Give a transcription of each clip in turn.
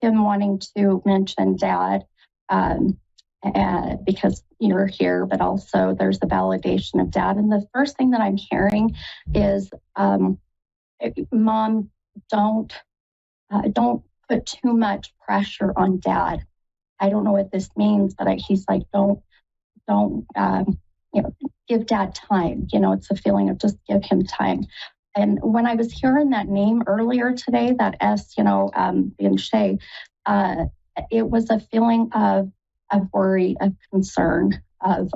him wanting to mention Dad, because you're here, but also there's the validation of Dad. And the first thing that I'm hearing is, Mom, don't put too much pressure on Dad. I don't know what this means, but he's like, don't, give Dad time. It's a feeling of just give him time. And when I was hearing that name earlier today, that S, being Shay, it was a feeling of worry, of concern, of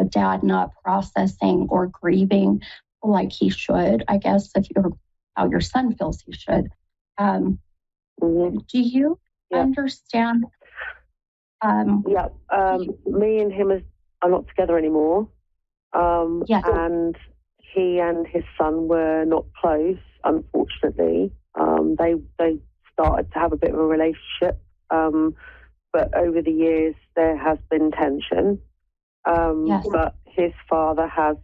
Dad not processing or grieving like he should, I guess, how your son feels he should. Do you understand? Me and him are not together anymore. Yes. And he and his son were not close, unfortunately. They started to have a bit of a relationship, but over the years there has been tension. But his father has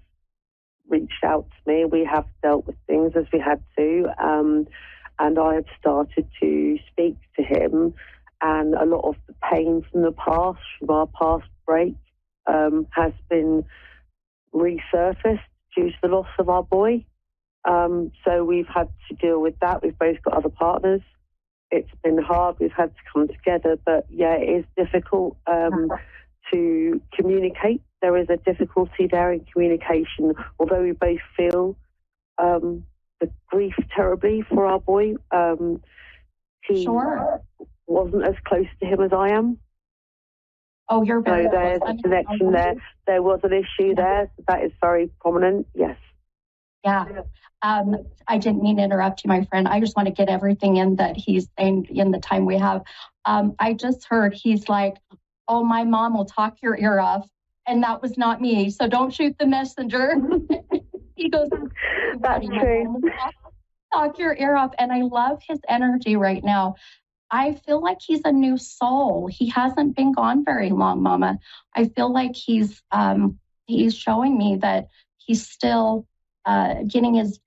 reached out to me. We have dealt with things as we had to, and I have started to speak to him, and a lot of the pain from the past, from our past break, has been resurfaced due to the loss of our boy. So we've had to deal with that. We've both got other partners. It's been hard. We've had to come together, but it is difficult to communicate. There is a difficulty there in communication, although we both feel the grief terribly for our boy. He wasn't as close to him as I am. Oh, you're very close. There's a connection there. There was an issue there. So that is very prominent, yes. Yeah. I didn't mean to interrupt you, my friend. I just want to get everything in that he's saying in the time we have. I just heard he's like, oh, my mom will talk your ear off. And that was not me. So don't shoot the messenger. He goes, that's true. Talk your ear off. And I love his energy right now. I feel like he's a new soul. He hasn't been gone very long, Mama. I feel like he's showing me that he's still getting his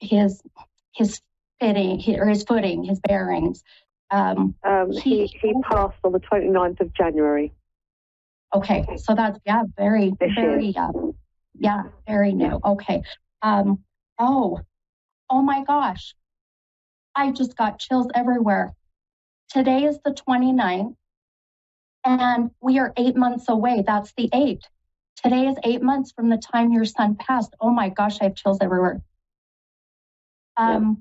footing, his bearings. He passed on the 29th of January. Okay, so that's very new. Okay. Oh my gosh. I just got chills everywhere. Today is the 29th, and we are 8 months away. That's the 8th. Today is 8 months from the time your son passed. Oh my gosh, I have chills everywhere. The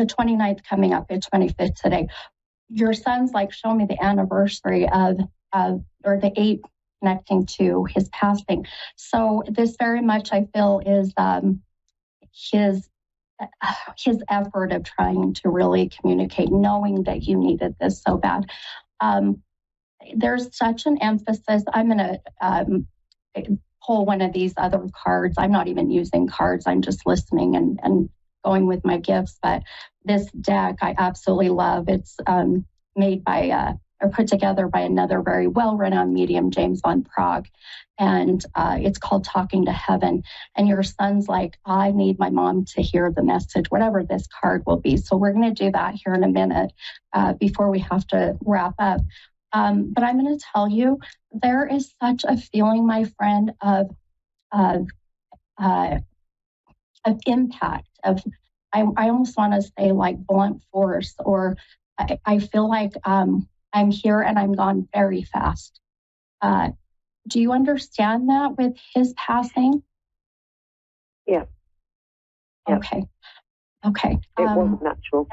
29th coming up, the 25th today. Your son's like showing me the anniversary of the 8th connecting to his passing. So this very much I feel is his effort of trying to really communicate, knowing that you needed this so bad. There's such an emphasis. I'm going to pull one of these other cards. I'm not even using cards. I'm just listening and going with my gifts. But this deck I absolutely love. It's made by or put together by another very well-renowned medium, James von Prague. And it's called Talking to Heaven. And your son's like, I need my mom to hear the message, whatever this card will be. So we're going to do that here in a minute before we have to wrap up. But I'm going to tell you, there is such a feeling, my friend, of impact, of I almost want to say like blunt force, or I feel like I'm here and I'm gone very fast. Do you understand that with his passing? Yeah. Okay. It wasn't natural.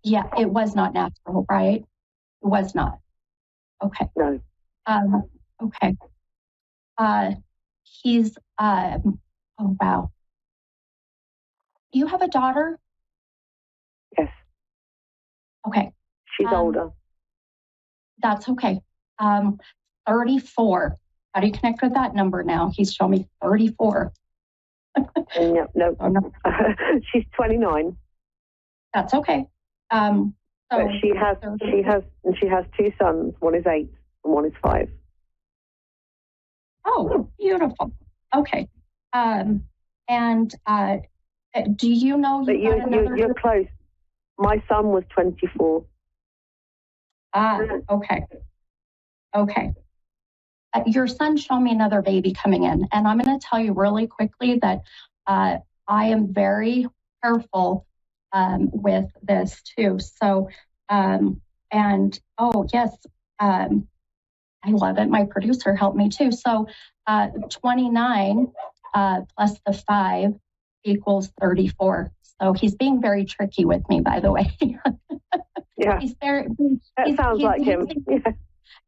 Yeah, it was not natural, right? It was not. Okay. No. Okay. He's, oh, wow. You have a daughter? Yes. Okay. She's older. That's okay. 34. How do you connect with that number now? He's showing me 34. No. Oh, no. She's 29. That's okay. But she has two sons. One is 8 and one is 5. Oh, beautiful. Okay. And do you know? But you're close. My son was 24. Okay. Okay. Your son showed me another baby coming in, and I'm going to tell you really quickly that I am very careful with this too. So, and oh yes, I love it. My producer helped me too. So, 29 plus the 5 equals 34. So he's being very tricky with me, by the way. Yeah, that sounds like him.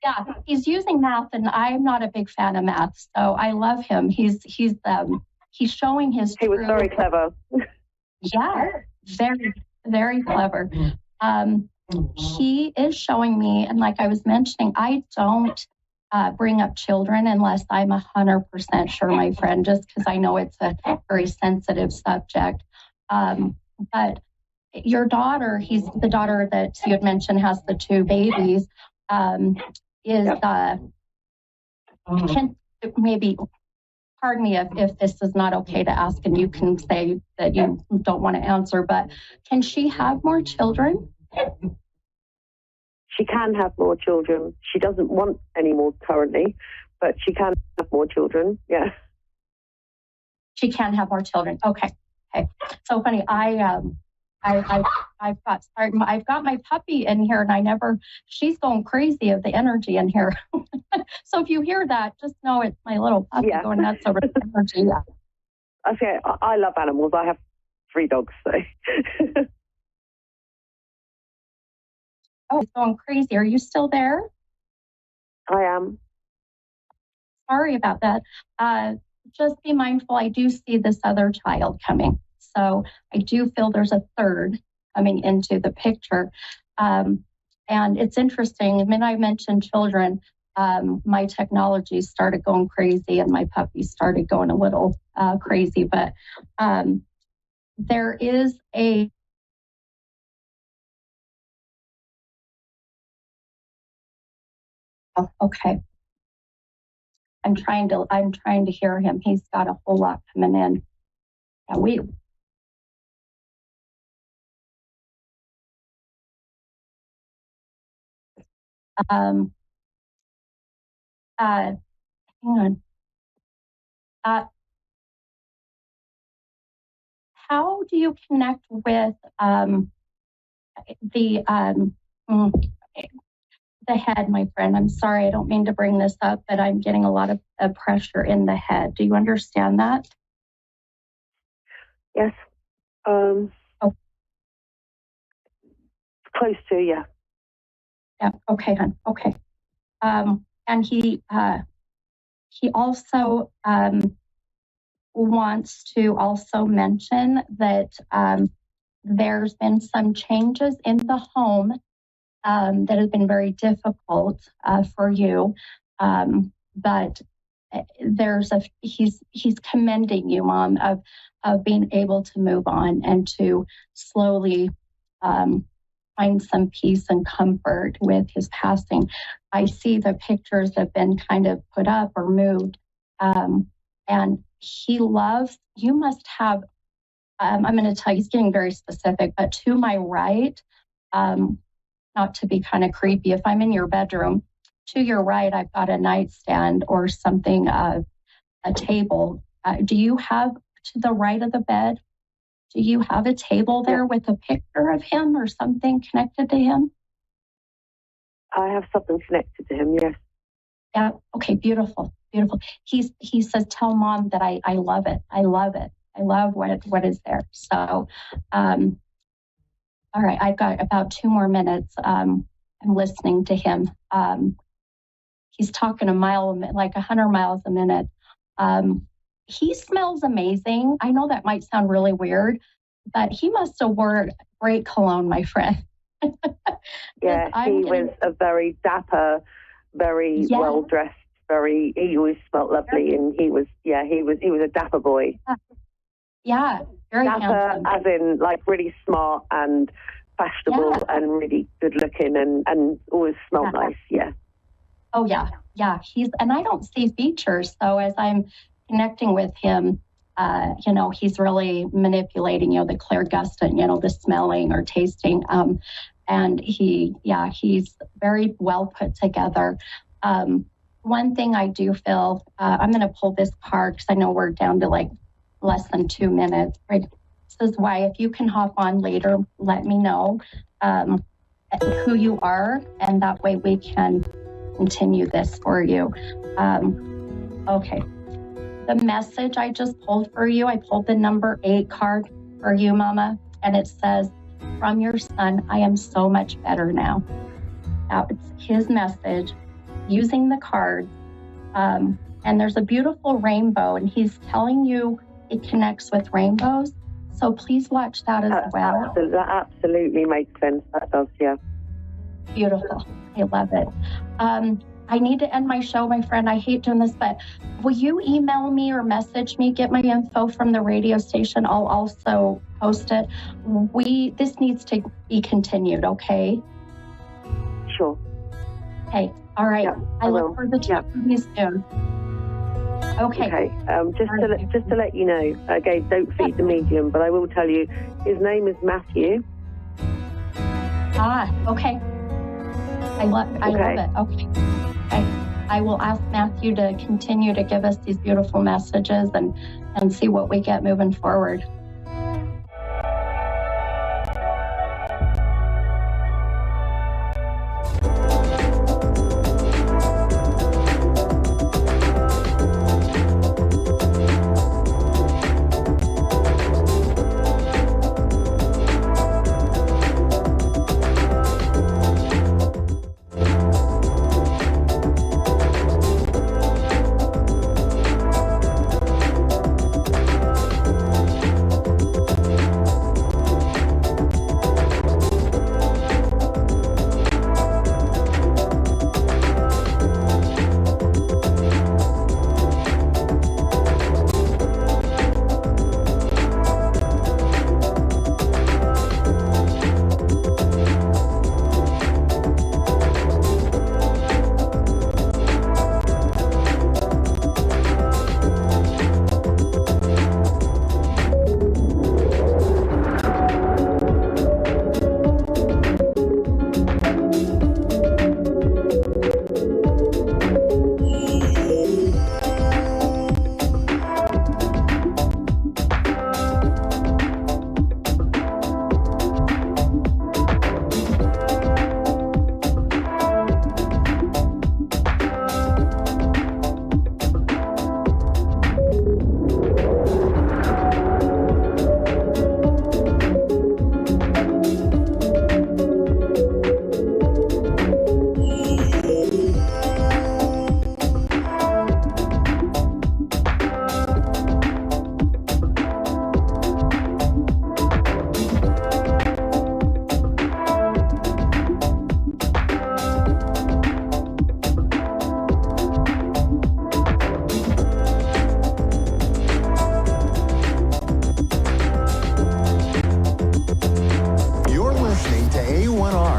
Yeah, he's using math, and I'm not a big fan of math, so I love him. He's showing his. He was very clever. Yeah, very, very clever. He is showing me, and like I was mentioning, I don't bring up children unless I'm 100% sure, my friend, just because I know it's a very sensitive subject. But your daughter, he's the daughter that you had mentioned has the 2 babies, is can maybe, pardon me if this is not okay to ask, and you can say that you don't want to answer, but can she have more children? She can have more children. She doesn't want any more currently, but she can have more children. Yeah. She can have more children. Okay. So funny. I've got my puppy in here, and she's going crazy of the energy in here. So if you hear that, just know it's my little puppy going nuts over the energy. Okay, I love animals. I have 3 dogs, so. Oh, it's going crazy. Are you still there? I am. Sorry about that. Just be mindful. I do see this other child coming. So I do feel there's a third coming into the picture. And it's interesting. The minute I mentioned children, my technology started going crazy and my puppy started going a little crazy. But there is a okay. I'm trying to hear him. He's got a whole lot coming in. Yeah, hang on. How do you connect with the head, my friend? I'm sorry, I don't mean to bring this up, but I'm getting a lot of pressure in the head. Do you understand that? Yes. Close to, yeah. Yeah. Okay, hon. Okay. And he also wants to also mention that there's been some changes in the home that have been very difficult for you, but he's commending you, Mom, of being able to move on and to slowly find some peace and comfort with his passing. I see the pictures have been kind of put up or moved, and he loves. You must have. I'm going to tell you, he's getting very specific, but to my right, not to be kind of creepy, if I'm in your bedroom, to your right, I've got a nightstand or something, a table. Do you have to the right of the bed? Do you have a table there with a picture of him or something connected to him? I have something connected to him, yes. Yeah. Okay. Beautiful. Beautiful. He says, tell Mom that I love it. I love it. I love what is there. So, all right. I've got about 2 more minutes. I'm listening to him. He's talking like 100 miles a minute. He smells amazing. I know that might sound really weird, but he must have wore great cologne, my friend. Yeah, he was a very dapper, very well dressed, he always smelled lovely, and he was a dapper boy. Yeah, very dapper, handsome. As in like really smart and fashionable and really good looking and always smelled nice. Yeah. Oh yeah. And I don't see features. So as I'm connecting with him, he's really manipulating, the clairgustant, the smelling or tasting. And he's very well put together. One thing I do feel, I'm going to pull this card because I know we're down to like less than 2 minutes. Right? This is why if you can hop on later, let me know who you are, and that way we can continue this for you. Okay. The message I just pulled for you, I pulled the number 8 card for you, Mama, and it says, from your son, I am so much better now. It's his message using the card. And there's a beautiful rainbow, and he's telling you it connects with rainbows. So please watch that as well. That absolutely makes sense. That does, yeah. Beautiful. I love it. I need to end my show, my friend. I hate doing this, but will you email me or message me, get my info from the radio station? I'll also post it. This needs to be continued, okay? Sure. Okay. All right. Yeah, I look forward to talking to you soon. Okay. Just to let you know, again, don't feed the medium, but I will tell you, his name is Matthew. Okay. I love it. Okay. I will ask Matthew to continue to give us these beautiful messages and see what we get moving forward.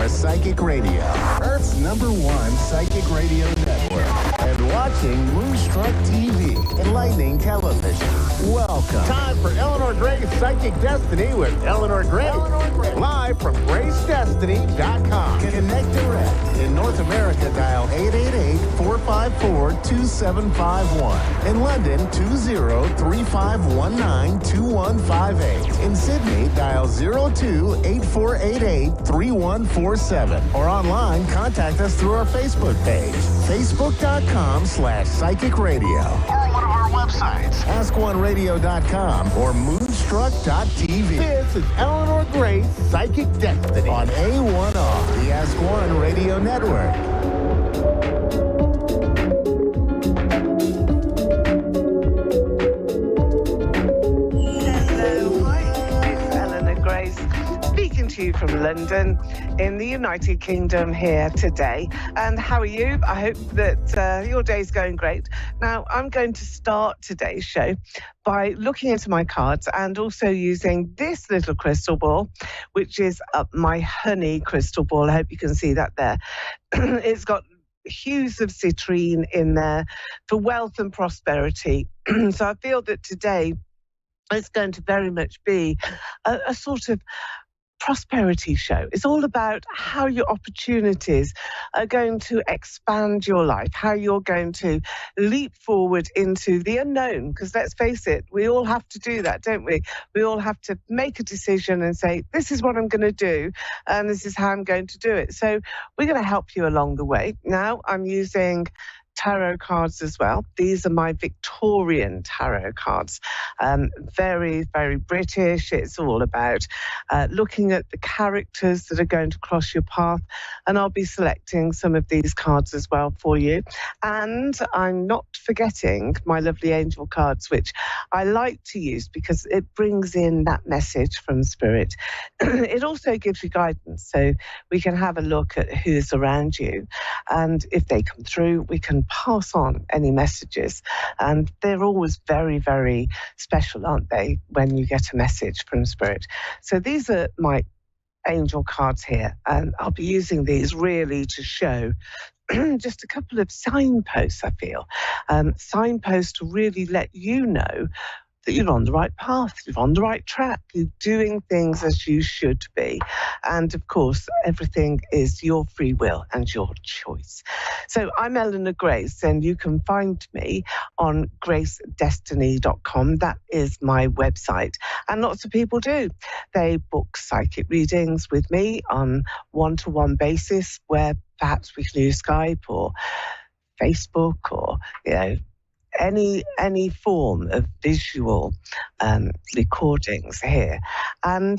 Psychic Radio, Earth's #1 psychic radio network, and watching Moonstruck TV, enlightening television. Welcome. Time for Eleanor Gray's Psychic Destiny with Eleanor Gray. Live from GraceDestiny.com. Connect direct. In North America, dial 888-454-2751. In London, 20-3519-2158. In Sydney, dial 02-8488-3147. Or online, contact us through our Facebook page, facebook.com/psychic radio. Or one of our websites, askoneradio.com or moonstruck.tv. This is Eleanor Gray's Psychic Destiny on A1R, the Ask One Radio Network. Speaking to you from London in the United Kingdom here today. And how are you? I hope that your day's going great. Now, I'm going to start today's show by looking into my cards and also using this little crystal ball, which is my honey crystal ball. I hope you can see that there. It's got hues of citrine in there for wealth and prosperity. So I feel that today It's going to very much be a sort of prosperity show. It's all about how your opportunities are going to expand your life, how you're going to leap forward into the unknown. Because let's face it, we all have to do that, don't we? We all have to make a decision and say, this is what I'm going to do, and this is how I'm going to do it. So we're going to help you along the way. Now, I'm using tarot cards as well. These are my Victorian tarot cards. Very, very British. It's all about looking at the characters that are going to cross your path. And I'll be selecting some of these cards as well for you. And I'm not forgetting my lovely angel cards, which I like to use because it brings in that message from Spirit. It also gives you guidance. So we can have a look at who's around you. And if they come through, we can pass on any messages, and they're always very, very special, aren't they, when you get a message from Spirit. So these are my angel cards here, and I'll be using these really to show just a couple of signposts, I feel. Signposts to really let you know that you're on the right path, you're on the right track, you're doing things as you should be. And of course, everything is your free will and your choice. So I'm Eleanor Grace, and you can find me on gracedestiny.com. That is my website. And lots of people do. They book psychic readings with me on one-to-one basis, where perhaps we can use Skype or Facebook or, any form of visual recordings here. And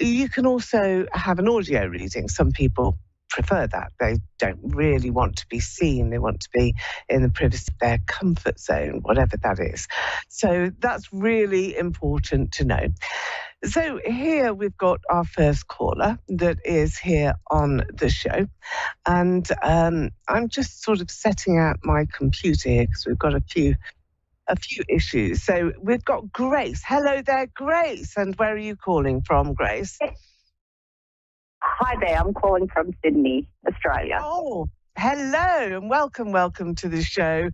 you can also have an audio reading. Some people prefer that. They don't really want to be seen. They want to be in the privacy of their comfort zone, whatever that is. So that's really important to know. So here we've got our first caller that is here on the show. And I'm just sort of setting out my computer here because we've got a few issues. So we've got Grace. Hello there, Grace. And where are you calling from, Grace? Hi there, I'm calling from Sydney, Australia. Oh, hello and welcome to the show.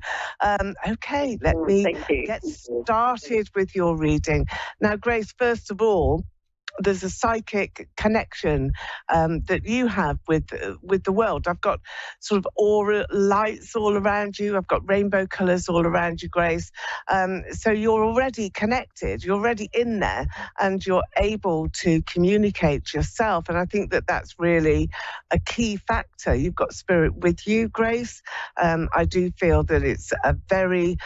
Okay, let me get started with your reading. Now, Grace, first of all, there's a psychic connection that you have with the world. I've got sort of aura lights all around you. I've got rainbow colours all around you, Grace. So you're already connected. You're already in there, and you're able to communicate yourself. And I think that that's really a key factor. You've got Spirit with you, Grace. I do feel that it's a very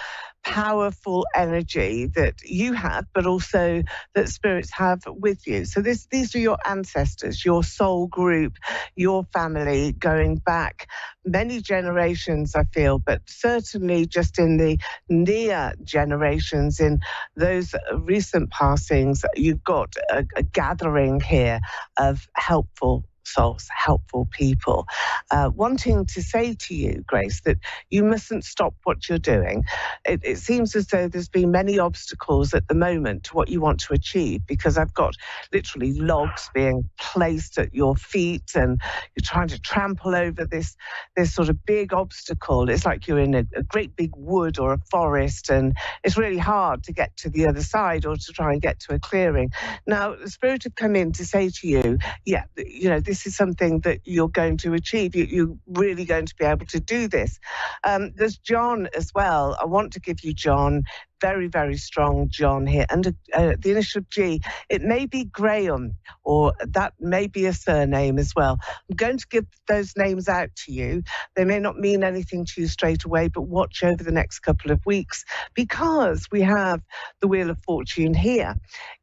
powerful energy that you have, but also that spirits have with you. So these are your ancestors, your soul group, your family, going back many generations, I feel, but certainly just in the near generations, in those recent passings, you've got a gathering here of helpful souls, helpful people, wanting to say to you, Grace, that you mustn't stop what you're doing. It seems as though there's been many obstacles at the moment to what you want to achieve, because I've got literally logs being placed at your feet, and you're trying to trample over this sort of big obstacle. It's like you're in a great big wood or a forest, and it's really hard to get to the other side or to try and get to a clearing. Now, the Spirit have come in to say to you, this is something that you're going to achieve. You're really going to be able to do this. There's John as well. I want to give you John. Very, very strong John here. And the initial G, it may be Graham, or that may be a surname as well. I'm going to give those names out to you. They may not mean anything to you straight away, but watch over the next couple of weeks, because we have the Wheel of Fortune here,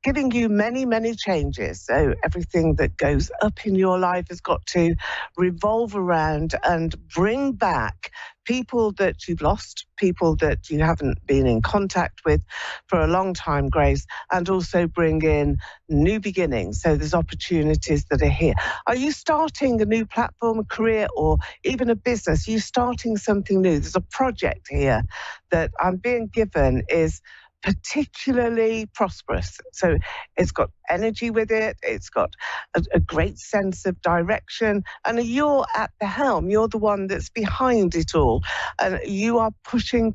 giving you many, many changes. So everything that goes up in your life has got to revolve around and bring back people that you've lost, people that you haven't been in contact with for a long time, Grace, and also bring in new beginnings. So there's opportunities that are here. Are you starting a new platform, a career, or even a business? Are you starting something new? There's a project here that I'm being given is particularly prosperous. So it's got energy with it. It's got a great sense of direction. And you're at the helm. You're the one that's behind it all. And you are pushing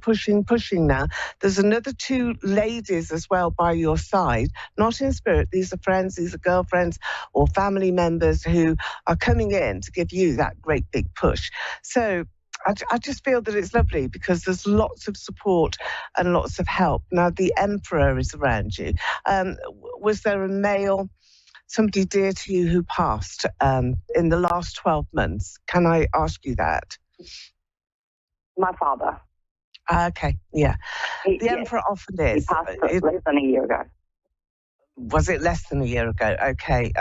now. There's another 2 ladies as well by your side, not in spirit. These are friends, these are girlfriends or family members who are coming in to give you that great big push. So I just feel that it's lovely because there's lots of support and lots of help. Now, the Emperor is around you. Was there a male, somebody dear to you who passed in the last 12 months? Can I ask you that? My father. Okay, yeah. The Emperor often is. He passed less than a year ago. Was it less than a year ago? Okay.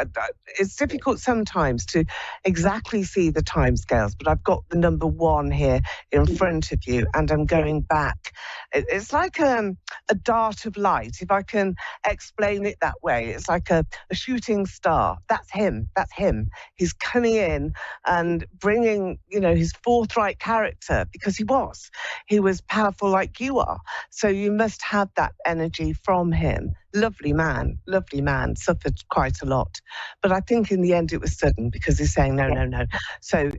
It's difficult sometimes to exactly see the timescales, but I've got the number 1 here in front of you, and I'm going back. It's like a dart of light, if I can explain it that way. It's like a shooting star. That's him. That's him. He's coming in and bringing, his forthright character, because he was powerful like you are. So you must have that energy from him. Lovely man, suffered quite a lot. But I think in the end it was sudden, because he's saying, no. So,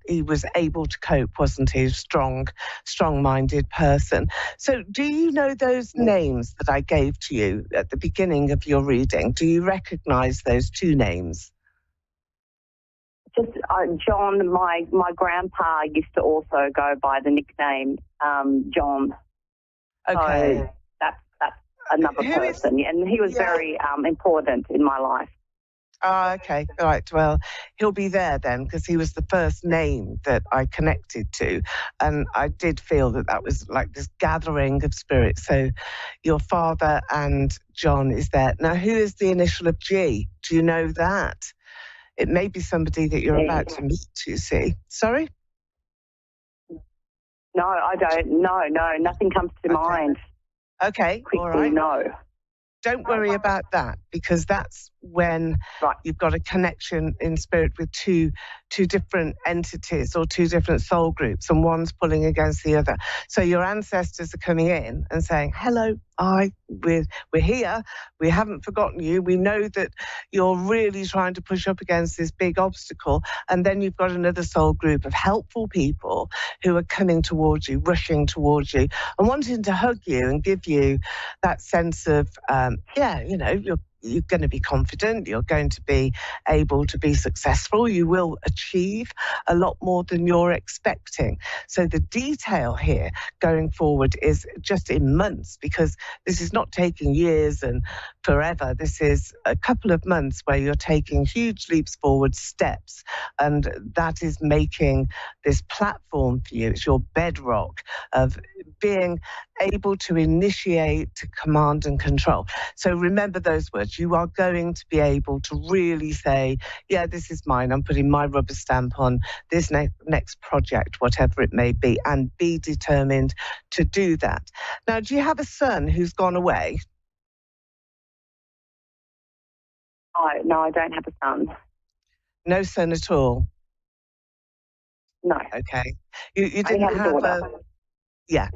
he was able to cope, wasn't he? Strong-minded person. So do you know those names that I gave to you at the beginning of your reading? Do you recognise those 2 names? Just John, my grandpa used to also go by the nickname John. Okay. So that's another person, and he was very important in my life. Okay, all right. Well, he'll be there then, because he was the first name that I connected to, and I did feel that was like this gathering of spirits. So your father and John is there. Now, who is the initial of G? Do you know that? It may be somebody that you're about to meet, you see. Sorry? No, I don't. No, nothing comes to mind. Okay, quickly, all right. No. Don't worry about that, because that's when you've got a connection in spirit with two different entities or 2 different soul groups, and one's pulling against the other. So your ancestors are coming in and saying, hello, we're here. We haven't forgotten you. We know that you're really trying to push up against this big obstacle. And then you've got another soul group of helpful people who are coming towards you, rushing towards you, and wanting to hug you and give you that sense of, you're going to be confident, you're going to be able to be successful, you will achieve a lot more than you're expecting. So the detail here going forward is just in months, because this is not taking years and forever. This is a couple of months where you're taking huge leaps forward, steps, and that is making this platform for you. It's your bedrock of being able to initiate, to command and control. So remember those words. You are going to be able to really say, yeah, this is mine. I'm putting my rubber stamp on this next project, whatever it may be, and be determined to do that. Now, do you have a son who's gone away? No, I don't have a son. No son at all? No. Okay. You didn't have a... Yeah.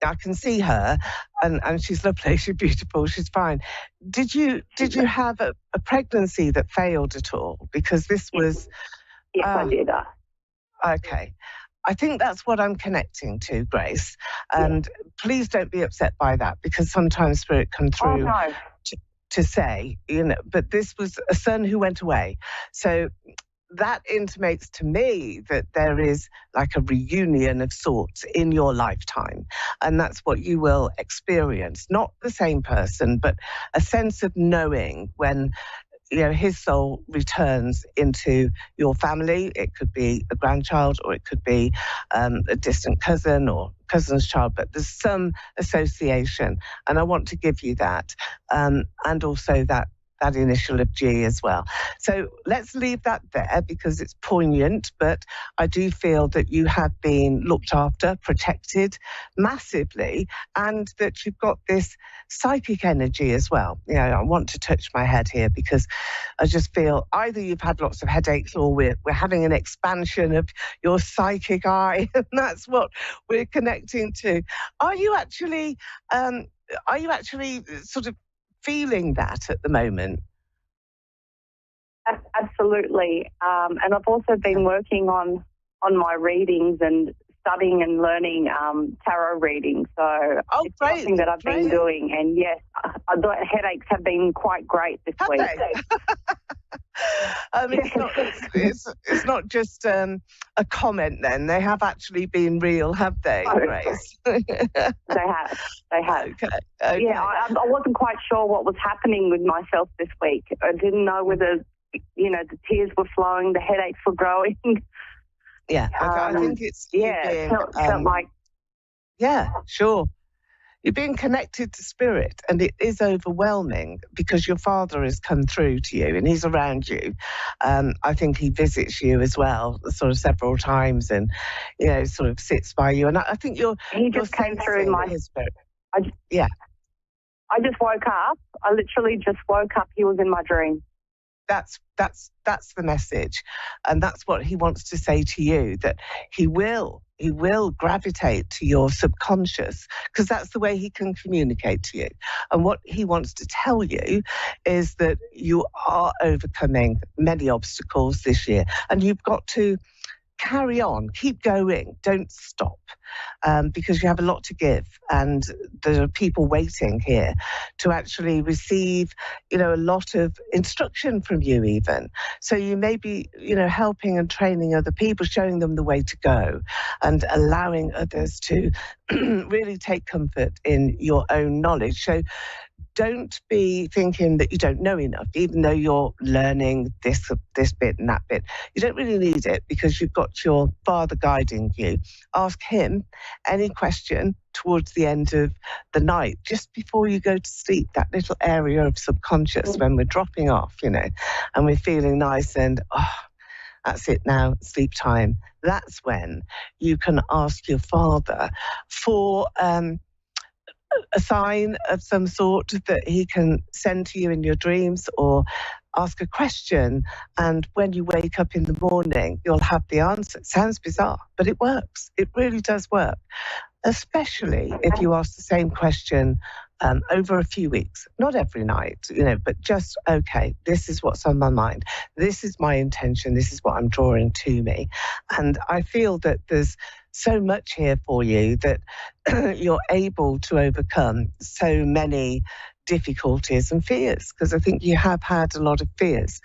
I can see her, and she's lovely, she's beautiful, she's fine. Did you have a pregnancy that failed at all? Because this was... Yes, I did. Okay. I think that's what I'm connecting to, Grace. And please don't be upset by that, because sometimes spirit come through to say, but this was a son who went away. So that intimates to me that there is like a reunion of sorts in your lifetime. And that's what you will experience. Not the same person, but a sense of knowing when his soul returns into your family. It could be a grandchild, or it could be a distant cousin or cousin's child, but there's some association. And I want to give you that. And also that that initial of G as well. So let's leave that there because it's poignant, but I do feel that you have been looked after, protected massively, and that you've got this psychic energy as well. You know, I want to touch my head here because I just feel either you've had lots of headaches or we're having an expansion of your psychic eye, and that's what we're connecting to. Are you actually sort of feeling that at the moment? Absolutely. And I've also been working on my readings and studying and learning tarot reading. So it's great. something that I've been doing. And yes, the headaches have been quite great this week. It's not just a comment then. They have actually been real, have they, Grace? They have. Okay. Yeah, I wasn't quite sure what was happening with myself this week. I didn't know whether, the tears were flowing, the headaches were growing. Yeah, I think it's felt like. Yeah, sure. You're being connected to spirit, and it is overwhelming because your father has come through to you and he's around you. I think he visits you as well, sort of several times, and sort of sits by you. And I think he just came through in my spirit. I just woke up. I literally just woke up. He was in my dream. That's the message, and that's what he wants to say to you, that he will gravitate to your subconscious because that's the way he can communicate to you. And what he wants to tell you is that you are overcoming many obstacles this year, and you've got to carry on, keep going, don't stop, because you have a lot to give, and there are people waiting here to actually receive, a lot of instruction from you even. So you may be, helping and training other people, showing them the way to go, and allowing others to really take comfort in your own knowledge. So don't be thinking that you don't know enough, even though you're learning this bit and that bit. You don't really need it because you've got your father guiding you. Ask him any question towards the end of the night, just before you go to sleep, that little area of subconscious when we're dropping off, and we're feeling nice and, that's it now, sleep time. That's when you can ask your father for a sign of some sort that he can send to you in your dreams, or ask a question, and when you wake up in the morning you'll have the answer. It sounds bizarre, but it works. It really does work, especially if you ask the same question over a few weeks, not every night, but just, okay, this is what's on my mind, this is my intention, this is what I'm drawing to me. And I feel that there's so much here for you that you're able to overcome so many difficulties and fears, because I think you have had a lot of fears,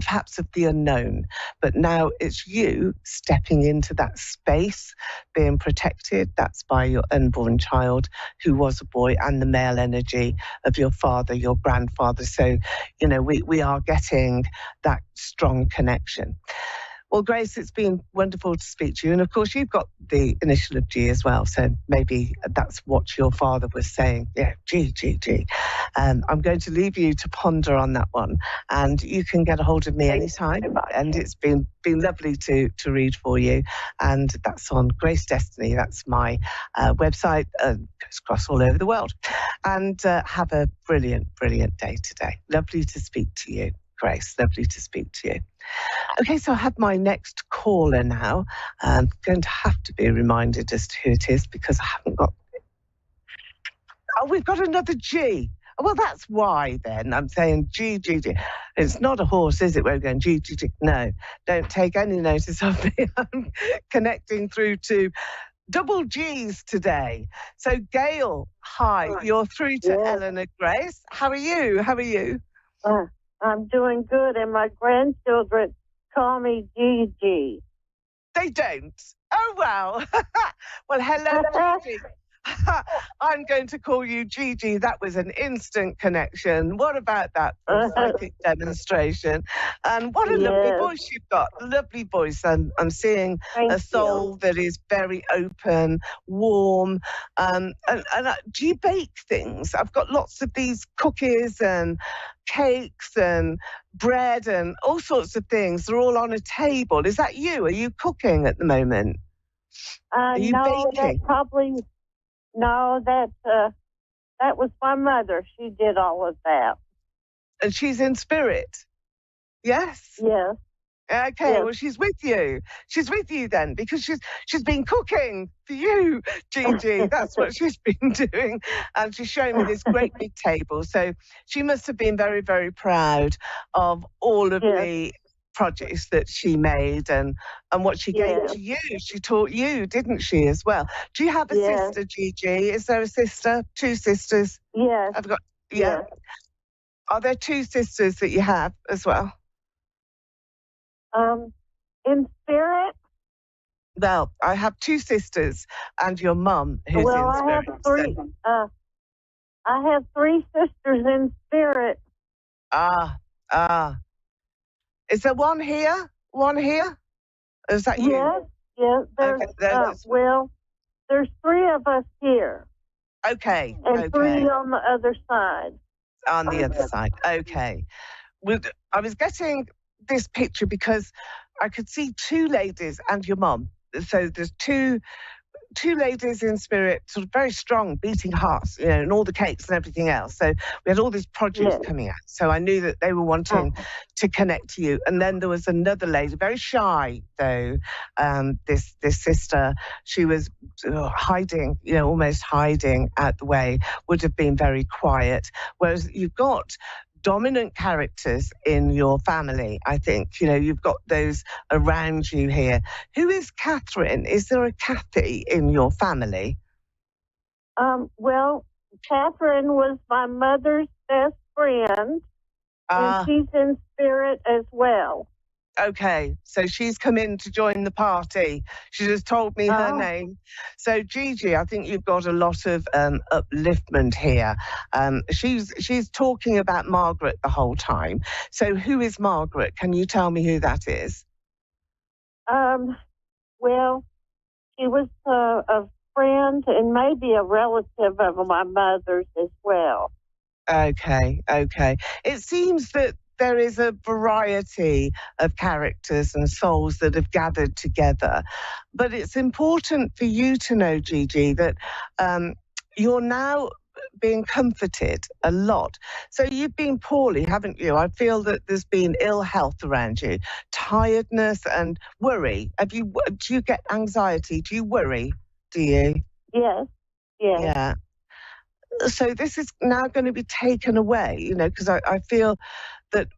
perhaps of the unknown, but now it's you stepping into that space, being protected. That's by your unborn child who was a boy, and the male energy of your father, your grandfather. So, we are getting that strong connection. Well, Grace, it's been wonderful to speak to you. And of course, you've got the initial of G as well. So maybe that's what your father was saying. Yeah, G. I'm going to leave you to ponder on that one. And you can get a hold of me anytime. And it's been lovely to read for you. And that's on Grace Destiny. That's my website. Goes across all over the world. And have a brilliant, brilliant day today. Lovely to speak to you, Grace. Lovely to speak to you. Okay, so I have my next caller now. I'm going to have to be reminded as to who it is because I haven't got... Oh, we've got another G. Well, that's why then. I'm saying G. It's not a horse, is it? We're going G. No, don't take any notice of me. I'm connecting through to double G's today. So, Gail, hi. You're through to Eleanor Grace. How are you? I'm doing good, and my grandchildren call me Gigi. They don't? Oh, wow. Well, hello, Gigi. I'm going to call you Gigi. That was an instant connection. What about that for psychic demonstration? And what a lovely voice you've got. Lovely voice. And I'm seeing a soul that is very open, warm. Do you bake things? I've got lots of these cookies and cakes and bread and all sorts of things. They're all on a table. Is that you? Are you cooking at the moment? Are you baking? That was my mother. She did all of that. And she's in spirit? Yes? Yes. Okay, yes. Well, she's with you. She's with you then, because she's been cooking for you, Gigi. That's what she's been doing. And she's showing me this great big table. So she must have been very, very proud of all of the produce that she made and what she gave to you. She taught you, didn't she, as well? Do you have a sister, Gigi? Is there a sister? Two sisters? Yes. I've got, yeah. Yes. Are there two sisters that you have as well? In spirit? Well, I have two sisters and your mum who's in spirit. I have three sisters in spirit. Is there one here? One here? Is that you? Yes. There's three of us here. Okay. And three on the other side. On the other side. Okay. I was getting this picture because I could see two ladies and your mum. So there's two ladies in spirit, sort of very strong, beating hearts, and all the cakes and everything else. So we had all this produce coming out. So I knew that they were wanting to connect to you. And then there was another lady, very shy though, this sister. She was hiding, almost hiding out the way, would have been very quiet. Whereas you've got dominant characters in your family, I think. You've got those around you here. Who is Catherine? Is there a Kathy in your family? Well, Catherine was my mother's best friend, and she's in spirit as well. Okay, so she's come in to join the party. She just told me her name. So Gigi, I think you've got a lot of upliftment here. She's talking about Margaret the whole time. So who is Margaret? Can you tell me who that is? Well, she was a friend and maybe a relative of my mother's as well. Okay. It seems that there is a variety of characters and souls that have gathered together. But it's important for you to know, Gigi, that you're now being comforted a lot. So you've been poorly, haven't you? I feel that there's been ill health around you, tiredness and worry. Do you get anxiety? Do you worry? Do you? Yes. Yeah. So this is now going to be taken away, because I feel that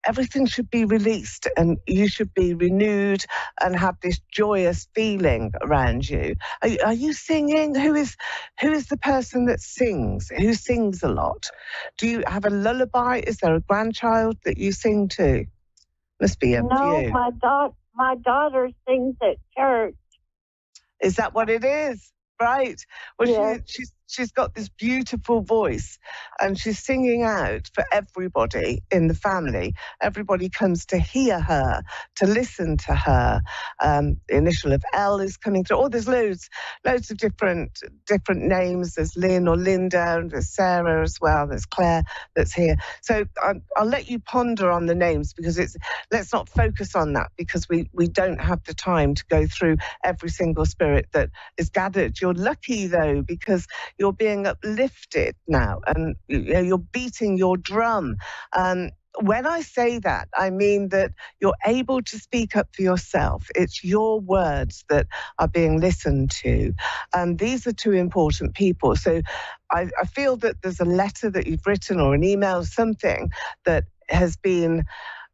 everything should be released and you should be renewed and have this joyous feeling around you. Are you singing? Who is the person that sings? Who sings a lot? Do you have a lullaby? Is there a grandchild that you sing to? Must be up to you. No, my daughter sings at church. Is that what it is? Right. Well, she's got this beautiful voice and she's singing out for everybody in the family. Everybody comes to hear her, to listen to her. The initial of L is coming through. Oh, there's loads of different names. There's Lynn or Linda, and there's Sarah as well. There's Claire that's here. So I'll let you ponder on the names because let's not focus on that because we don't have the time to go through every single spirit that is gathered. You're lucky though because you're being uplifted now and you're beating your drum. When I say that, I mean that you're able to speak up for yourself. It's your words that are being listened to. And these are two important people. So I feel that there's a letter that you've written or an email, something that has been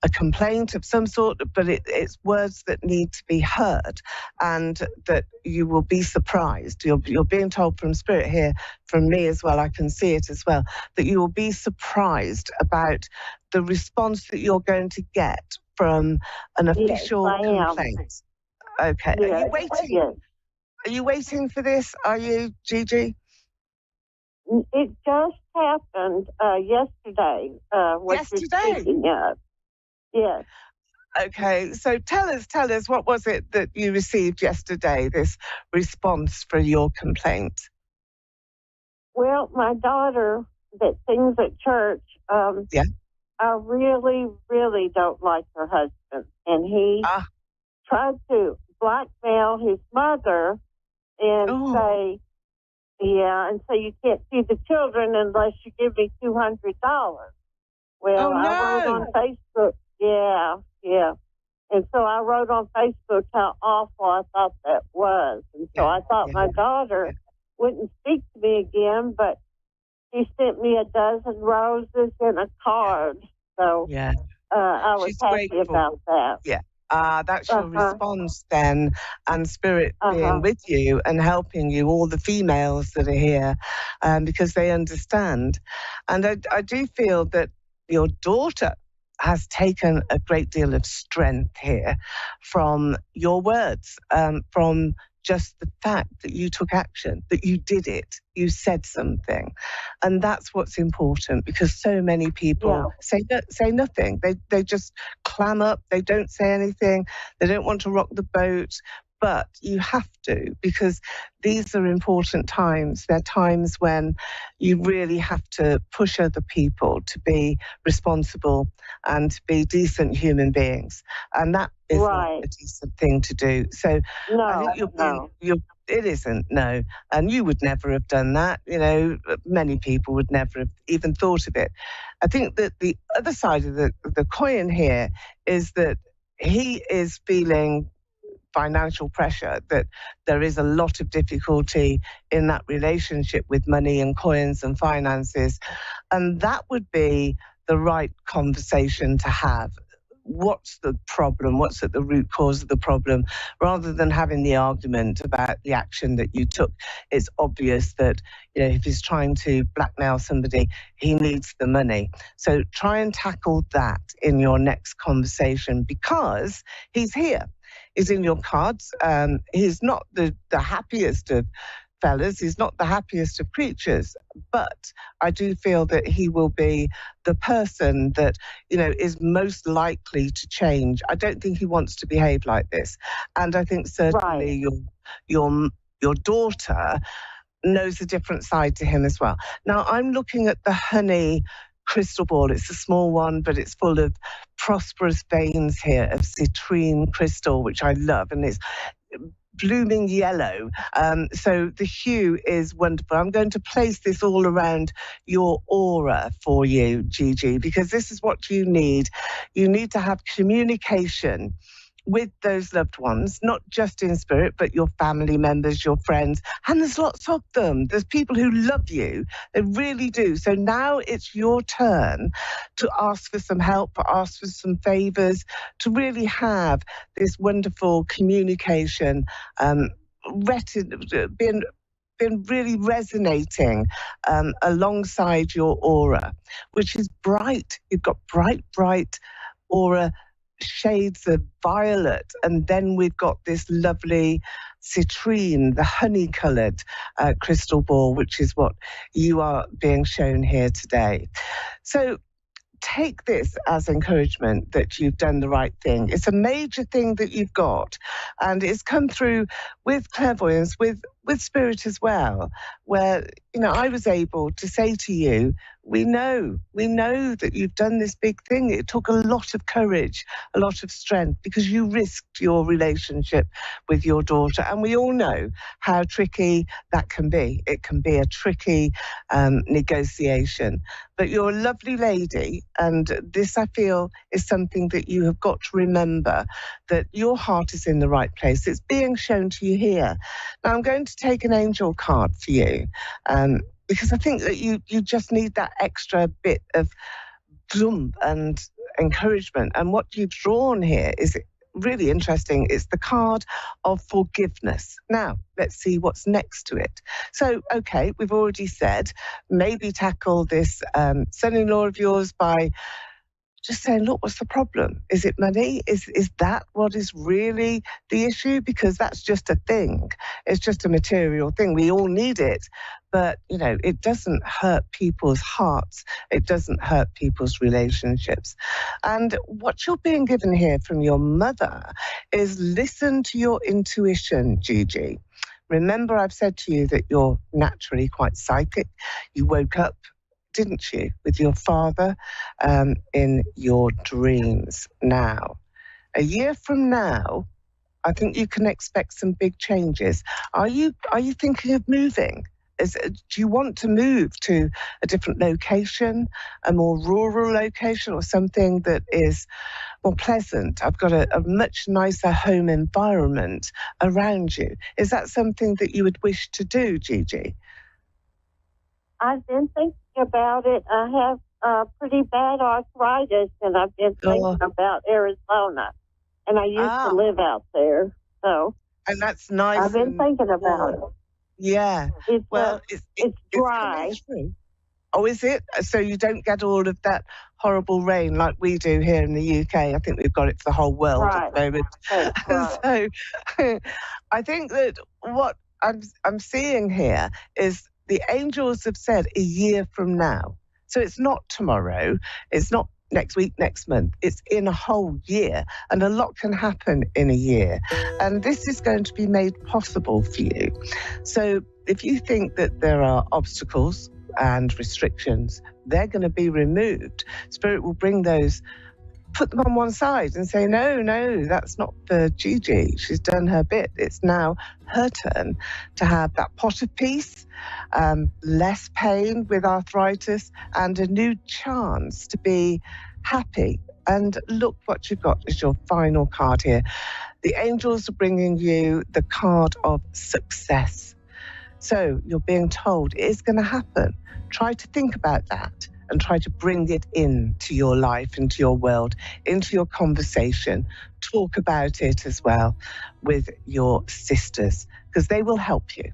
a complaint of some sort, but it's words that need to be heard and that you will be surprised. You're being told from Spirit here, from me as well, I can see it as well, that you will be surprised about the response that you're going to get from an official complaint. Okay. Yes. Are you waiting? Yes. Are you waiting for this? Are you, Gigi? It just happened yesterday. What you're Yesterday? speaking of. Yes. Okay, so tell us, what was it that you received yesterday, this response for your complaint? Well, my daughter that sings at church, Yeah. I really, really don't like her husband. And he tried to blackmail his mother and say, you can't see the children unless you give me $200. Well, I wrote on Facebook, and so I wrote on Facebook how awful I thought that was. And so I thought my daughter wouldn't speak to me again, but she sent me a dozen roses and a card. So I was happy grateful about that. Yeah. That's your response then, and Spirit being with you and helping you, all the females that are here, because they understand. And I do feel that your daughter has taken a great deal of strength here from your words, from just the fact that you took action, that you did it, you said something. And that's what's important, because so many people say nothing. They just clam up, they don't say anything, they don't want to rock the boat. But you have to, because these are important times. They're times when you really have to push other people to be responsible and to be decent human beings. And that is not a decent thing to do. So I think it isn't, no. And you would never have done that. You know, many people would never have even thought of it. I think that the other side of the coin here is that he is feeling financial pressure, that there is a lot of difficulty in that relationship with money and coins and finances. And that would be the right conversation to have. What's the problem? What's at the root cause of the problem? Rather than having the argument about the action that you took. It's obvious that, you know, if he's trying to blackmail somebody, he needs the money. So try and tackle that in your next conversation, because he's here. He's in your cards. He's not the happiest of fellas. He's not the happiest of creatures. But I do feel that he will be the person that, you know, is most likely to change. I don't think he wants to behave like this. And I think certainly your daughter knows a different side to him as well. Now, I'm looking at the honey crystal ball. It's a small one, but it's full of prosperous veins here of citrine crystal, which I love, and it's blooming yellow. So the hue is wonderful. I'm going to place this all around your aura for you, Gigi, because this is what you need. You need to have communication with those loved ones, not just in spirit, but your family members, your friends, and there's lots of them. There's people who love you. They really do. So now it's your turn to ask for some help, ask for some favors, to really have this wonderful communication, been really resonating alongside your aura, which is bright. You've got bright aura, shades of violet, and then we've got this lovely citrine, the honey-coloured crystal ball, which is what you are being shown here today. So take this as encouragement that you've done the right thing. It's a major thing that you've got, and it's come through with clairvoyance, with spirit as well, where, you know, I was able to say to you, we know that you've done this big thing. It took a lot of courage, a lot of strength, because you risked your relationship with your daughter. And we all know how tricky that can be. It can be a tricky negotiation. But you're a lovely lady, and this, I feel, is something that you have got to remember, that your heart is in the right place. It's being shown to you here. Now, I'm going to take an angel card for you, because I think that you just need that extra bit of zoom and encouragement. And what you've drawn here is really interesting. It's the card of forgiveness. Now, let's see what's next to it. So, okay, we've already said maybe tackle this son-in-law of yours by just saying, look, what's the problem? Is it money? Is that what is really the issue? Because that's just a thing. It's just a material thing. We all need it. But, you know, it doesn't hurt people's hearts. It doesn't hurt people's relationships. And what you're being given here from your mother is listen to your intuition, Gigi. Remember, I've said to you that you're naturally quite psychic. You woke up, didn't you, with your father in your dreams. Now, a year from now, I think you can expect some big changes. Are you thinking of moving? Do you want to move to a different location, a more rural location, or something that is more pleasant? I've got a much nicer home environment around you. Is that something that you would wish to do, Gigi? I've been thinking about it. I have pretty bad arthritis, and I've been thinking about Arizona. And I used to live out there, so. And that's nice. I've been thinking about it. Yeah. It's dry. Oh, is it? So you don't get all of that horrible rain like we do here in the UK. I think we've got it for the whole world at the moment. Right. So I think that what I'm seeing here is the angels have said a year from now. So it's not tomorrow. It's not next week, next month. It's in a whole year, and a lot can happen in a year. And this is going to be made possible for you. So if you think that there are obstacles and restrictions, they're going to be removed. Spirit will bring those, put them on one side and say, no, that's not for Gigi. She's done her bit. It's now her turn to have that pot of peace, less pain with arthritis, and a new chance to be happy. And look what you've got as your final card here. The angels are bringing you the card of success. So you're being told it is going to happen. Try to think about that and try to bring it into your life, into your world, into your conversation. Talk about it as well with your sisters, because they will help you.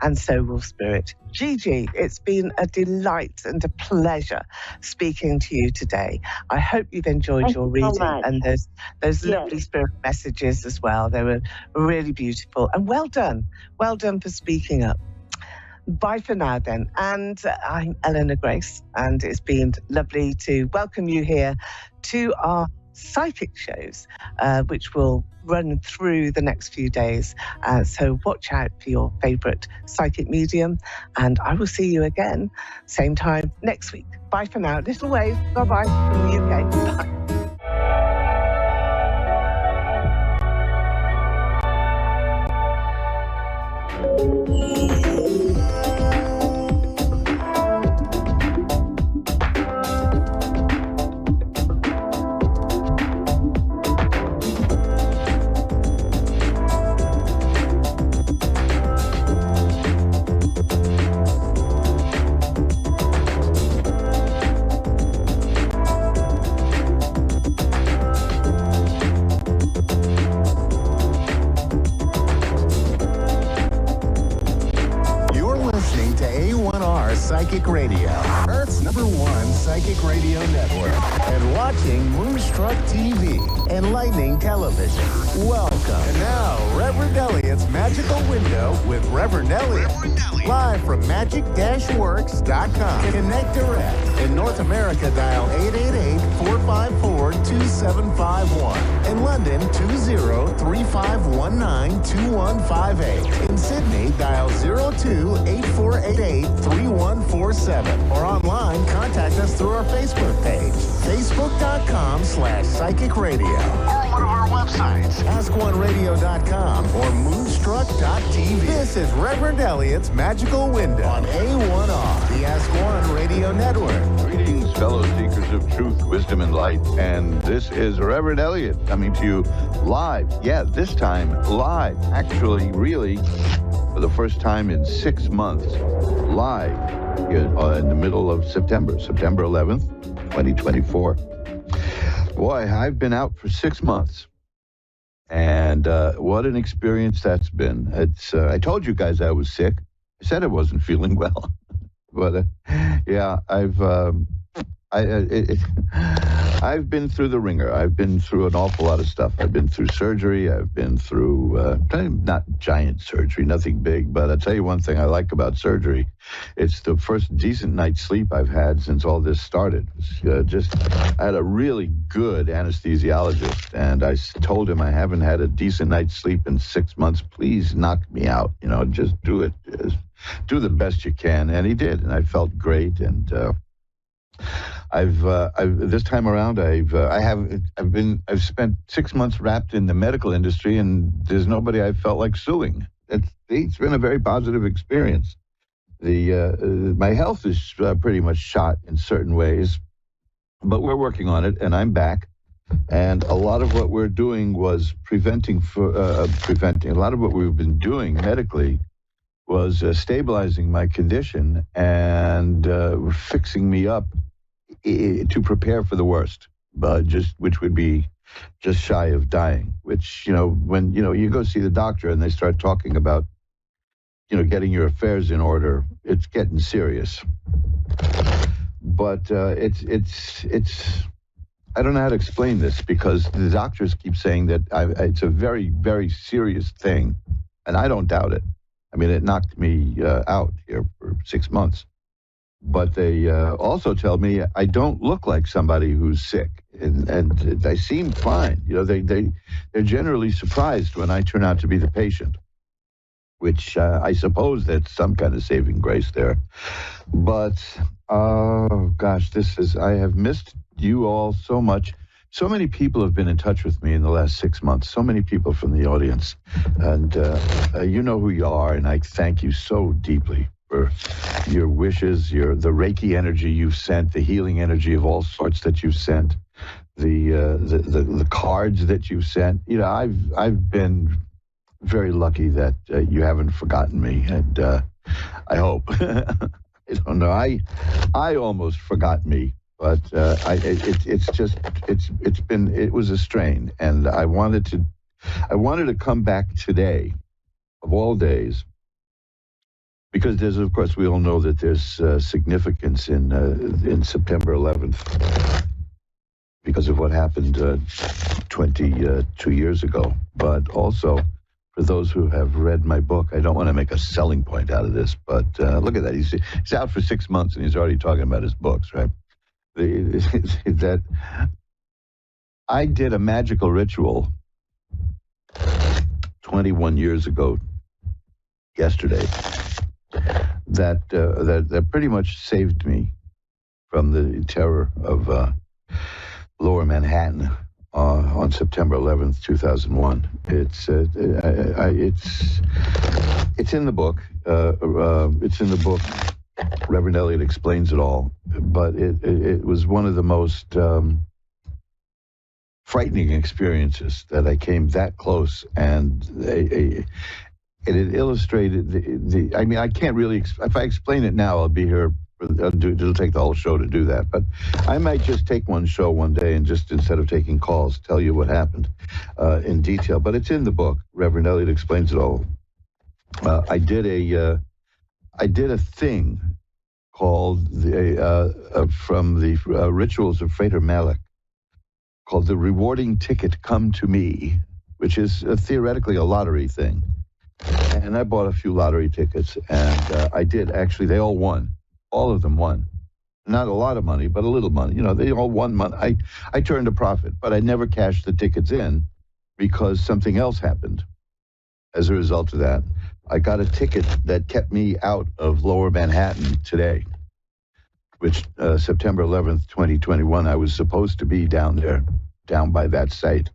And so will Spirit. Gigi, it's been a delight and a pleasure speaking to you today. I hope you've enjoyed your reading and those lovely Spirit messages as well. They were really beautiful. And well done. Well done for speaking up. Bye for now then. And I'm Eleanor Grace, and it's been lovely to welcome you here to our psychic shows, which will run through the next few days. So watch out for your favourite psychic medium, and I will see you again, same time next week. Bye for now. Little wave. Bye-bye from the UK. Bye. Psychic Radio, Earth's #1 psychic radio network, and watching Moonstruck TV, enlightening television. Welcome. And now, Reverend Elliot's Magical Window with Reverend Elliot. Live from magic-works.com. Connect direct. In North America, dial 888-454-2751. In London, 20-3519-2158. In Sydney, dial 02-8488-3147. Or online, contact us through our Facebook page, facebook.com/psychic radio. Or one of our websites, askoneradio.com or moonstruck.tv. This is Reverend Elliot's Magical Window on A1R, the Ask One Radio Network. Greetings, fellow seekers of truth, wisdom, and light. And this is Reverend Elliot coming to you live. Yeah, this time live. Actually, really, for the first time in 6 months, live in the middle of September 11th, 2024. Boy, I've been out for 6 months. And what an experience that's been. It's I told you guys I was sick. I said I wasn't feeling well. But yeah, I've I've been through the ringer. I've been through an awful lot of stuff. I've been through surgery. I've been through, not giant surgery, nothing big, but I'll tell you one thing I like about surgery. It's the first decent night's sleep I've had since all this started. I had a really good anesthesiologist, and I told him I haven't had a decent night's sleep in 6 months. Please knock me out. Just do it. Do the best you can. And he did, and I felt great. And I've this time around I've spent 6 months wrapped in the medical industry, and there's nobody I felt like suing. It's been a very positive experience. My health is pretty much shot in certain ways, but we're working on it, and I'm back. And a lot of what we're doing was preventing. A lot of what we've been doing medically was stabilizing my condition and fixing me up to prepare for the worst, which would be just shy of dying. Which, when you go see the doctor and they start talking about getting your affairs in order, it's getting serious. But it's I don't know how to explain this, because the doctors keep saying that it's a very, very serious thing, and I don't doubt it. I mean, it knocked me out here for 6 months. But they also tell me I don't look like somebody who's sick, and I seem fine. They're generally surprised when I turn out to be the patient, which I suppose that's some kind of saving grace there. But, oh gosh, I have missed you all so much. So many people have been in touch with me in the last 6 months, so many people from the audience. And you know who you are, and I thank you so deeply for your wishes, the Reiki energy you've sent, the healing energy of all sorts that you've sent, the cards that you've sent. I've been very lucky that you haven't forgotten me, and I hope. I don't know. I almost forgot me, but it was a strain, and I wanted to come back today, of all days, because there's, of course, we all know that there's significance in September 11th because of what happened 22 years ago. But also, for those who have read my book, I don't want to make a selling point out of this, but look at that. He's out for 6 months, and he's already talking about his books, right? That I did a magical ritual 21 years ago yesterday that pretty much saved me from the terror of Lower Manhattan on September 11th, 2001. It's in the book. It's in the book. Reverend Elliot explains it all, but it was one of the most frightening experiences that I came that close, and it illustrated I mean, I can't really, if I explain it now, I'll be here. It'll take the whole show to do that, but I might just take one show one day and just, instead of taking calls, tell you what happened in detail. But it's in the book. Reverend Elliot explains it all. I did a thing called from the rituals of Frater Malek, called the Rewarding Ticket Come to Me, which is theoretically a lottery thing. And I bought a few lottery tickets, and I did, actually, they all won. All of them won. Not a lot of money, but a little money. They all won money. I turned a profit, but I never cashed the tickets in because something else happened. As a result of that, I got a ticket that kept me out of Lower Manhattan today, which September 11th, 2021, I was supposed to be down there, down by that site.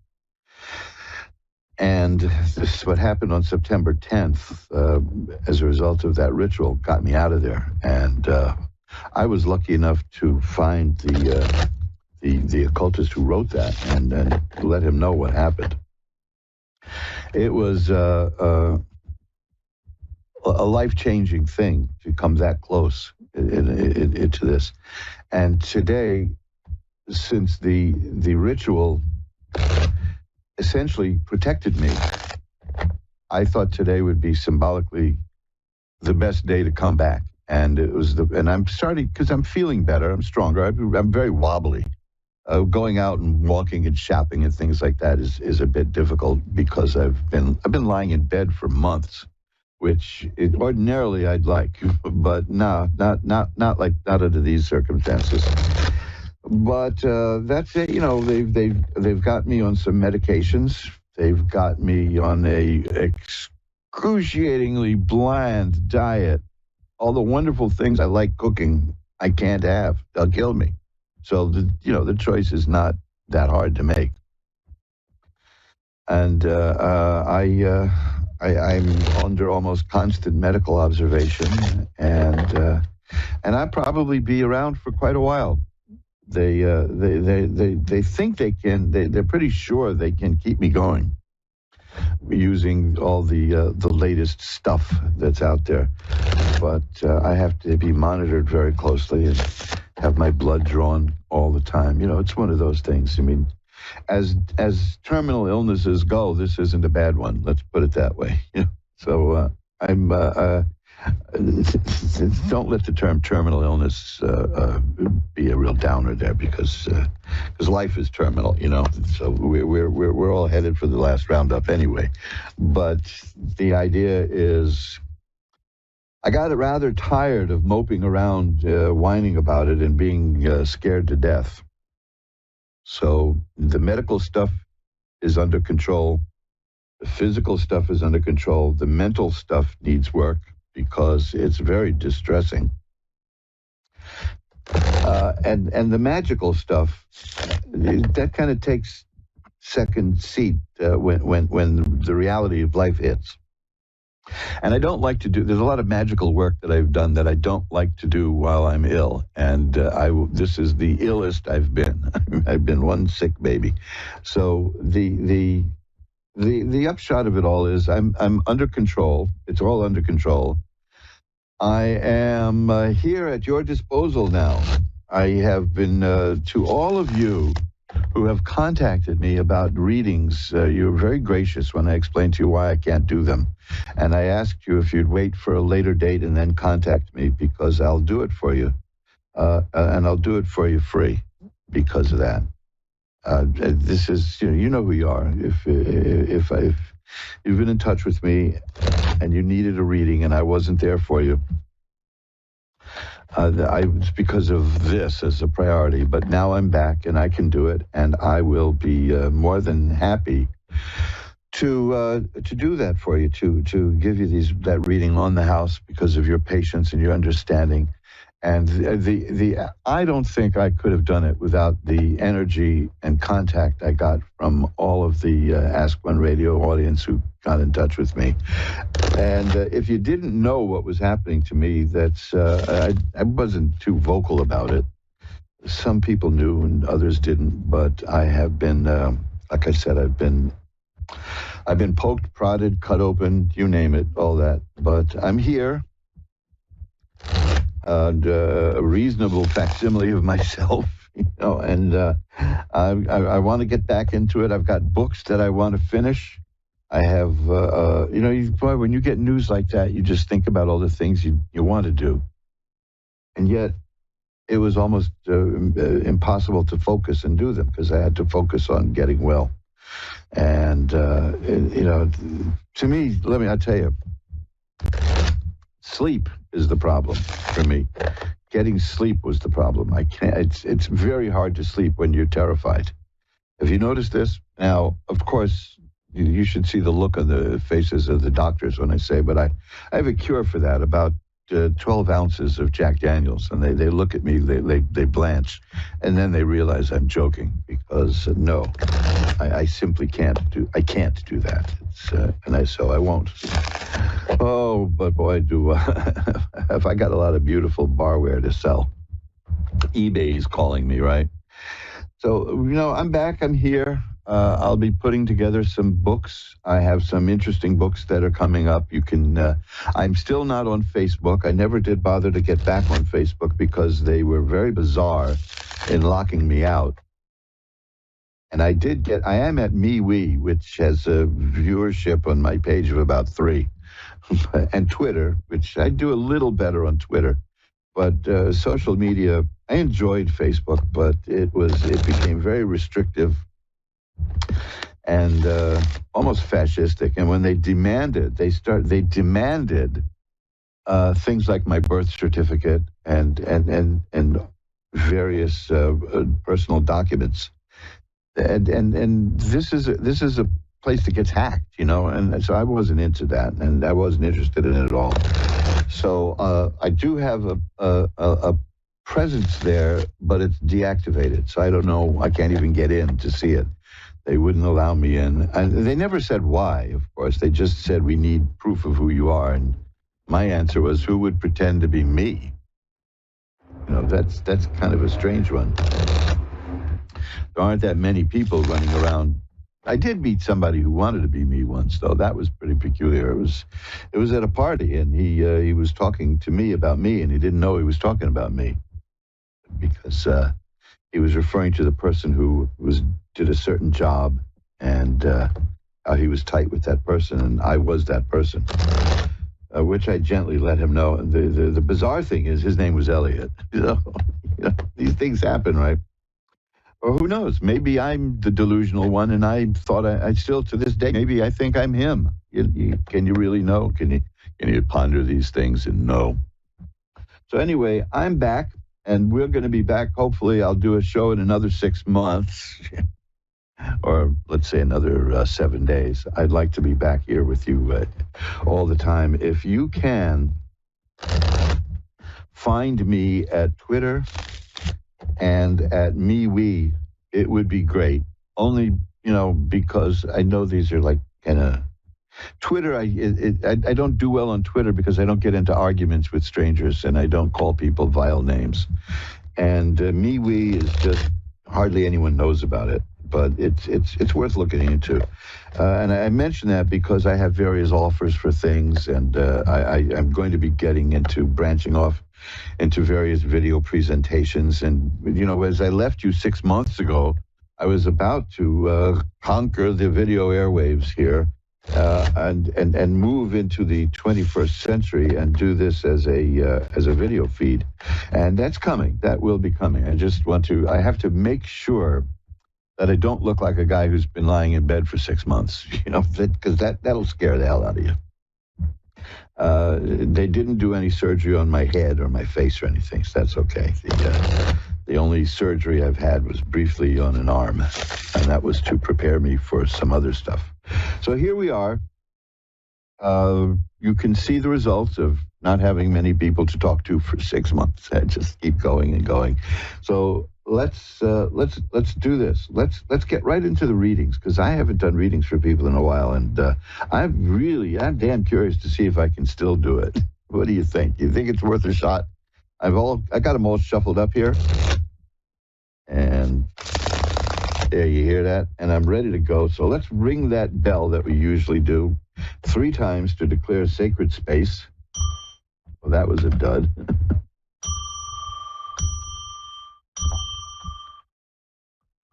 And this is what happened on September 10th, as a result of that ritual, got me out of there. And I was lucky enough to find the occultist who wrote that and let him know what happened. It was a life-changing thing to come that close into this. And today, since the ritual essentially protected me, I thought today would be symbolically the best day to come back And and I'm starting, because I'm feeling better, I'm stronger, I'm very wobbly. Going out and walking and shopping and things like that is a bit difficult because I've been lying in bed for months, which ordinarily I'd like, but no, not under these circumstances. But that's it. You know, they've got me on some medications. They've got me on a excruciatingly bland diet. All the wonderful things I like cooking, I can't have. They'll kill me. So the choice is not that hard to make. And I'm under almost constant medical observation, and I'll probably be around for quite a while. They think they can. They're pretty sure they can keep me going using all the latest stuff that's out there. But I have to be monitored very closely and have my blood drawn all the time. You know, it's one of those things. I mean, as terminal illnesses go, this isn't a bad one. Let's put it that way. So I'm. Don't let the term terminal illness be a real downer there, because life is terminal, you know. So we're all headed for the last roundup anyway. But the idea is, I got rather tired of moping around, whining about it, and being scared to death. So the medical stuff is under control. The physical stuff is under control. The mental stuff needs work, because it's very distressing. And the magical stuff, that kind of takes second seat when the reality of life hits. And I don't like to do, there's a lot of magical work that I've done that I don't like to do while I'm ill. And this is the illest I've been. I've been one sick baby. So the upshot of it all is I'm under control. It's all under control. I am here at your disposal now. I have been, to all of you who have contacted me about readings, you were very gracious when I explained to you why I can't do them. And I asked you if you'd wait for a later date and then contact me, because I'll do it for you. And I'll do it for you free because of that. This is, you know who you are. If you've been in touch with me and you needed a reading and I wasn't there for you, it's because of this as a priority. But now I'm back and I can do it, and I will be more than happy to do that for you, to give you that reading on the house, because of your patience and your understanding. And I don't think I could have done it without the energy and contact I got from all of the Ask One Radio audience who got in touch with me. And if you didn't know what was happening to me, that's I wasn't too vocal about it. Some people knew and others didn't, but I have been, like I said, I've been poked, prodded, cut open, you name it, all that. But I'm here. And a reasonable facsimile of myself, and I want to get back into it. I've got books that I want to finish. I have, boy, when you get news like that, you just think about all the things you want to do. And yet, it was almost impossible to focus and do them, because I had to focus on getting well. And, to me, I'll tell you, sleep is the problem for me. Getting sleep was the problem. I can't. It's very hard to sleep when you're terrified. Have you noticed this? Now, of course, you should see the look on the faces of the doctors when I say, but I have a cure for that. About 12 ounces of Jack Daniels, and they look at me, they blanch, and then they realize I'm joking, because no, I simply can't do that. So I won't. Oh, but boy, have I got a lot of beautiful barware to sell. eBay is calling me, right? So, I'm back, I'm here. I'll be putting together some books. I have some interesting books that are coming up. You can, I'm still not on Facebook. I never did bother to get back on Facebook because they were very bizarre in locking me out. And I am at MeWe, which has a viewership on my page of about 3. and Twitter, which I do a little better on Twitter. But social media, I enjoyed Facebook, but it became very restrictive and almost fascistic. And when they demanded, things like my birth certificate and various personal documents. And this is a place that gets hacked, and so I wasn't into that, and I wasn't interested in it at all. So I do have a presence there, but it's deactivated, so I don't know. I can't even get in to see it. They wouldn't allow me in, and they never said why. Of course, they just said we need proof of who you are, and my answer was, who would pretend to be me? That's kind of a strange one. There aren't that many people running around. I did meet somebody who wanted to be me once, though. That was pretty peculiar. It was at a party, and he was talking to me about me, and he didn't know he was talking about me because he was referring to the person who did a certain job, and how he was tight with that person, and I was that person, which I gently let him know. The bizarre thing is his name was Elliot. These things happen, right? Or who knows? Maybe I'm the delusional one, and I thought I still, to this day, maybe I think I'm him. Can you really know? Can you ponder these things and know? So anyway, I'm back, and we're going to be back. Hopefully, I'll do a show in another 6 months, or let's say another 7 days. I'd like to be back here with you all the time. If you can find me at Twitter and at MeWe, it would be great. Only, because I know these are like kind of Twitter. I don't do well on Twitter because I don't get into arguments with strangers, and I don't call people vile names. And MeWe is just hardly anyone knows about it, but it's worth looking into. And I mention that because I have various offers for things, and I'm going to be getting into branching off into various video presentations. And, as I left you 6 months ago, I was about to conquer the video airwaves here and move into the 21st century and do this as a video feed. And that's coming. That will be coming. I have to make sure that I don't look like a guy who's been lying in bed for 6 months, because that'll scare the hell out of you. They didn't do any surgery on my head or my face or anything, so that's okay. The only surgery I've had was briefly on an arm, and that was to prepare me for some other stuff. So here we are. You can see the results of not having many people to talk to for 6 months. I just keep going and going. So let's do this. Let's get right into the readings, because I haven't done readings for people in a while, and I'm damn curious to see if I can still do it. What do you think? You think it's worth a shot? I got them all shuffled up here, and there, you hear that? And I'm ready to go. So let's ring that bell that we usually do 3 times to declare sacred space. Well, that was a dud.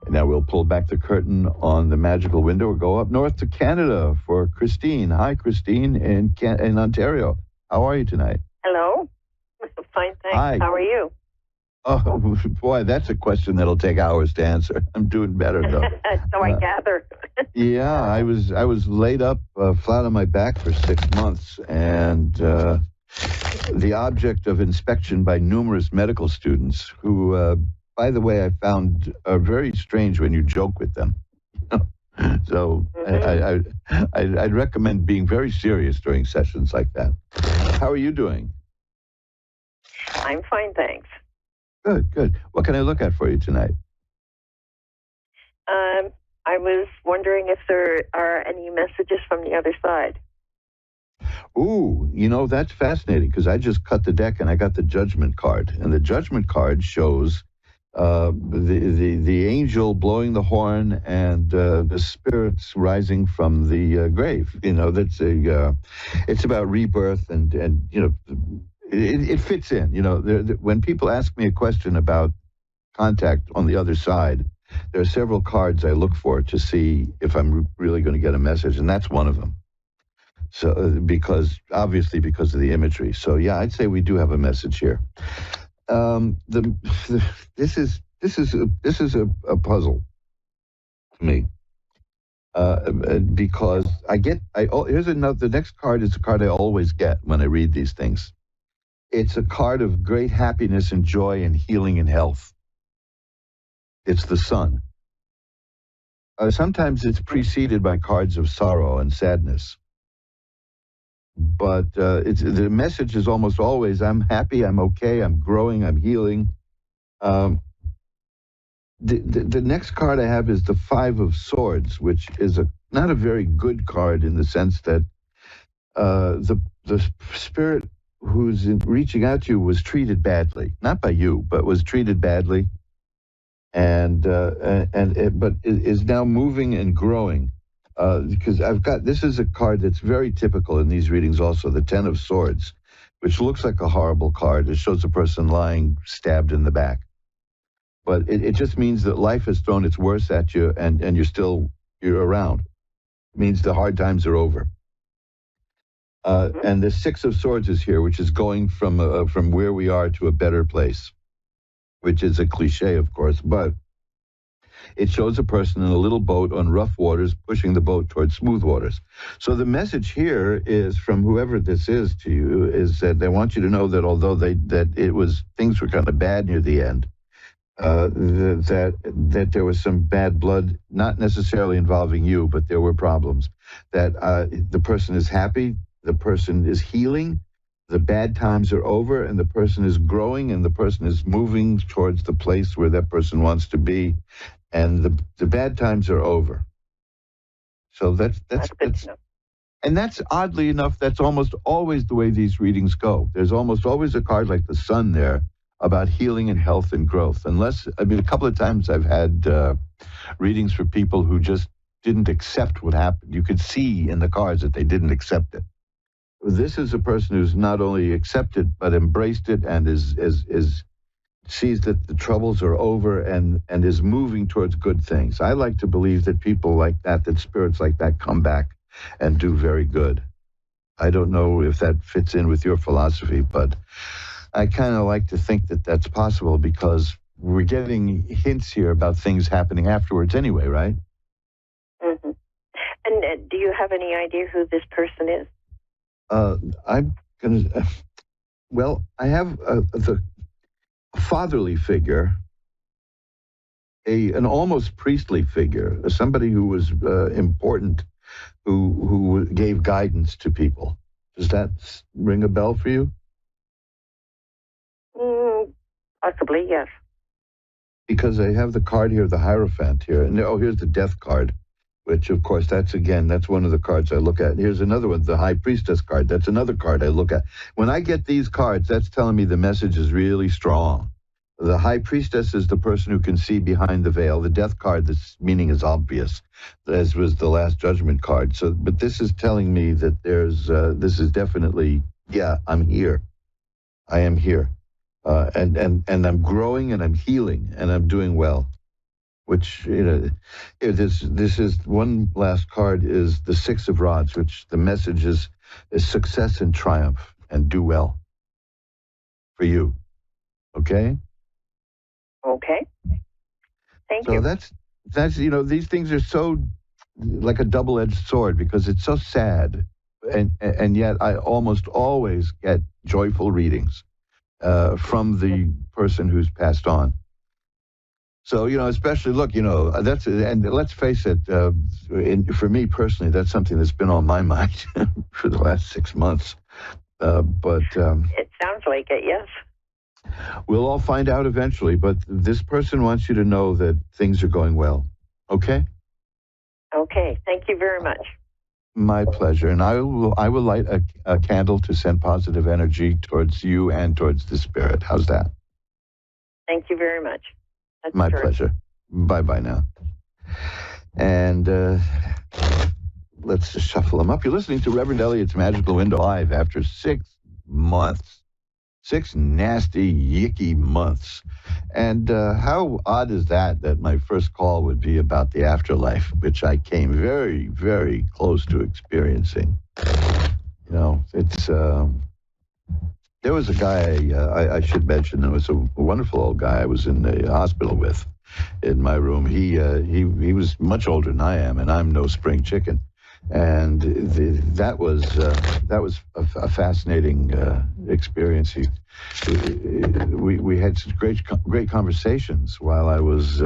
Now we'll pull back the curtain on the magical window. We'll go up north to Canada for Christine. Hi, Christine in Ontario. How are you tonight? Hello. Fine, thanks. Hi. How are you? Oh, boy, that's a question that'll take hours to answer. I'm doing better, though. So I gather. Yeah, I was laid up flat on my back for 6 months, and the object of inspection by numerous medical students who... by the way, I found very strange when you joke with them. So I'd recommend being very serious during sessions like that. How are you doing? I'm fine, thanks. Good. What can I look at for you tonight? I was wondering if there are any messages from the other side. Ooh, that's fascinating, because I just cut the deck and I got the judgment card. And the judgment card shows the angel blowing the horn and the spirits rising from the grave. That's it's about rebirth, and it fits in. When people ask me a question about contact on the other side, there are several cards I look for to see if I'm really going to get a message, and that's one of them. because of the imagery. So yeah, I'd say we do have a message here. This is a puzzle to me. Because the next card is a card I always get when I read these things. It's a card of great happiness and joy and healing and health. It's the sun. Sometimes it's preceded by cards of sorrow and sadness. But the message is almost always, I'm happy, I'm okay, I'm growing, I'm healing. The next card I have is the Five of Swords, which is not a very good card in the sense that the spirit who's reaching out to you was treated badly, not by you, but was treated badly, but is now moving and growing. Because this is a card that's very typical in these readings also, the Ten of Swords, which looks like a horrible card. It shows a person lying stabbed in the back. But it just means that life has thrown its worst at you, and you're around. It means the hard times are over. And the Six of Swords is here, which is going from where we are to a better place, which is a cliche, of course, but it shows a person in a little boat on rough waters pushing the boat towards smooth waters. So the message here is from whoever this is to you is that they want you to know that although things were kind of bad near the end, that there was some bad blood, not necessarily involving you, but there were problems. That the person is happy, the person is healing, the bad times are over, and the person is growing, and the person is moving towards the place where that person wants to be, and the bad times are over. So that's and that's oddly enough, that's almost always the way these readings go. There's almost always a card like the sun there about healing and health and growth. A couple of times I've had readings for people who just didn't accept what happened. You could see in the cards that they didn't accept it. This is a person who's not only accepted, but embraced it and sees that the troubles are over and is moving towards good things. I like to believe that people like that spirits like that come back and do very good. I don't know if that fits in with your philosophy, but I kind of like to think that that's possible because we're getting hints here about things happening afterwards anyway, right? Mm-hmm. And do you have any idea who this person is? I'm going to... Well, I have the fatherly figure, an almost priestly figure, somebody who was important, who gave guidance to people. Does that ring a bell for you? Possibly, yes. Because I have the card here, the Hierophant here, and here's the Death card, which of course that's one of the cards I look at. And here's another one, the High Priestess card. That's another card I look at. When I get these cards, that's telling me the message is really strong. The High Priestess is the person who can see behind the veil. The Death card, this meaning is obvious, as was the Last Judgment card. So, but this is telling me that this is definitely, I'm here. I am here. And I'm growing and I'm healing and I'm doing well. Which, this is one last card is the Six of Rods, which the message is success and triumph and do well for you. Okay? Okay. Thank you. So that's these things are so like a double-edged sword because it's so sad, and yet I almost always get joyful readings from the person who's passed on. So, especially, look, and let's face it, for me personally, that's something that's been on my mind for the last 6 months. But it sounds like it, yes. We'll all find out eventually, but this person wants you to know that things are going well. Okay? Okay. Thank you very much. My pleasure. And I will light a candle to send positive energy towards you and towards the spirit. How's that? Thank you very much. That's my pleasure. Bye-bye now. And let's just shuffle them up. You're listening to Reverend Elliot's Magical Window Live after 6 months. 6 nasty, yicky months. And how odd is that my first call would be about the afterlife, which I came very, very close to experiencing. You know, it's there was a guy I should mention. There was a wonderful old guy I was in the hospital with in my room. He was much older than I am, and I'm no spring chicken. And that was a fascinating experience. We had some great conversations while I was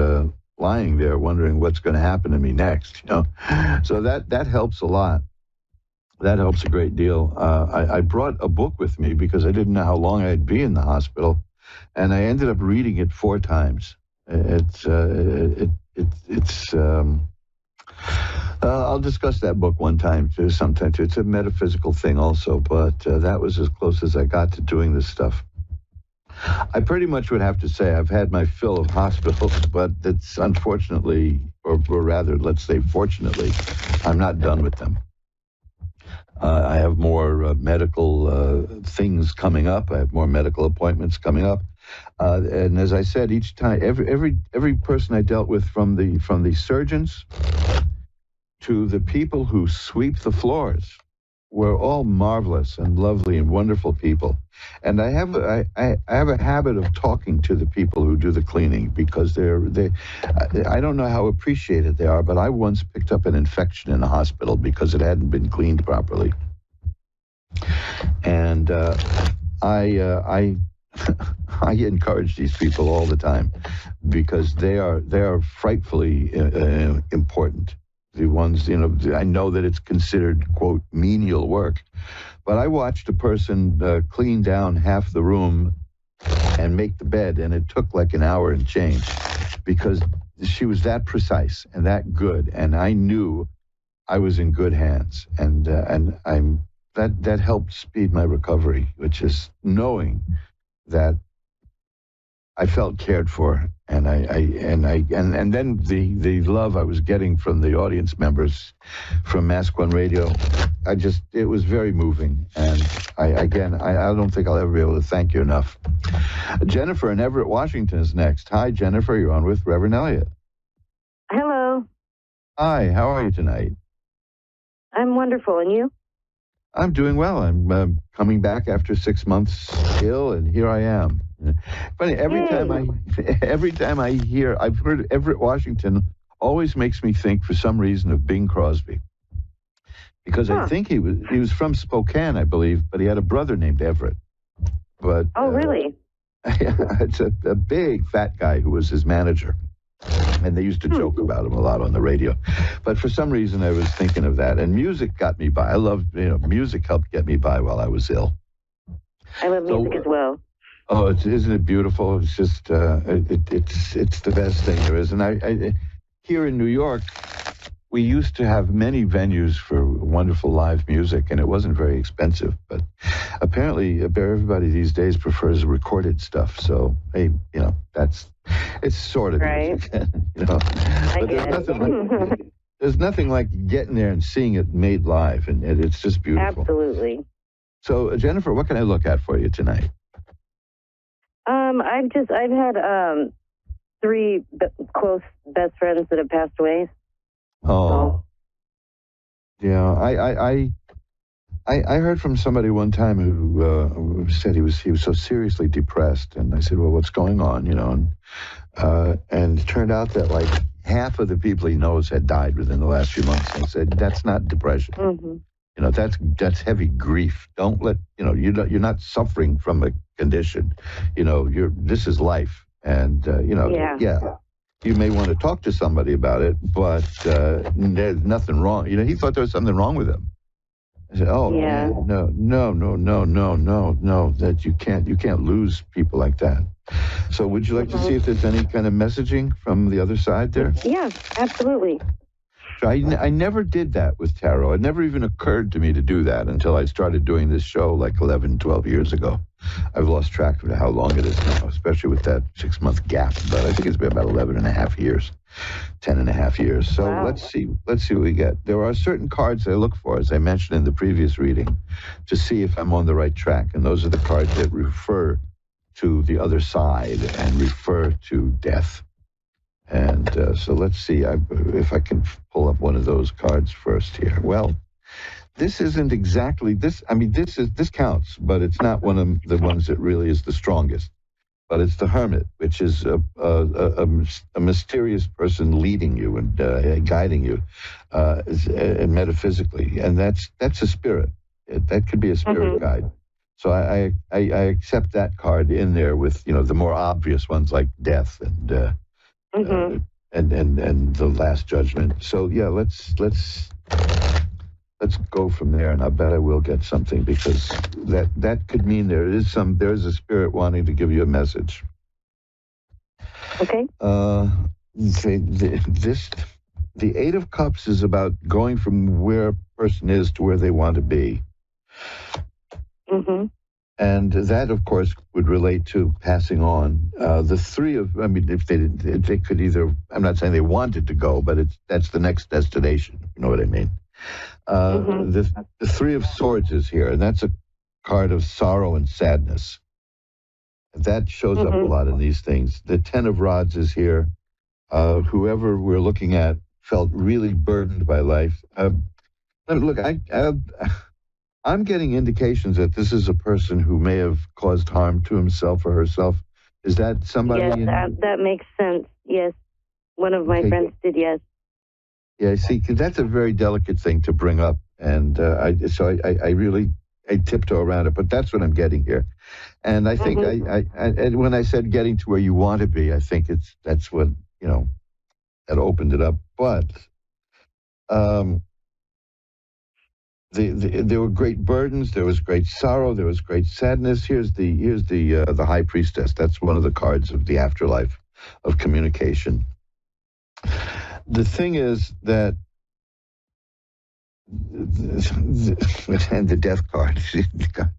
lying there, wondering what's going to happen to me next. You know, so that helps a lot. That helps a great deal. I brought a book with me because I didn't know how long I'd be in the hospital, and I ended up reading it 4 times. I'll discuss that book one time too, sometime too. It's a metaphysical thing also, but that was as close as I got to doing this stuff. I pretty much would have to say I've had my fill of hospitals, but it's unfortunately, or rather, let's say fortunately, I'm not done with them. I have more medical things coming up. I have more medical appointments coming up. And as I said, each time, every person I dealt with, from the surgeons to the people who sweep the floors, were all marvelous and lovely and wonderful people. And I have a habit of talking to the people who do the cleaning, because I don't know how appreciated they are, but I once picked up an infection in a hospital because it hadn't been cleaned properly. And I encourage these people all the time, because they are frightfully important. The ones, you know, I know that it's considered, quote, menial work, but I watched a person clean down half the room and make the bed, and it took like an hour and change, because she was that precise and that good, and I knew I was in good hands, and that helped speed my recovery, which is knowing that I felt cared for, and then the love I was getting from the audience members from Mask One Radio, it was very moving, and I don't think I'll ever be able to thank you enough. Jennifer in Everett, Washington is next. Hi, Jennifer, you're on with Reverend Elliot. Hello. Hi, how are you tonight? I'm wonderful, and you? I'm doing well. I'm coming back after 6 months ill, and here I am. Funny, every time I hear, I've heard Everett, Washington, always makes me think, for some reason, of Bing Crosby, because I think he was from Spokane, I believe, but he had a brother named Everett. But really? It's a big fat guy who was his manager, and they used to joke about him a lot on the radio. But for some reason, I was thinking of that, and music got me by. I loved, music helped get me by while I was ill. I love music as well. Oh, isn't it beautiful? It's just, it's the best thing there is. And I here in New York, we used to have many venues for wonderful live music, and it wasn't very expensive. But apparently, everybody these days prefers recorded stuff. So, hey, it's sort of music, But there's nothing like getting there and seeing it made live, and it's just beautiful. Absolutely. So, Jennifer, what can I look at for you tonight? I've had 3 close best friends that have passed away. Oh. Yeah, I heard from somebody one time who said he was so seriously depressed, and I said, well, what's going on, and it turned out that like half of the people he knows had died within the last few months. And I said, that's not depression. Mm-hmm. That's heavy grief. Don't let, you're not suffering from a condition. This is life. And, you may want to talk to somebody about it, but there's nothing wrong. He thought there was something wrong with him. I said, no, that you can't lose people like that. So would you like to see if there's any kind of messaging from the other side there? Yeah, absolutely. I never did that with tarot. It never even occurred to me to do that until I started doing this show like 11, 12 years ago. I've lost track of how long it is now, especially with that 6-month gap. But I think it's been about 11 and a half years, 10 and a half years. So let's see what we get. There are certain cards I look for, as I mentioned in the previous reading, to see if I'm on the right track. And those are the cards that refer to the other side and refer to death. And so let's see if I can pull up one of those cards first here. Well, this isn't exactly this. I mean, this counts, but it's not one of the ones that really is the strongest. But it's the hermit, which is a mysterious person leading you and guiding you, metaphysically, and that's a spirit. That could be a spirit guide. So I accept that card in there with the more obvious ones like death and the Last Judgment. So yeah, let's go from there, and I bet I will get something, because that could mean there is a spirit wanting to give you a message. Okay. The Eight of Cups is about going from where a person is to where they want to be. And that, of course, would relate to passing on. The Three of, I mean, if they could either, I'm not saying they wanted to go, but that's the next destination. You know what I mean? The Three of Swords is here, and that's a card of sorrow and sadness. That shows up a lot in these things. The Ten of Rods is here. Whoever we're looking at felt really burdened by life. Look, I'm getting indications that this is a person who may have caused harm to himself or herself. Is that somebody? Yes, that makes sense. Yes. One of my friends did, yes. Yeah, see, 'cause that's a very delicate thing to bring up. And I really tiptoe around it, but that's what I'm getting here. And I think and when I said getting to where you want to be, I think that's what, that opened it up. But there were great burdens, there was great sorrow, there was great sadness. Here's the High Priestess. That's one of the cards of the afterlife, of communication. The thing is that and the Death card.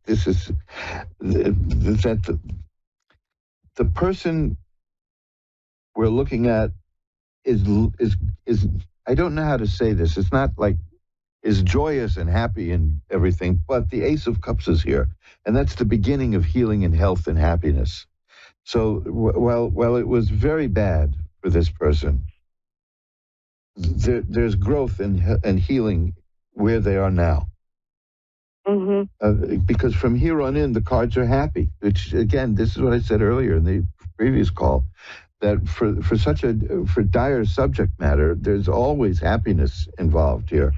This is that the person we're looking at is I don't know how to say this. It's not like is joyous and happy and everything, but the Ace of Cups is here, and that's the beginning of healing and health and happiness. So while it was very bad for this person, there's growth and healing where they are now. Because from here on in, the cards are happy. Which, again, this is what I said earlier in the previous call, that for dire subject matter, there's always happiness involved here.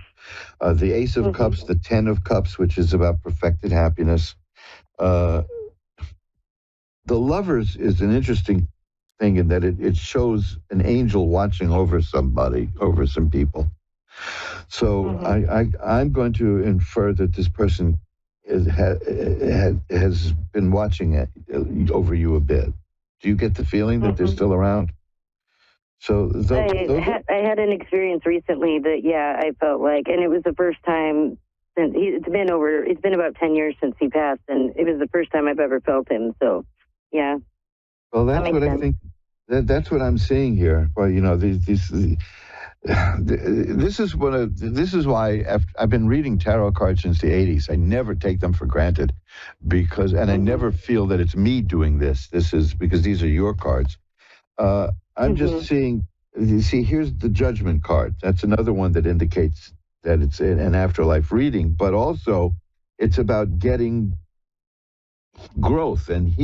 The Ace of Cups, the Ten of Cups, which is about perfected happiness. The Lovers is an interesting thing in that it shows an angel watching over somebody, over some people. So I'm going to infer that this person has been watching over you a bit. Do you get the feeling that they're still around? So I had an experience recently that, I felt like, and it was the first time since it's been about 10 years since he passed, and it was the first time I've ever felt him. So, yeah. Well, that's what I think. That's what I'm seeing here. Well, this is why I've been reading tarot cards since the 80s. I never take them for granted and I never feel that it's me doing this. This is because these are your cards. I'm just seeing, you see, here's the Judgment card. That's another one that indicates that it's an afterlife reading, but also it's about getting growth and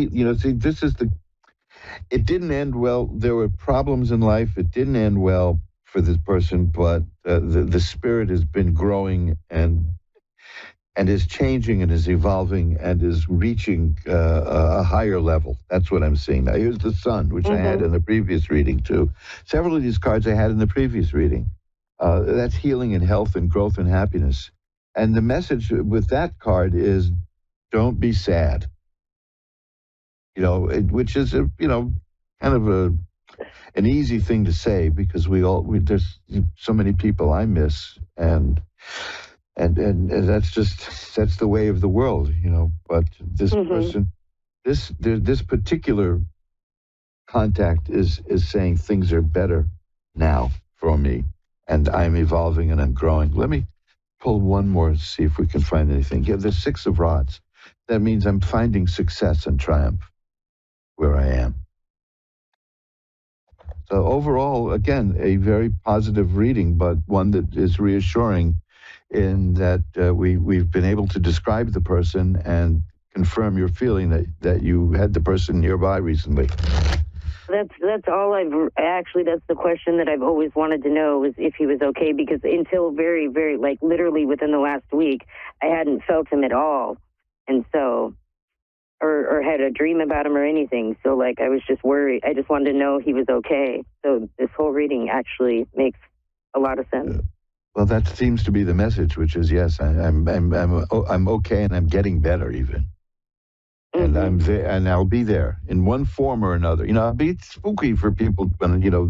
it didn't end well. There were problems in life. It didn't end well for this person, but the spirit has been growing and is changing and is evolving and is reaching a higher level. That's what I'm seeing. Now, here's the Sun, which I had in the previous reading, too. Several of these cards I had in the previous reading. That's healing and health and growth and happiness. And the message with that card is, don't be sad. Which is, kind of an easy thing to say, because there's so many people I miss, and that's the way of the world, But this person, this particular contact is saying things are better now for me, and I'm evolving and I'm growing. Let me pull one more to see if we can find anything. Yeah, the Six of Rods. That means I'm finding success and triumph where I am. So overall, again, a very positive reading, but one that is reassuring in that we've been able to describe the person and confirm your feeling that you had the person nearby recently. That's all that's the question that I've always wanted to know, was if he was okay, because until very, very, like literally within the last week, I hadn't felt him at all. And so, or had a dream about him or anything. So like, I was just worried. I just wanted to know he was okay. So this whole reading actually makes a lot of sense. Well, that seems to be the message, which is, yes, I'm okay, and I'm getting better even. And I'm there, and I'll be there in one form or another. You know, it'd be spooky for people when, you know,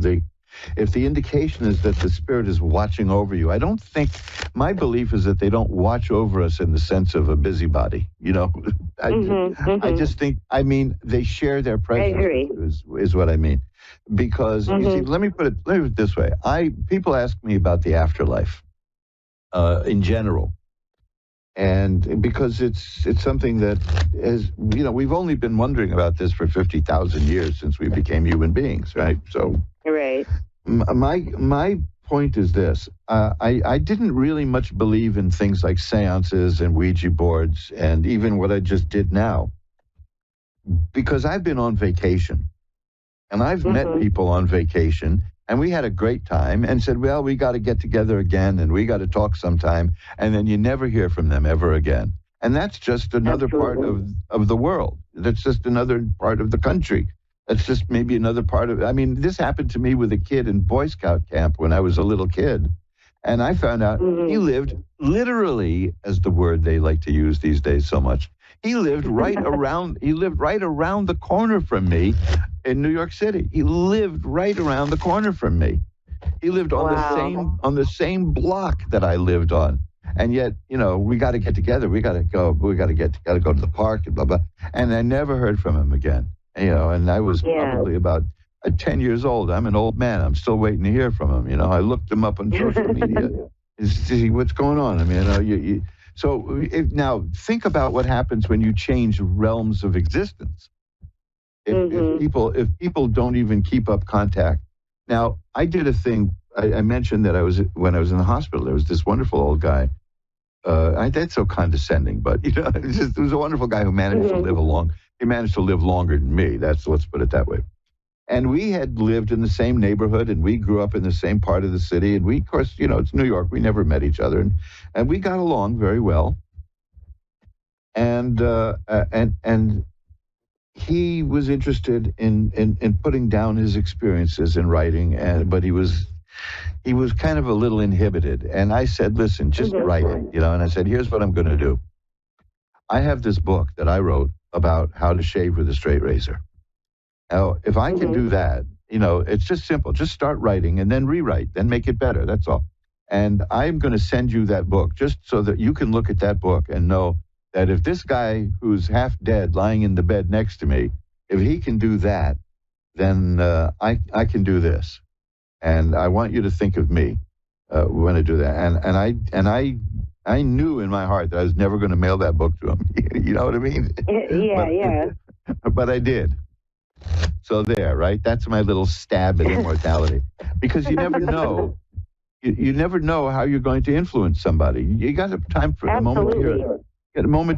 if the indication is that the spirit is watching over you. I don't think, my belief is that they don't watch over us in the sense of a busybody. You know, I just think, I mean, they share their presence. I agree. Is what I mean. Because, you see, let me put it this way. People ask me about the afterlife in general. And because it's something that is, you know, we've only been wondering about this for 50,000 years since we became human beings, right? So, right. My point is this: I didn't really much believe in things like seances and Ouija boards, and even what I just did now, because I've been on vacation, and I've met people on vacation. And we had a great time and said, well, we got to get together again and we got to talk sometime. And then you never hear from them ever again. And that's just another part of the world. That's just another part of the country. That's just maybe another part of, I mean, this happened to me with a kid in Boy Scout camp when I was a little kid. And I found out he lived literally, as the word they like to use these days so much, he lived right around the corner from me in New York City. He lived right around the corner from me. He lived on the same block that I lived on. And yet, you know, we got to get together. We got to go to the park and blah, blah. And I never heard from him again. You know, and I was probably about 10 years old. I'm an old man. I'm still waiting to hear from him. You know, I looked him up on social media to see what's going on. I mean, now think about what happens when you change realms of existence. If people don't even keep up contact. Now, I did a thing. I mentioned that when I was in the hospital, there was this wonderful old guy. That's so condescending, but you know, it was a wonderful guy who managed to live He managed to live longer than me. Let's put it that way. And we had lived in the same neighborhood, and we grew up in the same part of the city. And we, of course, you know, it's New York. We never met each other, and we got along very well. And he was interested in putting down his experiences in writing, but he was kind of a little inhibited. And I said, listen, just write it, you know. And I said, here's what I'm going to do. I have this book that I wrote about how to shave with a straight razor. Now, if I can do that, you know, it's just simple. Just start writing and then rewrite, then make it better. That's all. And I'm going to send you that book just so that you can look at that book and know that if this guy who's half dead lying in the bed next to me, if he can do that, then I can do this. And I want you to think of me when I do that. And I knew in my heart that I was never going to mail that book to him. You know what I mean? Yeah. But I did. So there, right? That's my little stab at immortality. Because you never know. You never know how you're going to influence somebody. You got time for a moment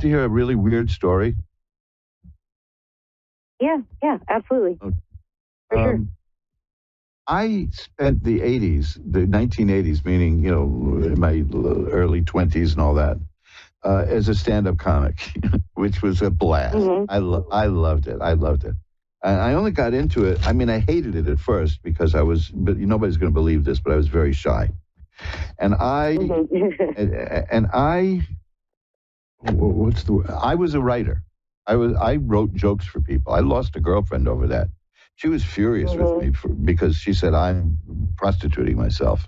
to hear a really weird story. Yeah, absolutely. For sure. I spent the 1980s, meaning, you know, my early 20s and all that, as a stand-up comic, which was a blast. I loved it. And I only got into it. I mean, I hated it at first because but nobody's going to believe this, but I was very shy. And I was a writer. I wrote jokes for people. I lost a girlfriend over that. She was furious with me because she said I'm prostituting myself.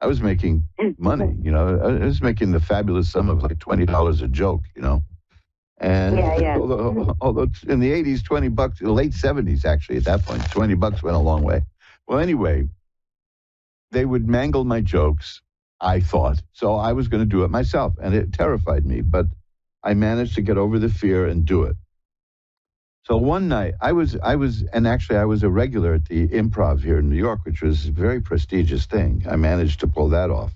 I was making money, you know. I was making the fabulous sum of like $20 a joke, you know. And although in the 80s, $20, the late 70s actually, at that point, $20 went a long way. Well, anyway, they would mangle my jokes, I thought. So I was going to do it myself, and it terrified me. But I managed to get over the fear and do it. So one night, I was a regular at the Improv here in New York, which was a very prestigious thing. I managed to pull that off.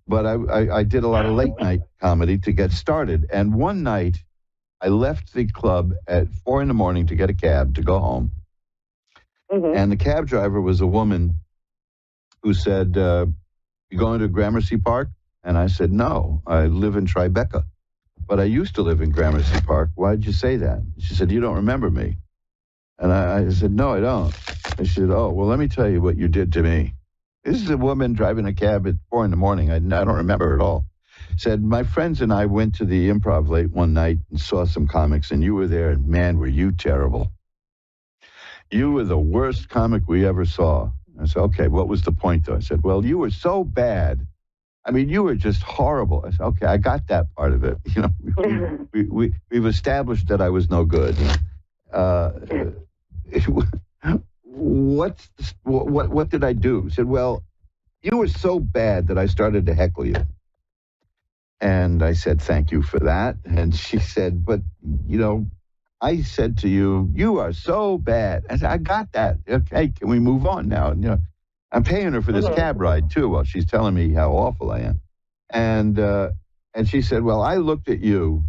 But I did a lot of late night comedy to get started. And one night, I left the club at 4 a.m. to get a cab to go home. Mm-hmm. And the cab driver was a woman who said, "You going to Gramercy Park?" And I said, "No, I live in Tribeca. But I used to live in Gramercy Park. Why did you say that?" She said, "You don't remember me." And I said, "No, I don't." And she said, "Oh, well, let me tell you what you did to me." This is a woman driving a cab at 4 a.m. I don't remember her at all. Said, "My friends and I went to the Improv late one night and saw some comics, and you were there, and man, were you terrible. You were the worst comic we ever saw." I said, "Okay, what was the point, though?" I said, "Well, you were so bad. I mean, you were just horrible." I said, "Okay, I got that part of it. You know, we've established that I was no good. What did I do?" He said, "Well, you were so bad that I started to heckle you." And I said, "Thank you for that." And she said, "But, you know, I said to you, you are so bad." I said, "I got that. Okay, can we move on now?" And, you know, I'm paying her for this cab ride, too, while she's telling me how awful I am. And she said, "Well, I looked at you,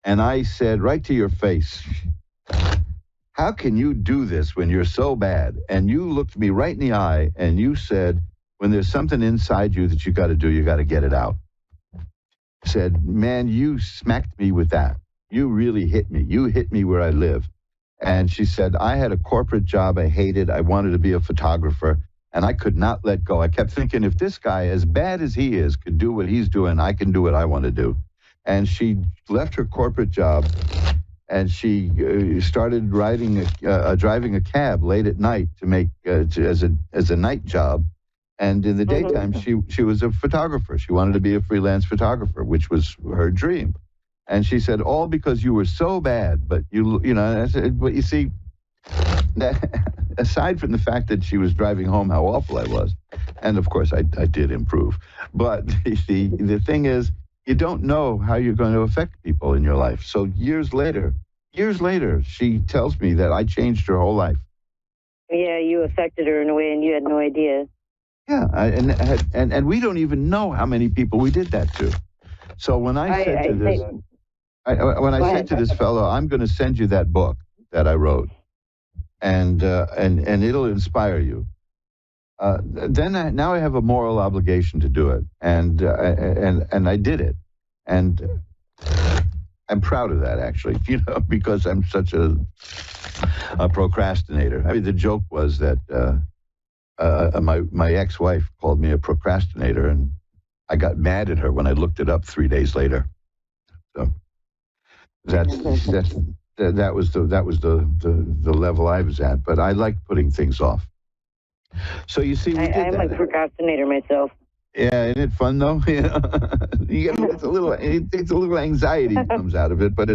and I said right to your face, how can you do this when you're so bad?" And you looked me right in the eye, and you said, "When there's something inside you that you got to do, you got to get it out." Said, "Man, you smacked me with that. You really hit me. You hit me where I live." And she said, "I had a corporate job I hated. I wanted to be a photographer, and I could not let go. I kept thinking, if this guy, as bad as he is, could do what he's doing, I can do what I want to do." And she left her corporate job, and she started driving a cab late at night to make as a night job. And in the daytime, she was a photographer. She wanted to be a freelance photographer, which was her dream. And she said, "All because you were so bad." But you know, I said, "But you see, aside from the fact that she was driving home how awful I was, and of course I did improve, but the thing is, you don't know how you're going to affect people in your life." So years later, she tells me that I changed her whole life. Yeah, you affected her in a way, and you had no idea. Yeah, and we don't even know how many people we did that to. So when I said to this fellow, "I'm going to send you that book that I wrote, and it'll inspire you," then now I have a moral obligation to do it, and I did it, and I'm proud of that, actually, you know, because I'm such a procrastinator. I mean, the joke was that my ex-wife called me a procrastinator, and I got mad at her when I looked it up 3 days later. So that was the level I was at. But I like putting things off. So you see, I'm a procrastinator myself. Yeah, isn't it fun though? You know, it's a little anxiety that comes out of it, but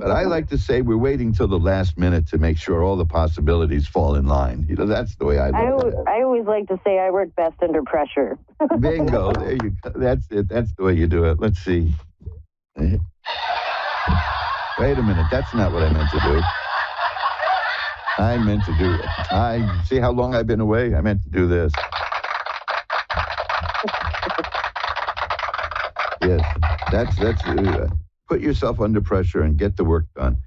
I like to say we're waiting till the last minute to make sure all the possibilities fall in line. You know, that's the way I look at it. I always like to say I work best under pressure. Bingo, there you go. That's it. That's the way you do it. Let's see. Wait a minute, that's not what I meant to do. I meant to do it. I see how long I've been away. I meant to do this. Yes, that's put yourself under pressure and get the work done.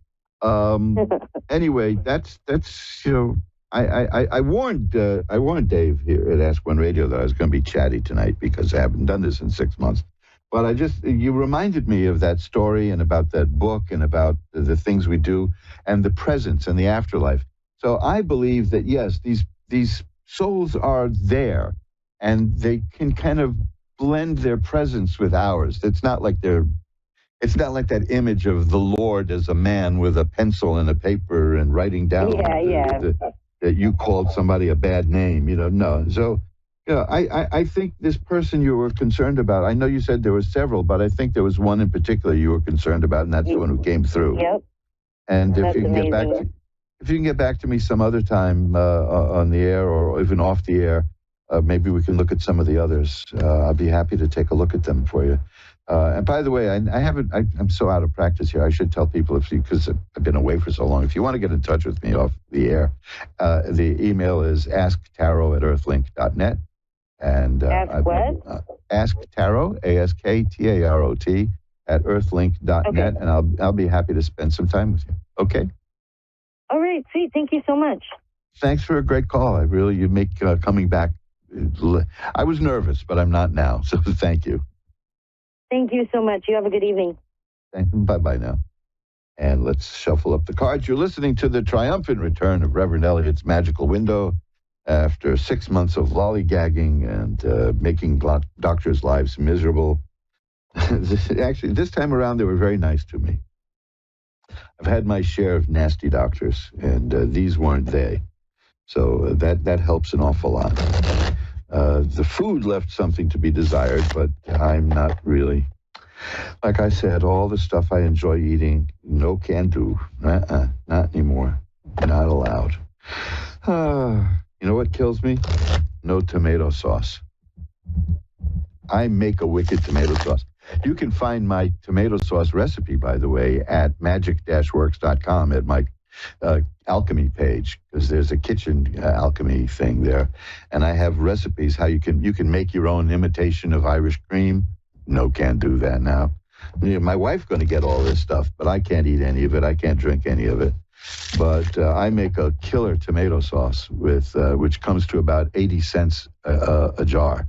Anyway, that's you know, I warned Dave here at Ask One Radio that I was going to be chatty tonight because I haven't done this in 6 months. But you reminded me of that story and about that book and about the things we do and the presence and the afterlife. So I believe that yes, these souls are there, and they can kind of blend their presence with ours. It's not like that image of the Lord as a man with a pencil and a paper and writing down that you called somebody a bad name. You know, no. So, you know, I think this person you were concerned about, I know you said there were several, but I think there was one in particular you were concerned about, and that's the one who came through. Yep. And if you can get back to me some other time on the air or even off the air, maybe we can look at some of the others. I'll be happy to take a look at them for you. And by the way, I'm so out of practice here. I should tell people, because I've been away for so long, if you want to get in touch with me off the air, the email is asktaro@earthlink.net. And Ask Tarot, ASKTAROT, at earthlink.net, Okay. and I'll be happy to spend some time with you. Okay? All right, sweet. Thank you so much. Thanks for a great call. You make coming back. I was nervous, but I'm not now. So thank you. Thank you so much. You have a good evening. Bye-bye now. And let's shuffle up the cards. You're listening to the triumphant return of Reverend Elliot's Magical Window after 6 months of lollygagging and making doctors' lives miserable. Actually, this time around, they were very nice to me. I've had my share of nasty doctors, and these weren't they. So that helps an awful lot. The food left something to be desired, but I'm not really. Like I said, all the stuff I enjoy eating, no can do. Not anymore. Not allowed. You know what kills me? No tomato sauce. I make a wicked tomato sauce. You can find my tomato sauce recipe, by the way, at magic-works.com at my alchemy page, because there's a kitchen alchemy thing there. And I have recipes how you can make your own imitation of Irish cream. No, can't do that now. My wife's going to get all this stuff, but I can't eat any of it. I can't drink any of it. But I make a killer tomato sauce with which comes to about 80 cents a jar.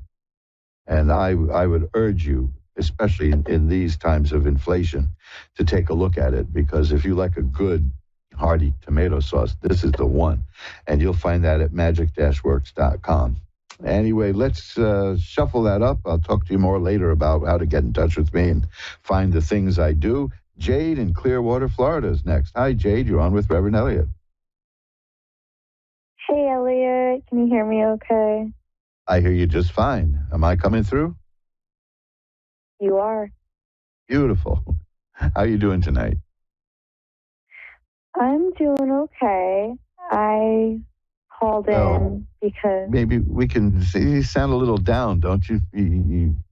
And I would urge you, especially in these times of inflation, to take a look at it, because if you like a good, hearty tomato sauce, this is the one. And you'll find that at magic-works.com. Anyway, let's shuffle that up. I'll talk to you more later about how to get in touch with me and find the things I do. Jade in Clearwater, Florida is next. Hi, Jade. You're on with Reverend Elliot. Hey, Elliot. Can you hear me okay? I hear you just fine. Am I coming through? You are. Beautiful. How are you doing tonight? I'm doing okay. I called in because... Maybe we can see you sound a little down, don't you?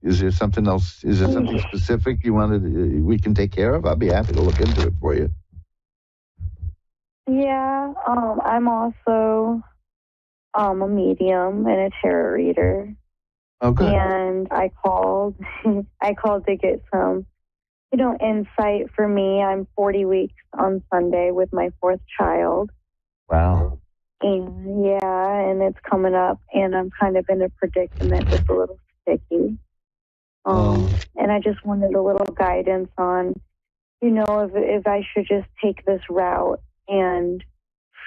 Is there something else? Is there something specific you wanted we can take care of? I'll be happy to look into it for you. Yeah, I'm also a medium and a tarot reader. Oh, good. And I called to get some, insight for me. I'm 40 weeks on Sunday with my fourth child. Wow. And and it's coming up, and I'm kind of in a predicament that's a little sticky. And I just wanted a little guidance on, if I should just take this route and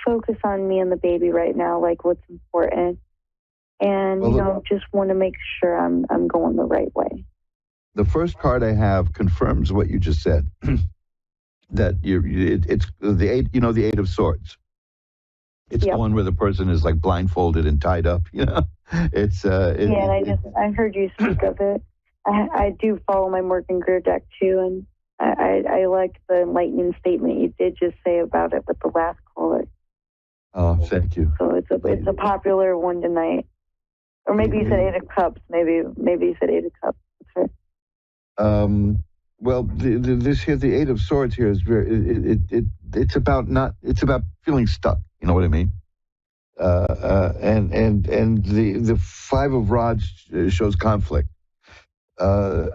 focus on me and the baby right now, like what's important. And, just want to make sure I'm going the right way. The first card I have confirms what you just said. That it's the eight, the Eight of Swords. It's the one where the person is like blindfolded and tied up, It's I heard you speak of it. I do follow my Morgan Greer deck too, and I liked the enlightening statement you did just say about it with the last caller. Oh, thank you. So it's a popular one tonight. Or maybe you said Eight of Cups. Maybe you said Eight of Cups. That's right. Well, the Eight of Swords here is very. It's about feeling stuck. You know what I mean? And the Five of Rods shows conflict. And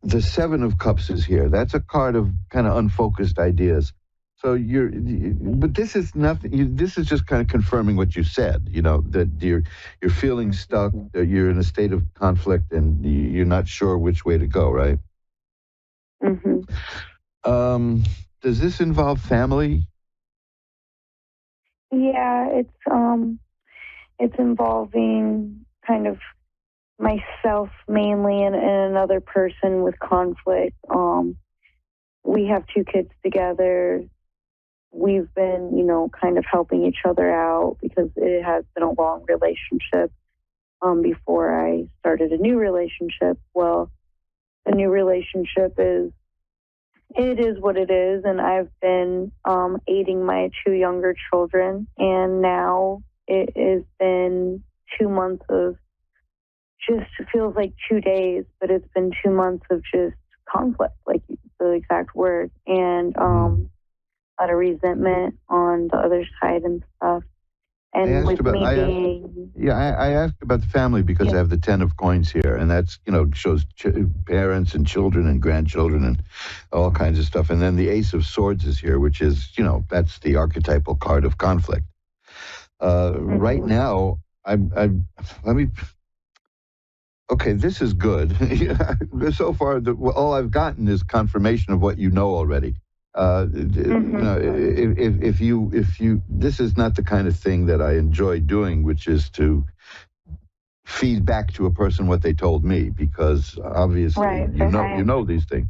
the Seven of Cups is here. That's a card of kind of unfocused ideas. So but this is nothing. This is just kind of confirming what you said. That you're feeling stuck. That you're in a state of conflict, and you're not sure which way to go. Right? Mm-hmm. Does this involve family? Yeah, it's involving kind of myself mainly and another person with conflict. We have 2 kids together. We've been, kind of helping each other out because it has been a long relationship before I started a new relationship. Well, the new relationship is what it is, and I've been aiding my 2 younger children, and now it has been 2 months of just feels like 2 days, but it's been 2 months of just conflict, like the exact word, and a lot of resentment on the other side and stuff. And I asked with about, me being... I asked about the family because I have the 10 of coins here, and that's, shows parents and children and grandchildren and all kinds of stuff. And then the Ace of Swords is here, which is, that's the archetypal card of conflict. Right now, okay, this is good. So far, all I've gotten is confirmation of what you know already. If you, this is not the kind of thing that I enjoy doing, which is to feed back to a person what they told me, because obviously you know these things.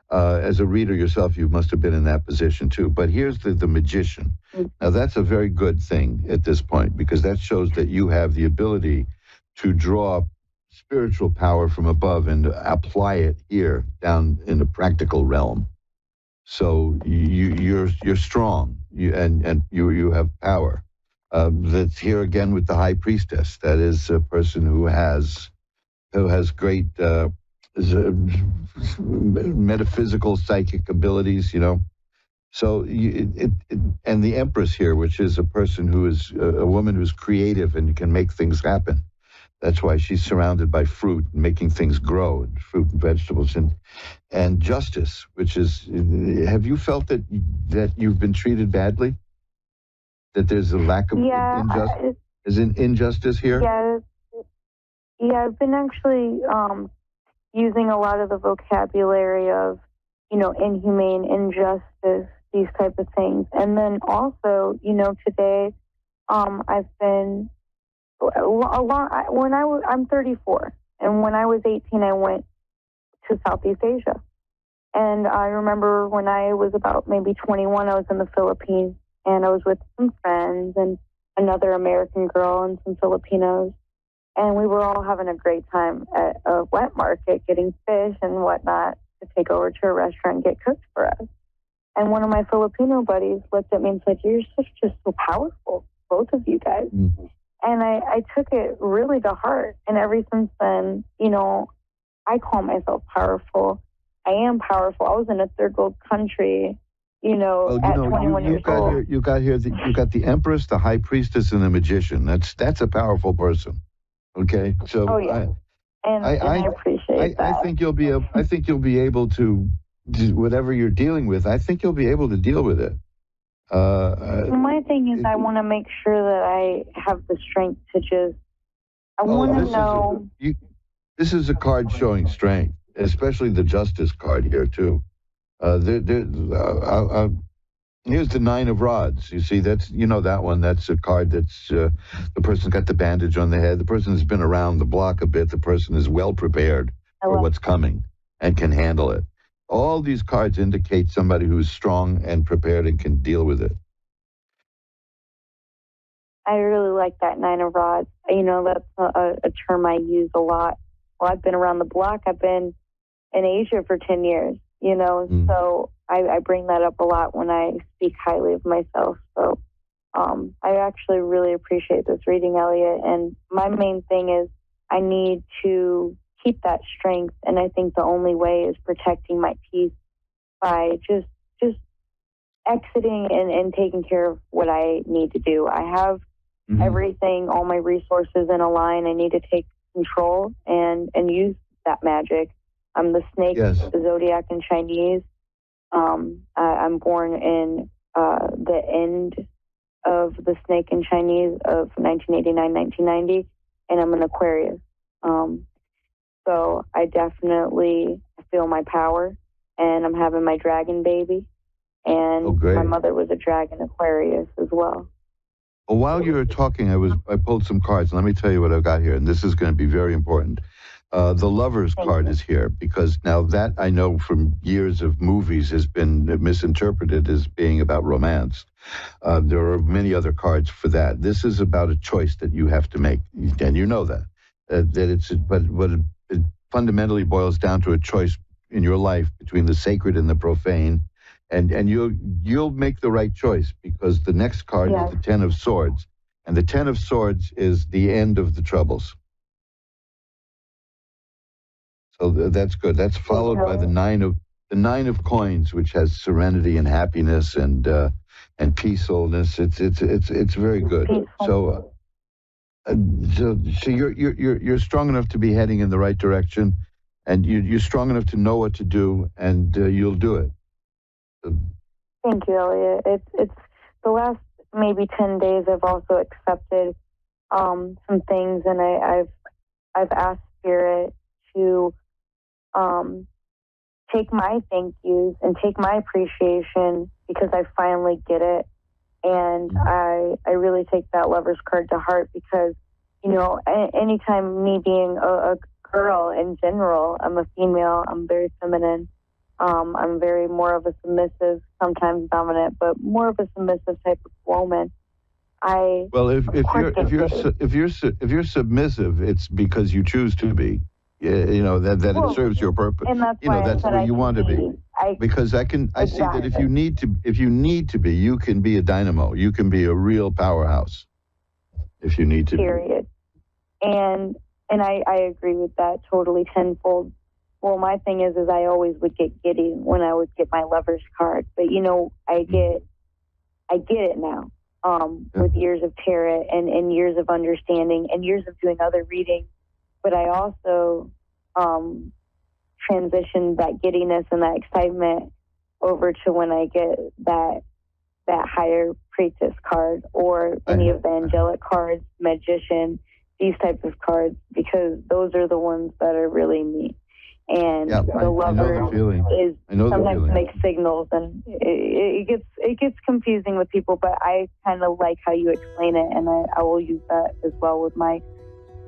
As a reader yourself, you must have been in that position too. But here's the magician. Now that's a very good thing at this point, because that shows that you have the ability to draw spiritual power from above and apply it here down in the practical realm. So you're strong, and you have power. That's here again with the High Priestess. That is a person who has great metaphysical, psychic abilities. So and the Empress here, which is a person who is a woman who's creative and can make things happen. That's why she's surrounded by fruit, making things grow, and fruit and vegetables, and justice, which is. Have you felt that you've been treated badly? That there's a lack of injustice? Is injustice here? Yeah, I've been actually using a lot of the vocabulary of, inhumane, injustice, these type of things, and then also, today, I've been. I'm 34, and when I was 18, I went to Southeast Asia. And I remember when I was about maybe 21, I was in the Philippines, and I was with some friends and another American girl and some Filipinos. And we were all having a great time at a wet market, getting fish and whatnot to take over to a restaurant and get cooked for us. And one of my Filipino buddies looked at me and said, "You're just so powerful, both of you guys." Mm-hmm. And I took it really to heart. And ever since then, I call myself powerful. I am powerful. I was in a third world country, at 21 years old. You got the Empress, the High Priestess, and the Magician. That's a powerful person. Okay, so I appreciate that. I think you'll be able to do whatever you're dealing with. I think you'll be able to deal with it. My thing is, I want to make sure that I have the strength to just. I want to know. This is a card showing strength, especially the Justice card here too. Here's the Nine of Rods. You see, that's that one. That's a card that's the person's got the bandage on the head. The person has been around the block a bit. The person is well prepared for what's coming and can handle it. All these cards indicate somebody who's strong and prepared and can deal with it. I really like that Nine of Rods. That's a term I use a lot. Well, I've been around the block. I've been in Asia for 10 years, so I bring that up a lot when I speak highly of myself. So I actually really appreciate this reading, Elliot. And my main thing is I need to keep that strength, and I think the only way is protecting my peace by just exiting and taking care of what I need to do. I have everything, all my resources in a line. I need to take control and use that magic. I'm the snake, the zodiac in Chinese. I'm born in the end of the snake in Chinese of 1989, 1990, and I'm an Aquarius. So I definitely feel my power, and I'm having my dragon baby, and my mother was a dragon Aquarius as well. Well, while you were talking, I pulled some cards, and let me tell you what I've got here, and this is going to be very important. The Lover's card is here, because now that I know from years of movies has been misinterpreted as being about romance. There are many other cards for that. This is about a choice that you have to make, and you know that. But it fundamentally boils down to a choice in your life between the sacred and the profane, and you'll make the right choice, because the next card is the Ten of Swords, and the Ten of Swords is the end of the troubles. So that's good. That's followed by the Nine Nine of Coins, which has serenity and happiness and peacefulness. It's very good. So you're strong enough to be heading in the right direction, and you're strong enough to know what to do, and you'll do it. Thank you, Elliot. It's the last maybe 10 days. I've also accepted some things, and I've asked Spirit to take my thank yous and take my appreciation because I finally get it. And I really take that lover's card to heart because, you know, anytime me being a girl in general, I'm a female, I'm very feminine. I'm very more of a submissive, sometimes dominant, but more of a submissive type of woman. If you're submissive, it's because you choose to be. You know that it serves your purpose. And that's that's where you want to be. Because I see that if you need to be, you can be a dynamo. You can be a real powerhouse if you need to. Period. And I agree with that totally tenfold. Well, my thing is I always would get giddy when I would get my lover's card, but you know, I get it now. With years of tarot and years of understanding and years of doing other readings. But I also transitioned that giddiness and that excitement over to when I get that higher priestess card or any of the angelic cards, magician, these types of cards, because those are the ones that are really me. And the lover is sometimes makes signals, and it gets confusing with people. But I kind of like how you explain it, and I will use that as well with my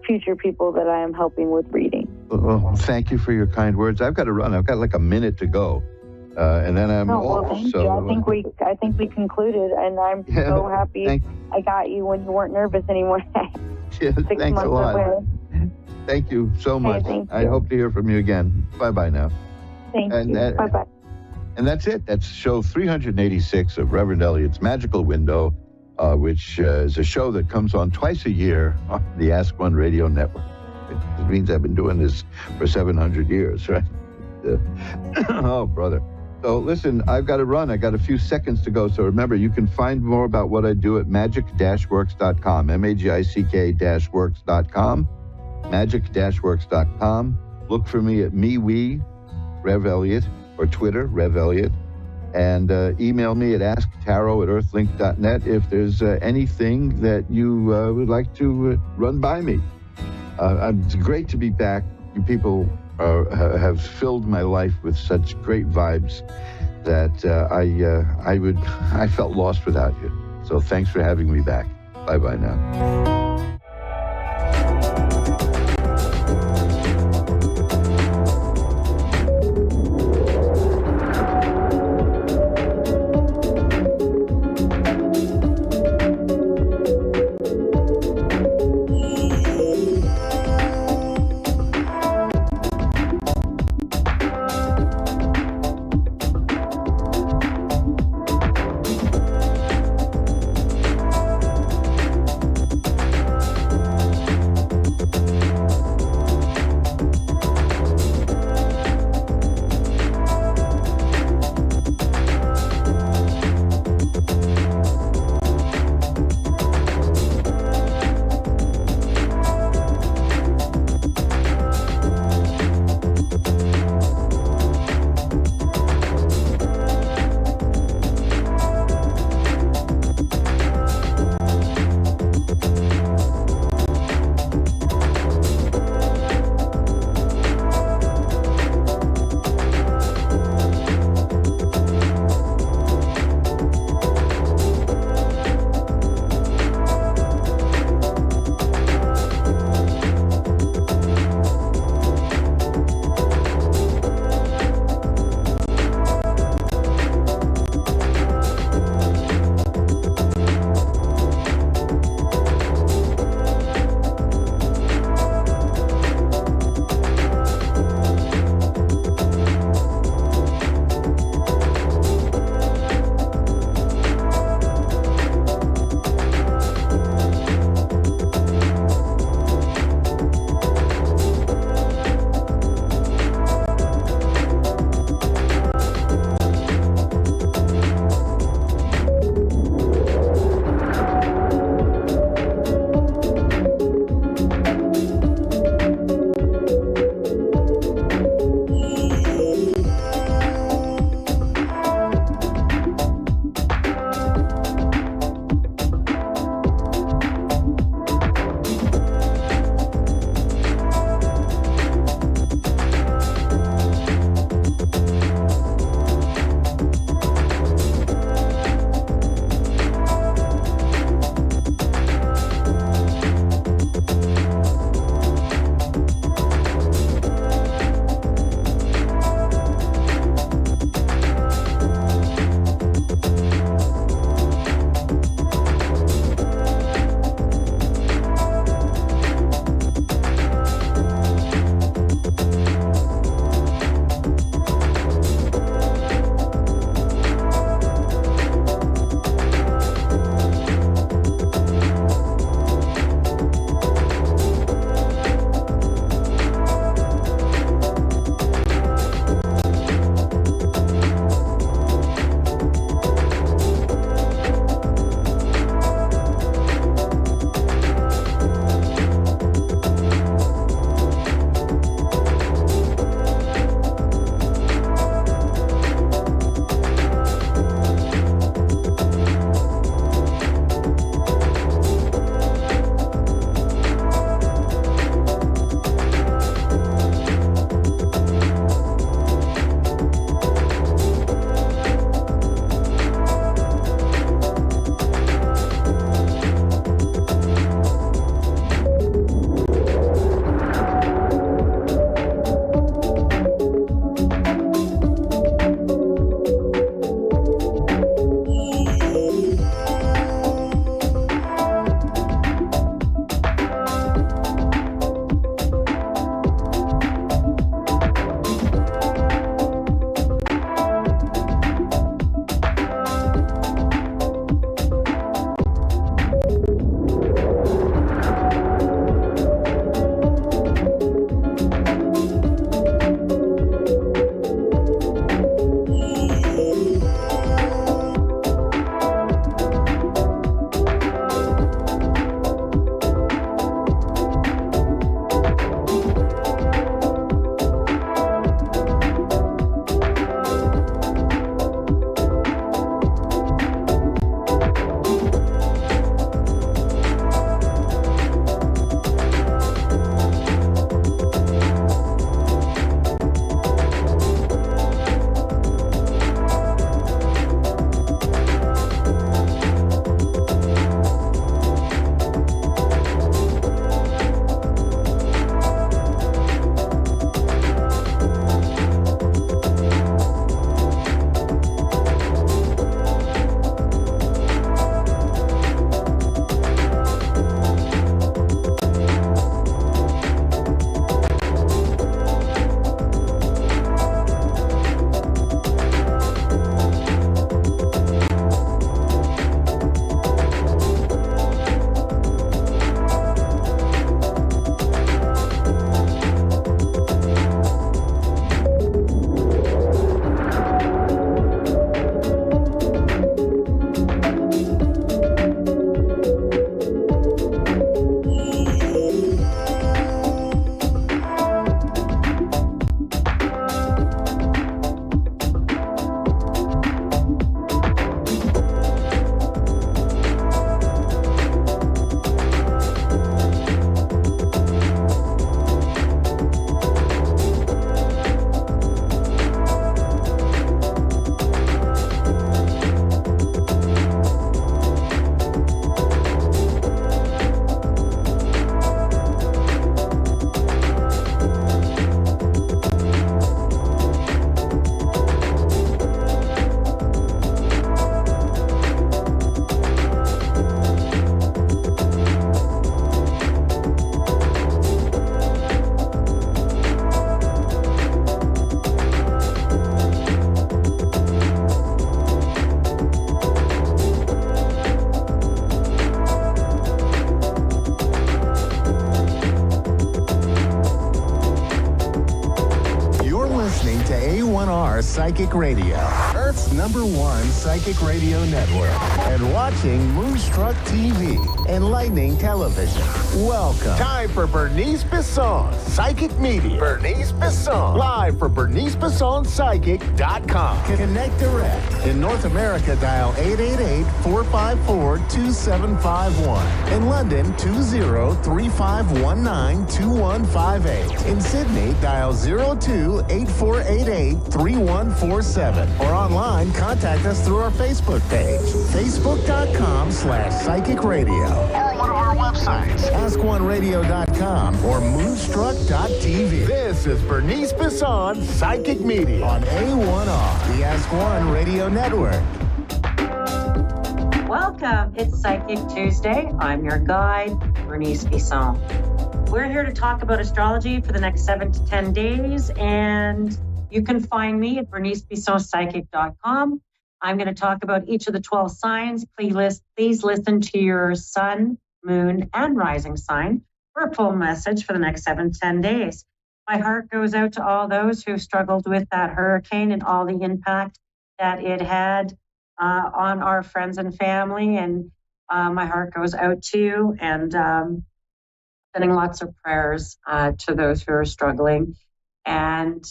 future people that I am helping with reading. Well, thank you for your kind words. I've got to run. I've got like a minute to go, and then I'm off. Well, thank you. I think we concluded, and I'm so happy I got you when you weren't nervous anymore. Thanks a lot. Away. Thank you so much. I hope to hear from you again. Bye-bye now. Thank you. Bye-bye. And that's it. That's show 386 of Reverend Elliot's Magical Window, which is a show that comes on twice a year on the Ask One Radio Network. It means I've been doing this for 700 years, right? Oh, brother. So listen, I've got to run. I got a few seconds to go. So remember, you can find more about what I do at magic-works.com, magic-works.com. magic-works.com. Look for me at Rev Elliot, or Twitter, Rev Elliot, and email me at asktarot@earthlink.net if there's anything that you would like to run by me. It's great to be back. You people have filled my life with such great vibes that I felt lost without you. So thanks for having me back. Bye-bye now. to A1R Psychic Radio, Earth's #1 psychic radio network, and watching Moonstruck TV, Enlightening Television. Welcome. Time for Bernice Bisson, Psychic Media. Bernice Bisson, live for BerniceBissonPsychic.com. Connect direct. In North America, dial 888-454-2751. In London, 20-3519-2158. In Sydney, dial 02-8488-3147. Or online, contact us through our Facebook page, facebook.com/Psychic Radio. Or one of our websites, askoneradio.com or moonstruck.tv. This is Bernice Bisson, Psychic Media on A1R, the Ask One Radio Network. Welcome. It's Psychic Tuesday. I'm your guide, Bernice Bisson. We're here to talk about astrology for the next 7 to 10 days, and you can find me at bernicebissonpsychic.com. I'm going to talk about each of the 12 signs. Please listen to your sun, moon, and rising sign for a full message for the next 7 to 10 days. My heart goes out to all those who struggled with that hurricane and all the impact that it had on our friends and family. And my heart goes out to you, and sending lots of prayers to those who are struggling. And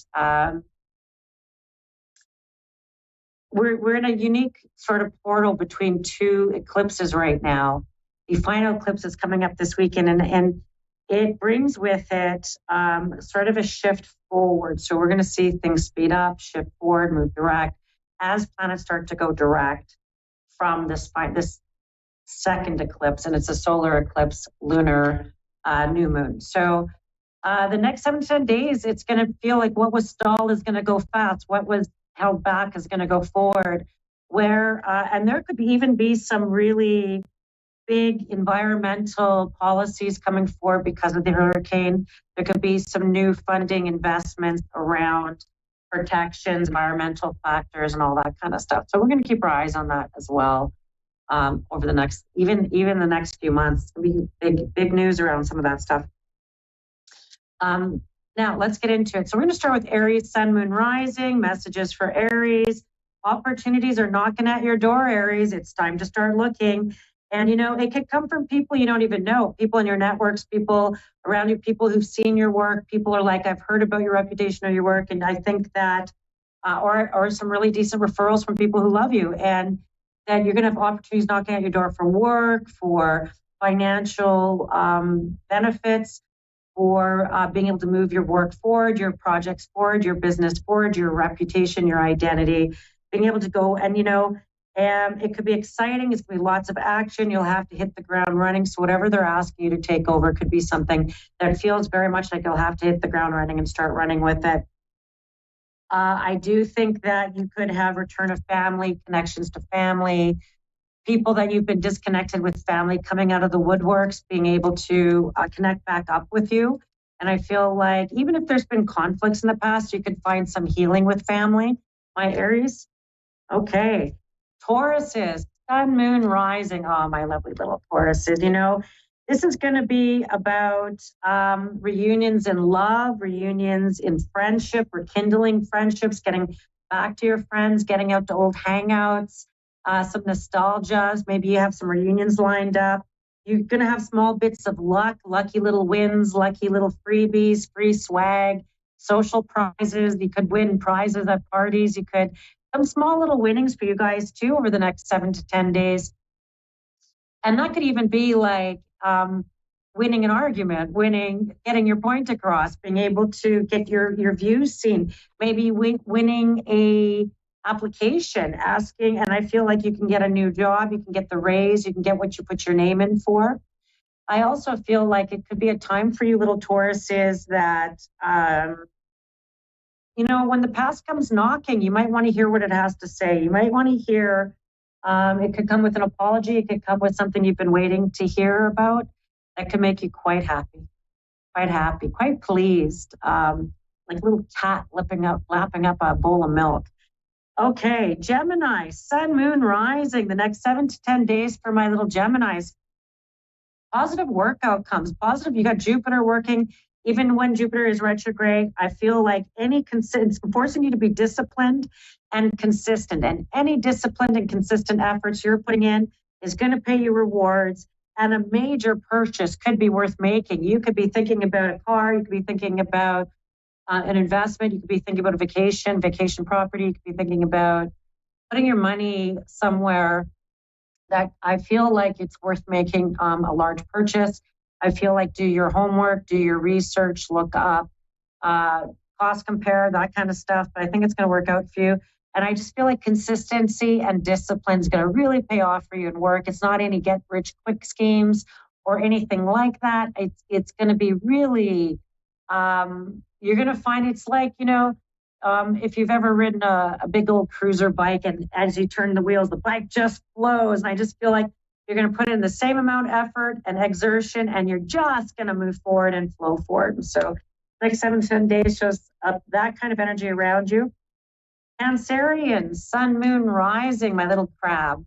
we're in a unique sort of portal between two eclipses right now. The final eclipse is coming up this weekend, and it brings with it sort of a shift forward. So we're going to see things speed up, shift forward, move direct, as planets start to go direct from this second eclipse, and it's a solar eclipse, lunar new moon. So the next 7 to 10 days, it's going to feel like what was stalled is going to go fast. What was held back is going to go forward. And there could even be some really big environmental policies coming forward because of the hurricane. There could be some new funding investments around protections, environmental factors, and all that kind of stuff. So we're going to keep our eyes on that as well over the next, even the next few months. It's going to be big news around some of that stuff. Now let's get into it. So we're going to start with Aries, Sun, Moon, Rising. Messages for Aries. Opportunities are knocking at your door, Aries. It's time to start looking. And, it could come from people you don't even know, people in your networks, people around you, people who've seen your work. People are like, I've heard about your reputation or your work. And I think that, or some really decent referrals from people who love you. And then you're going to have opportunities knocking at your door for work, for financial benefits, for being able to move your work forward, your projects forward, your business forward, your reputation, your identity, being able to go and, it could be exciting. It's going to be lots of action. You'll have to hit the ground running. So whatever they're asking you to take over could be something that feels very much like you'll have to hit the ground running and start running with it. I do think that you could have return of family, connections to family, people that you've been disconnected with family coming out of the woodworks, being able to connect back up with you. And I feel like even if there's been conflicts in the past, you could find some healing with family. My Aries. Okay. Tauruses, Sun, Moon, Rising. Oh, my lovely little Tauruses. This is going to be about reunions in love, reunions in friendship, rekindling friendships, getting back to your friends, getting out to old hangouts, some nostalgias. Maybe you have some reunions lined up. You're going to have small bits of luck, lucky little wins, lucky little freebies, free swag, social prizes. You could win prizes at parties. You could some small little winnings for you guys too over the next 7 to 10 days. And that could even be like winning an argument, getting your point across, being able to get your views seen, maybe winning a application, asking, and I feel like you can get a new job, you can get the raise, you can get what you put your name in for. I also feel like it could be a time for you little Tauruses that, when the past comes knocking, you might want to hear what it has to say. You might want to hear, it could come with an apology. It could come with something you've been waiting to hear about that could make you quite happy, quite pleased, like a little cat lapping up a bowl of milk. Okay, Gemini, Sun, Moon, Rising, the next 7 to 10 days for my little Geminis. Positive work outcomes, positive. You got Jupiter working even when Jupiter is retrograde, I feel like it's forcing you to be disciplined and consistent. And any disciplined and consistent efforts you're putting in is going to pay you rewards. And a major purchase could be worth making. You could be thinking about a car. You could be thinking about an investment. You could be thinking about a vacation property. You could be thinking about putting your money somewhere that I feel like it's worth making a large purchase. I feel like do your homework, do your research, look up, cost compare, that kind of stuff. But I think it's going to work out for you. And I just feel like consistency and discipline is going to really pay off for you in work. It's not any get rich quick schemes or anything like that. It's going to be really, you're going to find it's like, if you've ever ridden a big old cruiser bike and as you turn the wheels, the bike just flows. And I just feel like you're going to put in the same amount of effort and exertion and you're just going to move forward and flow forward. And so next 7 to 10 days shows up that kind of energy around you. Cancerian, sun, moon, rising, my little crab.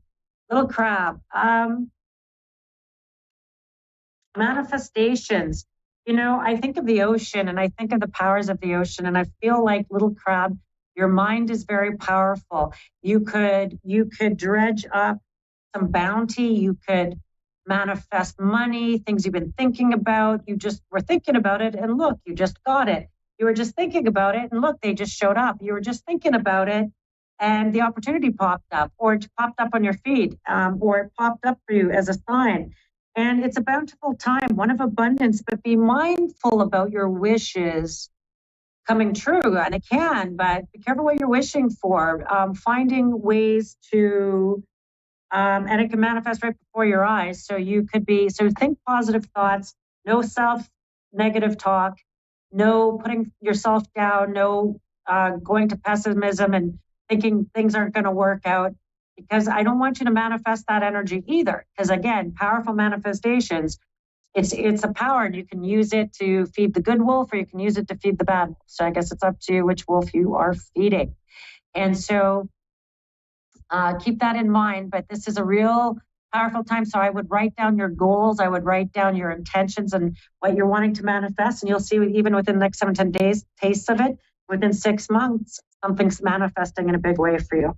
Manifestations. I think of the ocean and I think of the powers of the ocean and I feel like little crab, your mind is very powerful. You could dredge up some bounty. You could manifest money, things you've been thinking about. You just were thinking about it and look, you just got it. You were just thinking about it and look, they just showed up. You were just thinking about it and the opportunity popped up or it popped up on your feed or it popped up for you as a sign. And it's a bountiful time, one of abundance, but be mindful about your wishes coming true. And it can, but be careful what you're wishing for. Finding ways to, and it can manifest right before your eyes. So think positive thoughts, no self-negative talk, no putting yourself down, no going to pessimism and thinking things aren't going to work out. Because I don't want you to manifest that energy either. Because again, powerful manifestations, it's a power and you can use it to feed the good wolf or you can use it to feed the bad wolf. So I guess it's up to you which wolf you are feeding. And so keep that in mind. But this is a real powerful time. So I would write down your goals. I would write down your intentions and what you're wanting to manifest. And you'll see even within the next 7 to 10 days, tastes of it. Within 6 months, something's manifesting in a big way for you.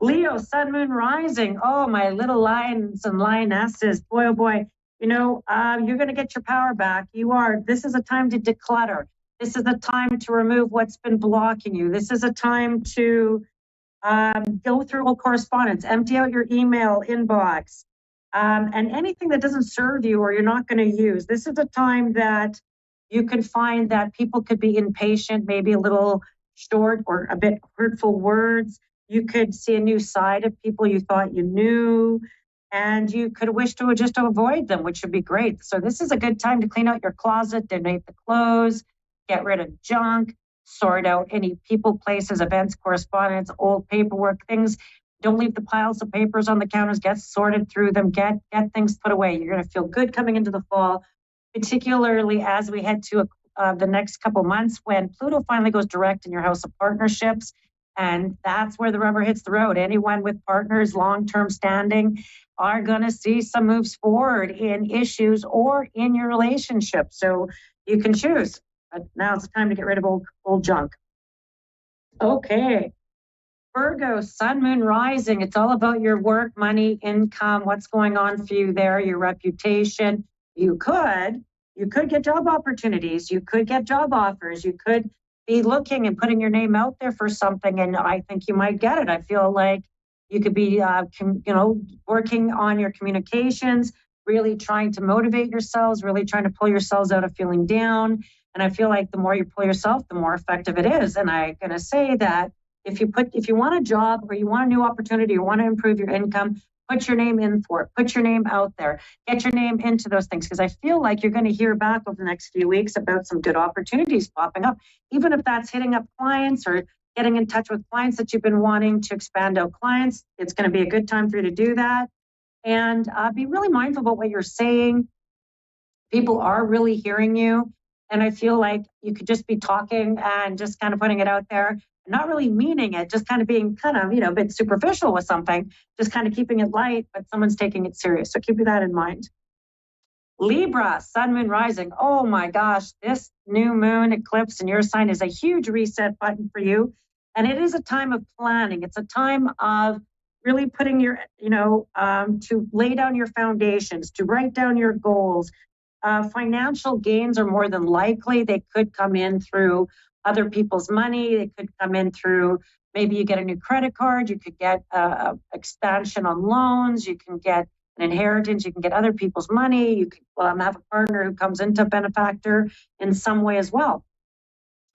Leo, sun, moon, rising. Oh, my little lions and lionesses. Boy, oh boy. You're going to get your power back. This is a time to declutter. This is a time to remove what's been blocking you. This is a time to go through all correspondence, empty out your email inbox, and anything that doesn't serve you or you're not going to use. This is a time that you could find that people could be impatient, maybe a little short or a bit hurtful words. You could see a new side of people you thought you knew, and you could wish to just avoid them, which would be great. So this is a good time to clean out your closet, donate the clothes, get rid of junk, sort out any people, places, events, correspondence, old paperwork, things. Don't leave the piles of papers on the counters, get sorted through them, get things put away. You're going to feel good coming into the fall, particularly as we head to the next couple months when Pluto finally goes direct in your house of partnerships. And that's where the rubber hits the road. Anyone with partners, long-term standing, are going to see some moves forward in issues or in your relationship. So you can choose. But now it's time to get rid of old junk. Okay. Virgo, sun, moon, rising. It's all about your work, money, income, what's going on for you there, your reputation. You could get job opportunities. You could get job offers. You could be looking and putting your name out there for something, and I think you might get it. I feel like you could be, working on your communications, really trying to motivate yourselves, really trying to pull yourselves out of feeling down. And I feel like the more you pull yourself, the more effective it is. And I'm going to say that if you want a job or you want a new opportunity, you want to improve your income, put your name in for it, put your name out there, get your name into those things. Because I feel like you're going to hear back over the next few weeks about some good opportunities popping up, even if that's hitting up clients or getting in touch with clients that you've been wanting to expand out clients. It's going to be a good time for you to do that. And be really mindful about what you're saying. People are really hearing you. And I feel like you could just be talking and just kind of putting it out there, not really meaning it, just kind of being kind of, a bit superficial with something, just kind of keeping it light, but someone's taking it serious. So keep that in mind. Libra, sun, moon, rising. Oh my gosh, this new moon eclipse in your sign is a huge reset button for you. And it is a time of planning. It's a time of really putting your, to lay down your foundations, to write down your goals. Financial gains are more than likely. They could come in through other people's money. They could come in through, maybe you get a new credit card. You could get expansion on loans. You can get an inheritance. You can get other people's money. You could have a partner who comes into a benefactor in some way as well.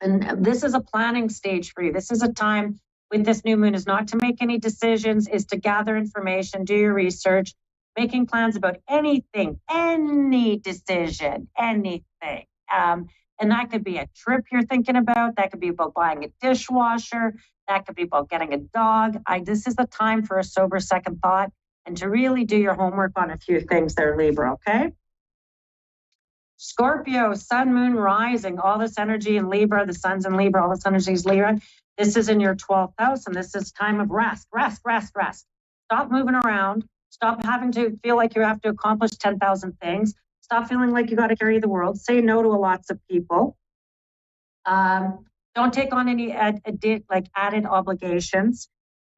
And this is a planning stage for you. This is a time with this new moon is not to make any decisions, is to gather information, do your research, making plans about anything, any decision, anything. And that could be a trip you're thinking about. That could be about buying a dishwasher. That could be about getting a dog. This is the time for a sober second thought and to really do your homework on a few things there, Libra, okay? Scorpio, sun, moon, rising, all this energy in Libra, the sun's in Libra, all this energy is Libra. This is in your 12th house, and this is time of rest. Stop moving around. Stop having to feel like you have to accomplish 10,000 things. Stop feeling like you got to carry the world. Say no to lots of people. Don't take on any added obligations.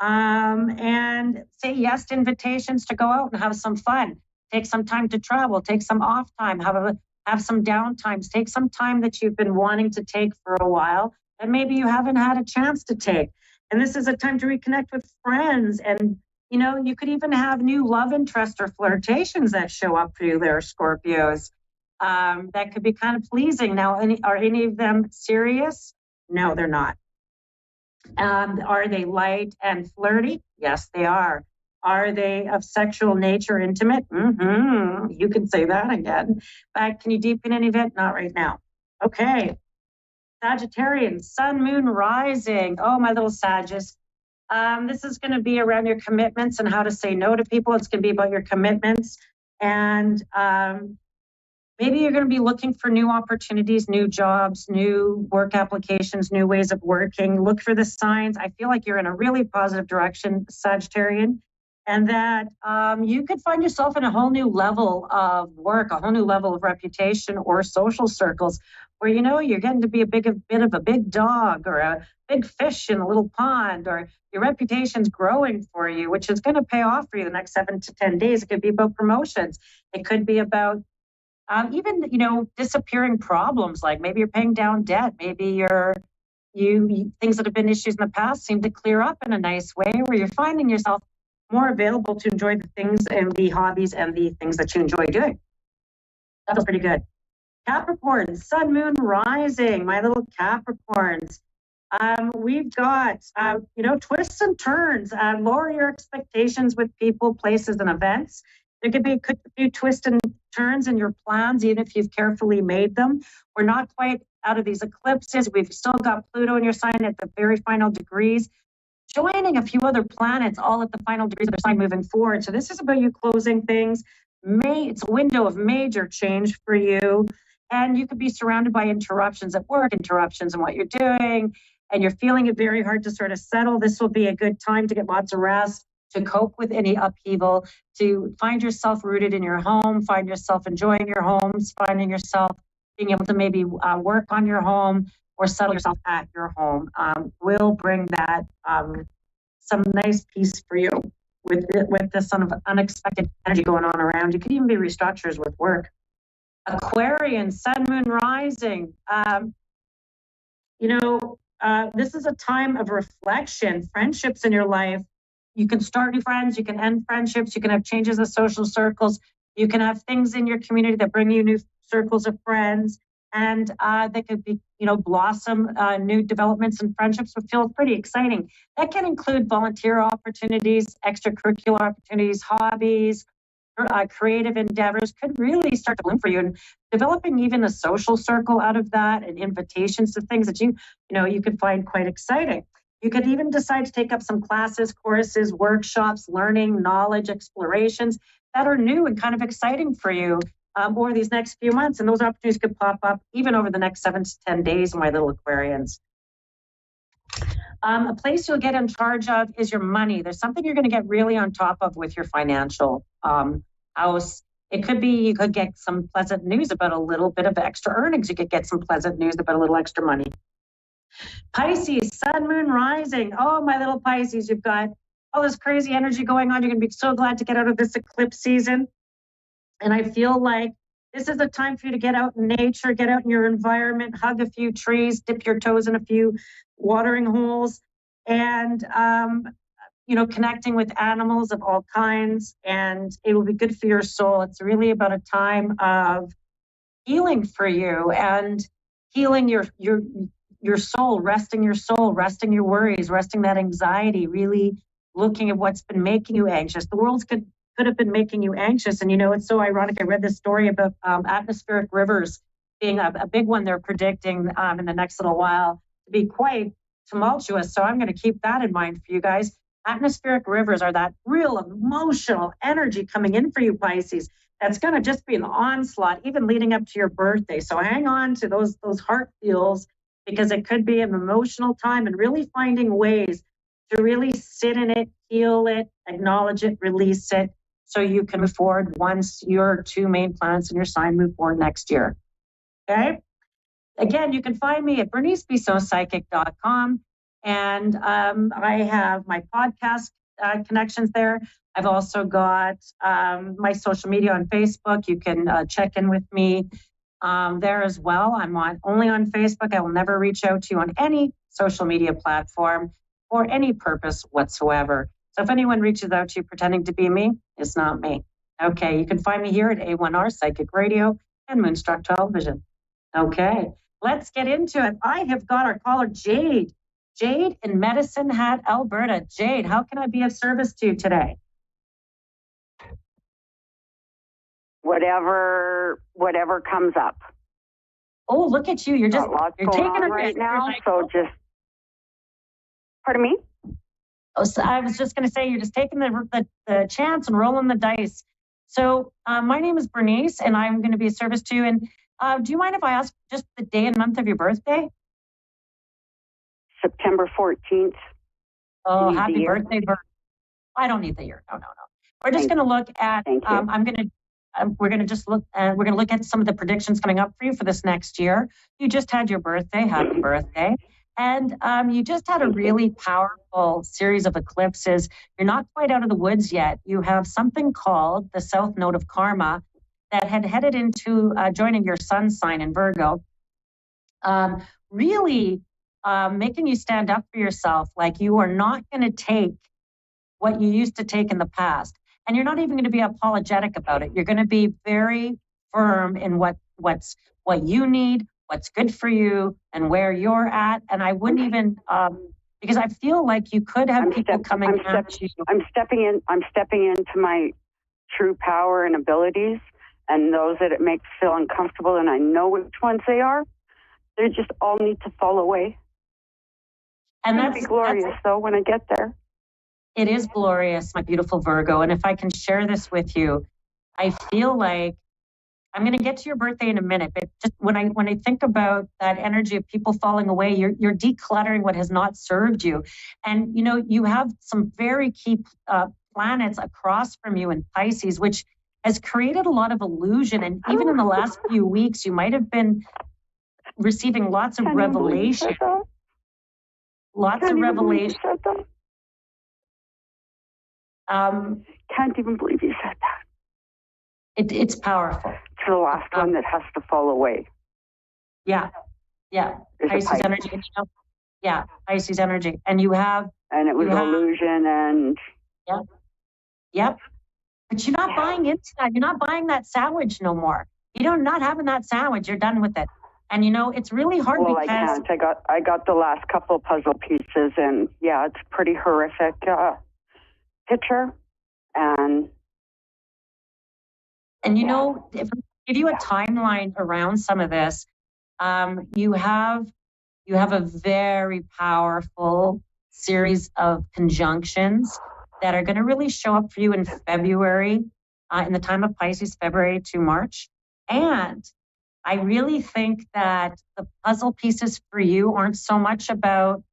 And say yes to invitations to go out and have some fun. Take some time to travel. Take some off time. Have some downtimes. Take some time that you've been wanting to take for a while and maybe you haven't had a chance to take. And this is a time to reconnect with friends. And, you could even have new love interest or flirtations that show up for you there, Scorpios. That could be kind of pleasing. Now, are any of them serious? No, they're not. Are they light and flirty? Yes, they are. Are they of sexual nature, intimate? You can say that again. But can you deepen any of it? Not right now. Okay. Sagittarian, sun, moon, rising. Oh, my little Sagittarius. This is going to be around your commitments and how to say no to people. It's going to be about your commitments. And maybe you're going to be looking for new opportunities, new jobs, new work applications, new ways of working. Look for the signs. I feel like you're in a really positive direction, Sagittarian. And that you could find yourself in a whole new level of work, a whole new level of reputation or social circles where, you're getting to be a bit of a big dog or a big fish in a little pond, or your reputation's growing for you, which is going to pay off for you the next 7 to 10 days. It could be about promotions. It could be about even, disappearing problems, like maybe you're paying down debt. Maybe things that have been issues in the past seem to clear up in a nice way where you're finding yourself more available to enjoy the things and the hobbies and the things that you enjoy doing. That feels pretty good. Capricorn, sun, moon, rising, my little Capricorns. We've got, twists and turns. Lower your expectations with people, places, and events. There could be a few twists and turns in your plans, even if you've carefully made them. We're not quite out of these eclipses. We've still got Pluto in your sign at the very final degrees, joining a few other planets all at the final degrees of their sign moving forward. So this is about you closing things. It's a window of major change for you. And you could be surrounded by interruptions at work, interruptions in what you're doing, and you're feeling it very hard to sort of settle. This will be a good time to get lots of rest, to cope with any upheaval, to find yourself rooted in your home, find yourself enjoying your homes, finding yourself being able to maybe work on your home or settle yourself at your home. Will bring that some nice peace for you with this sort of unexpected energy going on around. You could even be restructures with work. Aquarian, sun, moon, rising. This is a time of reflection. Friendships in your life. You can start new friends. You can end friendships. You can have changes of social circles. You can have things in your community that bring you new circles of friends. And they could be, blossom new developments and friendships, which feels pretty exciting. That can include volunteer opportunities, extracurricular opportunities, hobbies, creative endeavors could really start to bloom for you. And developing even a social circle out of that and invitations to things that you could find quite exciting. You could even decide to take up some classes, courses, workshops, learning, knowledge, explorations that are new and kind of exciting for you over these next few months. And those opportunities could pop up even over the next 7 to 10 days, my little Aquarians. A place you'll get in charge of is your money. There's something you're going to get really on top of with your financial house. It could be you could get some pleasant news about a little bit of extra earnings. You could get some pleasant news about a little extra money. Pisces, sun, moon, rising. Oh, my little Pisces, you've got all this crazy energy going on. You're going to be so glad to get out of this eclipse season. And I feel like this is a time for you to get out in nature, get out in your environment, hug a few trees, dip your toes in a few watering holes, and connecting with animals of all kinds. And it will be good for your soul. It's really about a time of healing for you and healing your soul, resting your worries, resting that anxiety, really looking at what's been making you anxious. The world's could have been making you anxious. And, it's so ironic. I read this story about atmospheric rivers being a big one they're predicting in the next little while to be quite tumultuous. So I'm going to keep that in mind for you guys. Atmospheric rivers are that real emotional energy coming in for you, Pisces. That's going to just be an onslaught, even leading up to your birthday. So hang on to those heart feels, because it could be an emotional time, and really finding ways to really sit in it, heal it, acknowledge it, release it, so you can move forward once your two main planets in your sign move forward next year. Okay? Again, you can find me at bernicebissotpsychic.com, and I have my podcast connections there. I've also got my social media on Facebook. You can check in with me there as well. I'm only on Facebook. I will never reach out to you on any social media platform for any purpose whatsoever. So if anyone reaches out to you pretending to be me, it's not me. Okay, you can find me here at A1R Psychic Radio and Moonstruck Television. Okay, let's get into it. I have got our caller, Jade. Jade in Medicine Hat, Alberta. Jade, how can I be of service to you today? Whatever comes up. Oh, look at you. You're taking it right now. So just, pardon me? Oh, so I was just going to say, you're just taking the chance and rolling the dice. So my name is Bernice, and I'm going to be of service to you. And do you mind if I ask just the day and month of your birthday? September 14th. Oh, happy birthday. I don't need the year. No. We're just going to look at, we're going to look at some of the predictions coming up for you for this next year. You just had your birthday. Happy birthday. And you just had a really powerful series of eclipses. You're not quite out of the woods yet. You have something called the South Node of Karma that had headed into joining your sun sign in Virgo. Really making you stand up for yourself, like you are not going to take what you used to take in the past. And you're not even going to be apologetic about it. You're going to be very firm in what you need, what's good for you, and where you're at. And I wouldn't even, because I feel like you could have people coming at you. I'm stepping into my true power and abilities, and those that it makes feel uncomfortable, and I know which ones they are. They just all need to fall away. And that's glorious, though, when I get there. It is glorious, my beautiful Virgo. And if I can share this with you, I feel like I'm going to get to your birthday in a minute, but just when I think about that energy of people falling away, you're decluttering what has not served you. And, you have some very key planets across from you in Pisces, which has created a lot of illusion. And even in the last few weeks, you might have been receiving lots of revelation. Lots of revelation. Can't even believe you said that. It's powerful. It's the last one that has to fall away. Yeah. Pisces energy. Yeah, Pisces energy. And you have... And it was illusion and... Yep. But you're not buying into that. You're not buying that sandwich no more. You're not having that sandwich. You're done with it. And it's really hard because... I can't. I got the last couple of puzzle pieces, and it's pretty horrific picture. And if I give you a timeline around some of this, you have a very powerful series of conjunctions that are going to really show up for you in February, in the time of Pisces, February to March. And I really think that the puzzle pieces for you aren't so much about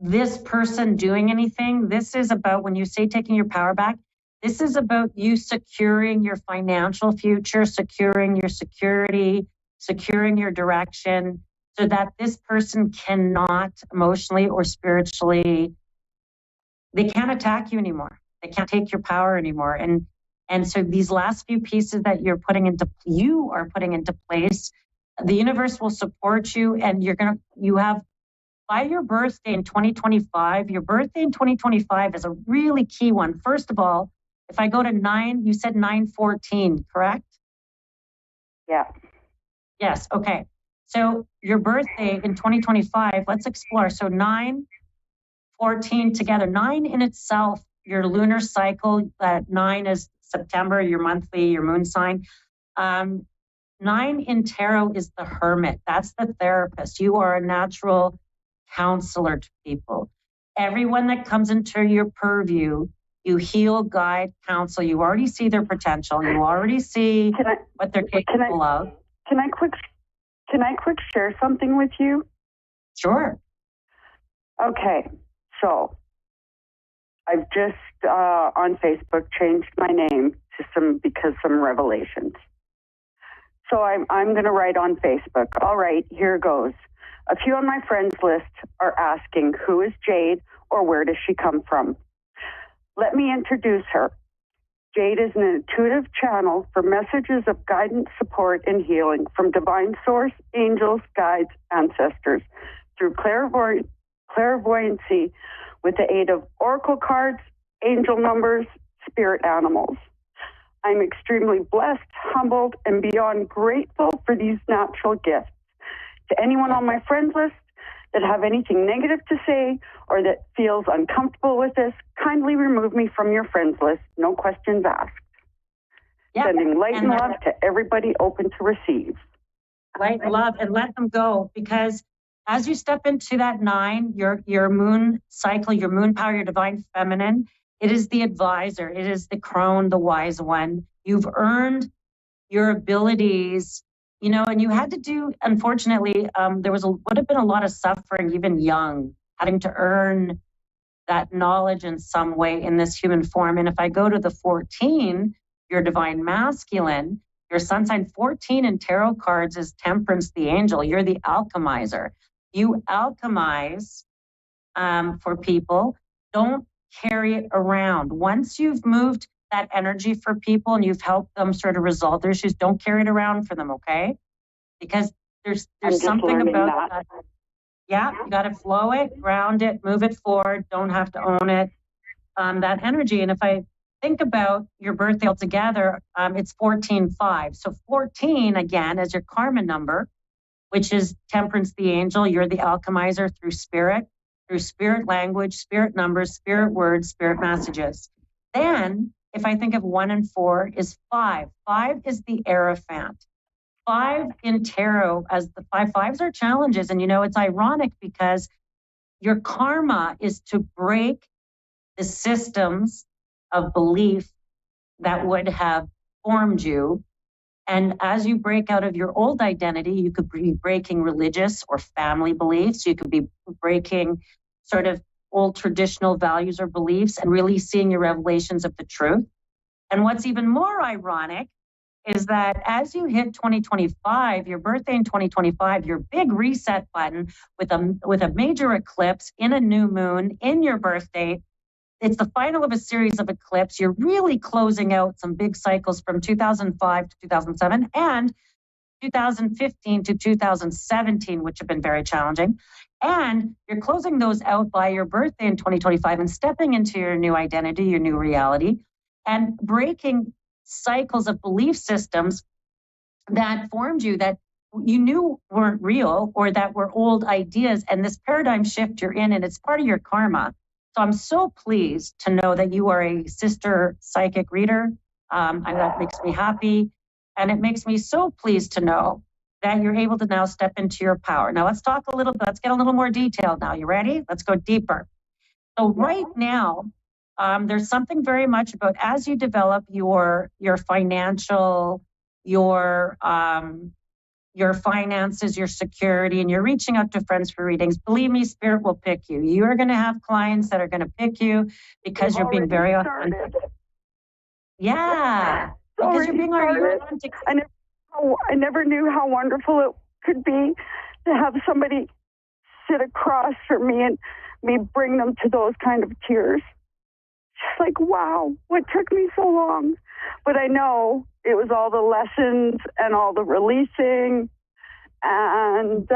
this person doing anything. This is about, when you say taking your power back, This is about you securing your financial future, securing your security, securing your direction, so that this person cannot emotionally or spiritually, they can't attack you anymore. They can't take your power anymore. And so these last few pieces that you are putting into place, the universe will support you, and you have, by your birthday in 2025, your birthday in 2025 is a really key one. First of all, if I go to 9, you said 9/14, correct? Yeah. Yes, okay. So your birthday in 2025, let's explore. So 9/14 together. 9 in itself, your lunar cycle, 9 is September, your monthly, your moon sign. 9 in tarot is the hermit. That's the therapist. You are a natural counselor to people. Everyone that comes into your purview, you heal, guide, counsel. You already see their potential. You already see what they're capable of. Can I quick share something with you? Sure. Okay, so I've just on Facebook changed my name to some revelations. So I'm going to write on Facebook. All right, here goes. A few on my friends list are asking, who is Jade or where does she come from? Let me introduce her. Jade is an intuitive channel for messages of guidance, support, and healing from divine source, angels, guides, ancestors, through clairvoyancy with the aid of oracle cards, angel numbers, spirit animals. I'm extremely blessed, humbled, and beyond grateful for these natural gifts. To anyone on my friends list that have anything negative to say or that feels uncomfortable with this, kindly remove me from your friends list. No questions asked. Yep. Sending light and love to everybody open to receive. Light and love, and let them go, because as you step into that 9, your moon cycle, your moon power, your divine feminine, it is the advisor. It is the crone, the wise one. You've earned your abilities, and you had to do, unfortunately, there would have been a lot of suffering, even young, having to earn that knowledge in some way in this human form. And if I go to the 14, your divine masculine, your sun sign 14 in tarot cards is Temperance, the angel. You're the alchemizer. You alchemize for people. Don't carry it around. Once you've moved that energy for people and you've helped them sort of resolve their issues, don't carry it around for them, okay? Because there's something about that. Yeah, you got to flow it, ground it, move it forward. Don't have to own it. That energy. And if I think about your birthday altogether, it's 14/5. So 14 again is your karma number, which is Temperance, the angel. You're the alchemizer through spirit language, spirit numbers, spirit words, spirit messages. Then if I think of 1 and 4 is 5. 5 is the Hierophant. 5 in tarot, as the 5s are challenges. And it's ironic because your karma is to break the systems of belief that would have formed you. And as you break out of your old identity, you could be breaking religious or family beliefs. You could be breaking sort of old traditional values or beliefs and really seeing your revelations of the truth. And what's even more ironic is that as you hit 2025, your birthday in 2025, your big reset button with a major eclipse in a new moon in your birthday, it's the final of a series of eclipses. You're really closing out some big cycles from 2005 to 2007 and 2015 to 2017, which have been very challenging. And you're closing those out by your birthday in 2025 and stepping into your new identity, your new reality, and breaking cycles of belief systems that formed you that you knew weren't real or that were old ideas. And this paradigm shift you're in, and it's part of your karma. So I'm so pleased to know that you are a sister psychic reader. And that makes me happy. And it makes me so pleased to know that you're able to now step into your power. Now let's get a little more detailed now. You ready? Let's go deeper. So right now, there's something very much about as you develop your financial, your finances, your security, and you're reaching out to friends for readings. Believe me, Spirit will pick you. You are going to have clients that are going to pick you because you're being very authentic. Yeah. Because you're being authentic. I never knew how wonderful it could be to have somebody sit across from me and me bring them to those kind of tears. Just like, wow, what took me so long? But I know it was all the lessons and all the releasing, and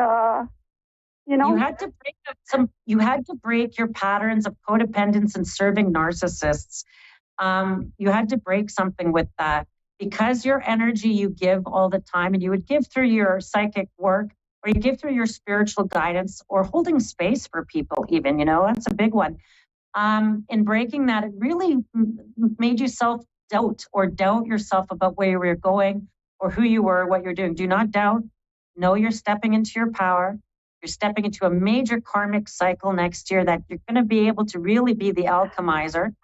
you had to break your patterns of codependence and serving narcissists. You had to break something with that, because your energy you give all the time, and you would give through your psychic work, or you give through your spiritual guidance, or holding space for people even, that's a big one. In breaking that, it really made you self-doubt or doubt yourself about where you were going or who you were, what you're doing. Do not doubt. Know you're stepping into your power. You're stepping into a major karmic cycle next year that you're going to be able to really be the alchemizer.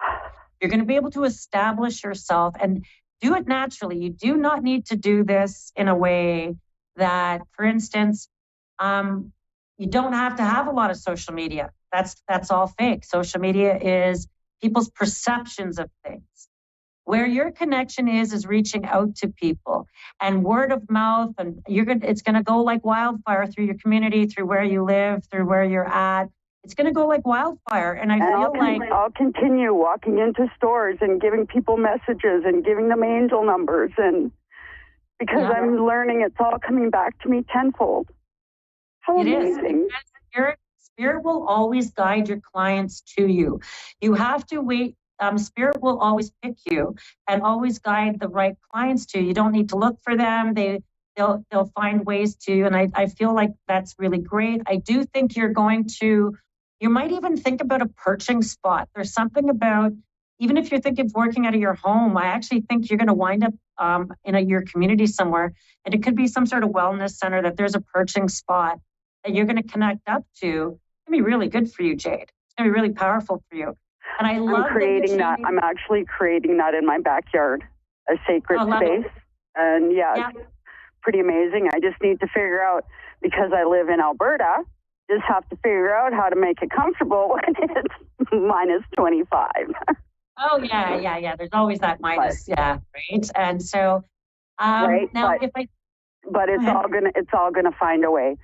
You're going to be able to establish yourself and do it naturally. You do not need to do this in a way that, for instance, you don't have to have a lot of social media. That's all fake. Social media is people's perceptions of things. Where your connection is reaching out to people, and word of mouth, and it's going to go like wildfire through your community, through where you live, through where you're at. It's going to go like wildfire. And I'll continue walking into stores and giving people messages and giving them angel numbers, and because I'm learning it's all coming back to me tenfold. How amazing. Spirit will always guide your clients to you. You have to wait. Spirit will always pick you and always guide the right clients to you. You don't need to look for them. They'll find ways to, and I feel like that's really great. I do think you might even think about a perching spot. There's something about, even if you're thinking of working out of your home, I actually think you're going to wind up in your community somewhere, and it could be some sort of wellness center that there's a perching spot that you're going to connect up to. It's going to be really good for you, Jade. It's going to be really powerful for you. And I'm creating that. I'm actually creating that in my backyard, a sacred space. And it's pretty amazing. I just need to figure out, because I live in Alberta, just have to figure out how to make it comfortable when it's minus 25. Oh, yeah. There's always that minus, right? And so, right, now but it's all gonna find a way.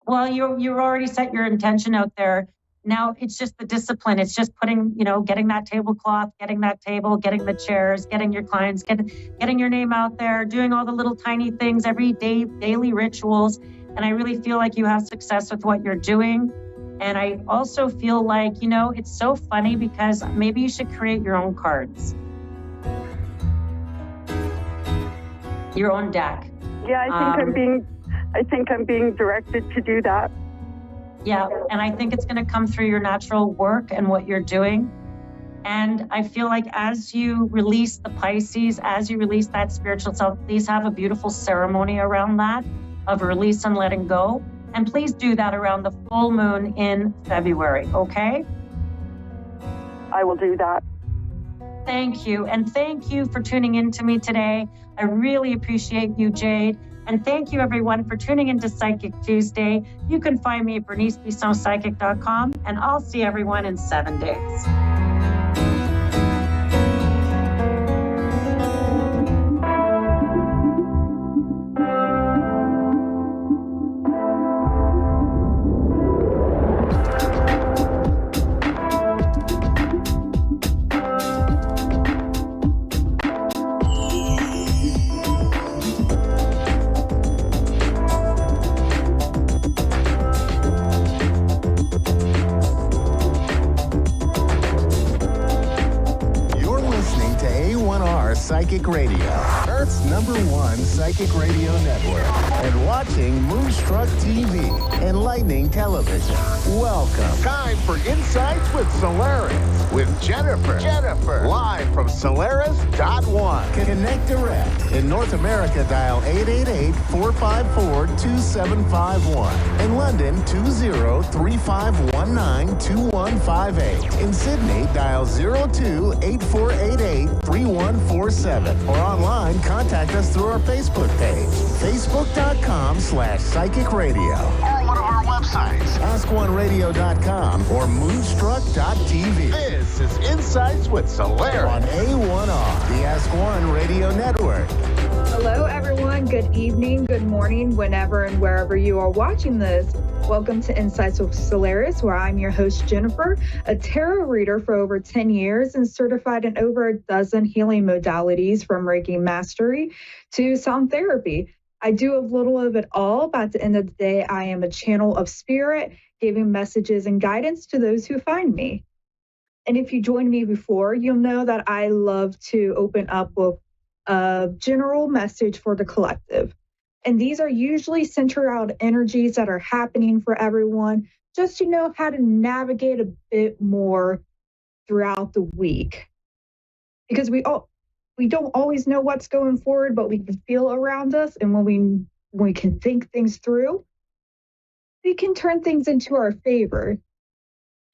Well, you already set your intention out there. Now it's just the discipline. It's just putting, getting that tablecloth, getting that table, getting the chairs, getting your clients, getting your name out there, doing all the little tiny things, every day, daily rituals. And I really feel like you have success with what you're doing. And I also feel like, it's so funny because maybe you should create your own cards. Your own deck. Yeah, I think I'm being directed to do that. Yeah, and I think it's going to come through your natural work and what you're doing. And I feel like as you release the Pisces, as you release that spiritual self, please have a beautiful ceremony around that of release and letting go. And please do that around the full moon in February, okay? I will do that. Thank you. And thank you for tuning in to me today. I really appreciate you, Jade. And thank you, everyone, for tuning into Psychic Tuesday. You can find me at BerniceBissonPsychic.com, and I'll see everyone in 7 days. Psychic Radio, Earth's #1 psychic radio network, and watching Moonstruck TV, enlightening television. Welcome. Time for Insights with Solaris with Jennifer. Live from Solaris.1. Connect direct. In North America, dial 888-454-2751. In London, 20-3519-2158. In Sydney, dial 02-8488-3147. Or online, contact us through our Facebook page, facebook.com/psychic radio. Or one of our websites, askoneradio.com or moonstruck.tv. This is Insights with Solaris on A1R, the Ask One Radio Network. Hello, everyone. Good evening, good morning, whenever and wherever you are watching this. Welcome to Insights with Solaris, where I'm your host, Jennifer, a tarot reader for over 10 years and certified in over a dozen healing modalities from Reiki Mastery to sound therapy. I do a little of it all, but at the end of the day, I am a channel of spirit, giving messages and guidance to those who find me. And if you joined me before, you'll know that I love to open up with a general message for the collective. And these are usually centered around energies that are happening for everyone, just to know how to navigate a bit more throughout the week. Because we don't always know what's going forward, but we can feel around us. And when we can think things through, we can turn things into our favor.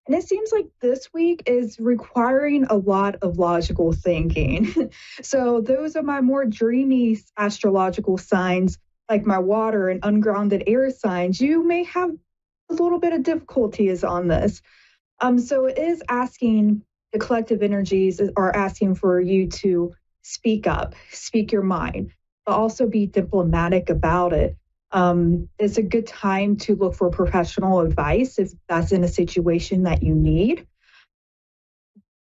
And it seems like this week is requiring a lot of logical thinking. So those are my more dreamy astrological signs, like my water and ungrounded air signs. You may have a little bit of difficulties on this. So it is asking, the collective energies are asking for you to speak up, speak your mind, but also be diplomatic about it. It's a good time to look for professional advice if that's in a situation that you need.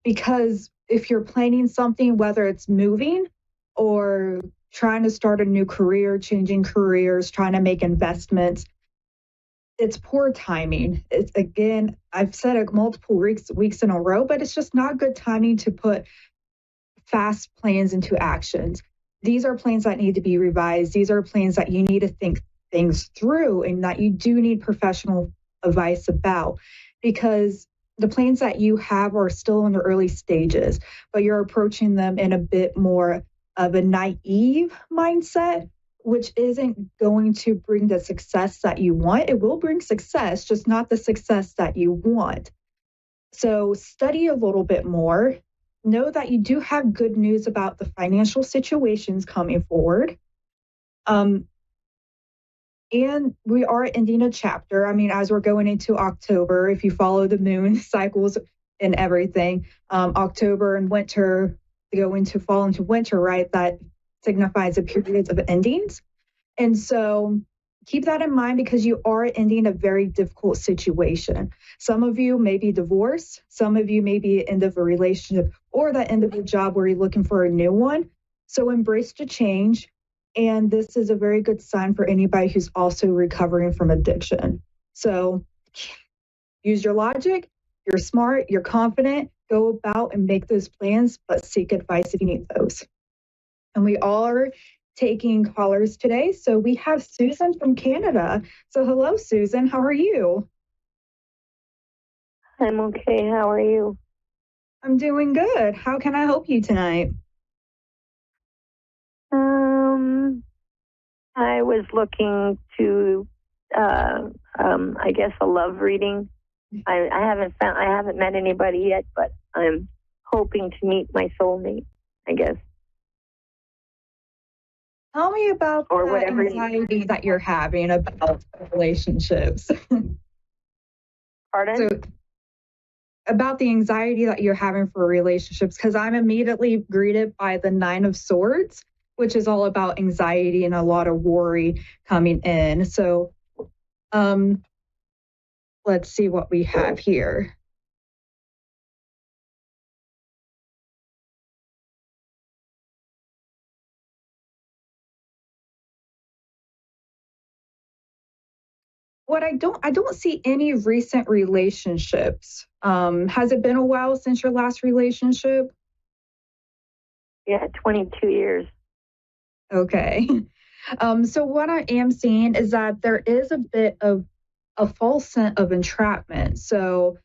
Because if you're planning something, whether it's moving or trying to start a new career, changing careers, trying to make investments, it's poor timing. It's, again, I've said it multiple weeks in a row, but it's just not good timing to put fast plans into actions. These are plans that need to be revised. These are plans that you need to think things through and that you do need professional advice about, because the plans that you have are still in the early stages, but you're approaching them in a bit more of a naive mindset, which isn't going to bring the success that you want. It will bring success, just not the success that you want. So study a little bit more. Know that you do have good news about the financial situations coming forward. And we are ending a chapter. I mean, as we're going into October, if you follow the moon cycles and everything, October and winter, go into fall into winter, right? That signifies a period of endings. And so keep that in mind, because you are ending a very difficult situation. Some of you may be divorced. Some of you may be at the end of a relationship or the end of a job where you're looking for a new one. So embrace the change. And this is a very good sign for anybody who's also recovering from addiction. So use your logic. You're smart. You're confident. Go about and make those plans, but seek advice if you need those. And we are taking callers today. So we have Susan from Canada. So hello, Susan. How are you? I'm okay. How are you? I'm doing good. How can I help you tonight? I was looking to, I guess, a love reading. I haven't met anybody yet, but I'm hoping to meet my soulmate, I guess. Tell me about the anxiety that you're having about relationships. Pardon? So, about the anxiety that you're having for relationships, because I'm immediately greeted by the 9 of Swords, which is all about anxiety and a lot of worry coming in. So let's see what we have here. I don't see any recent relationships. Has it been a while since your last relationship? Yeah, 22 years. Okay. So what I am seeing is that there is a bit of a false sense of entrapment. So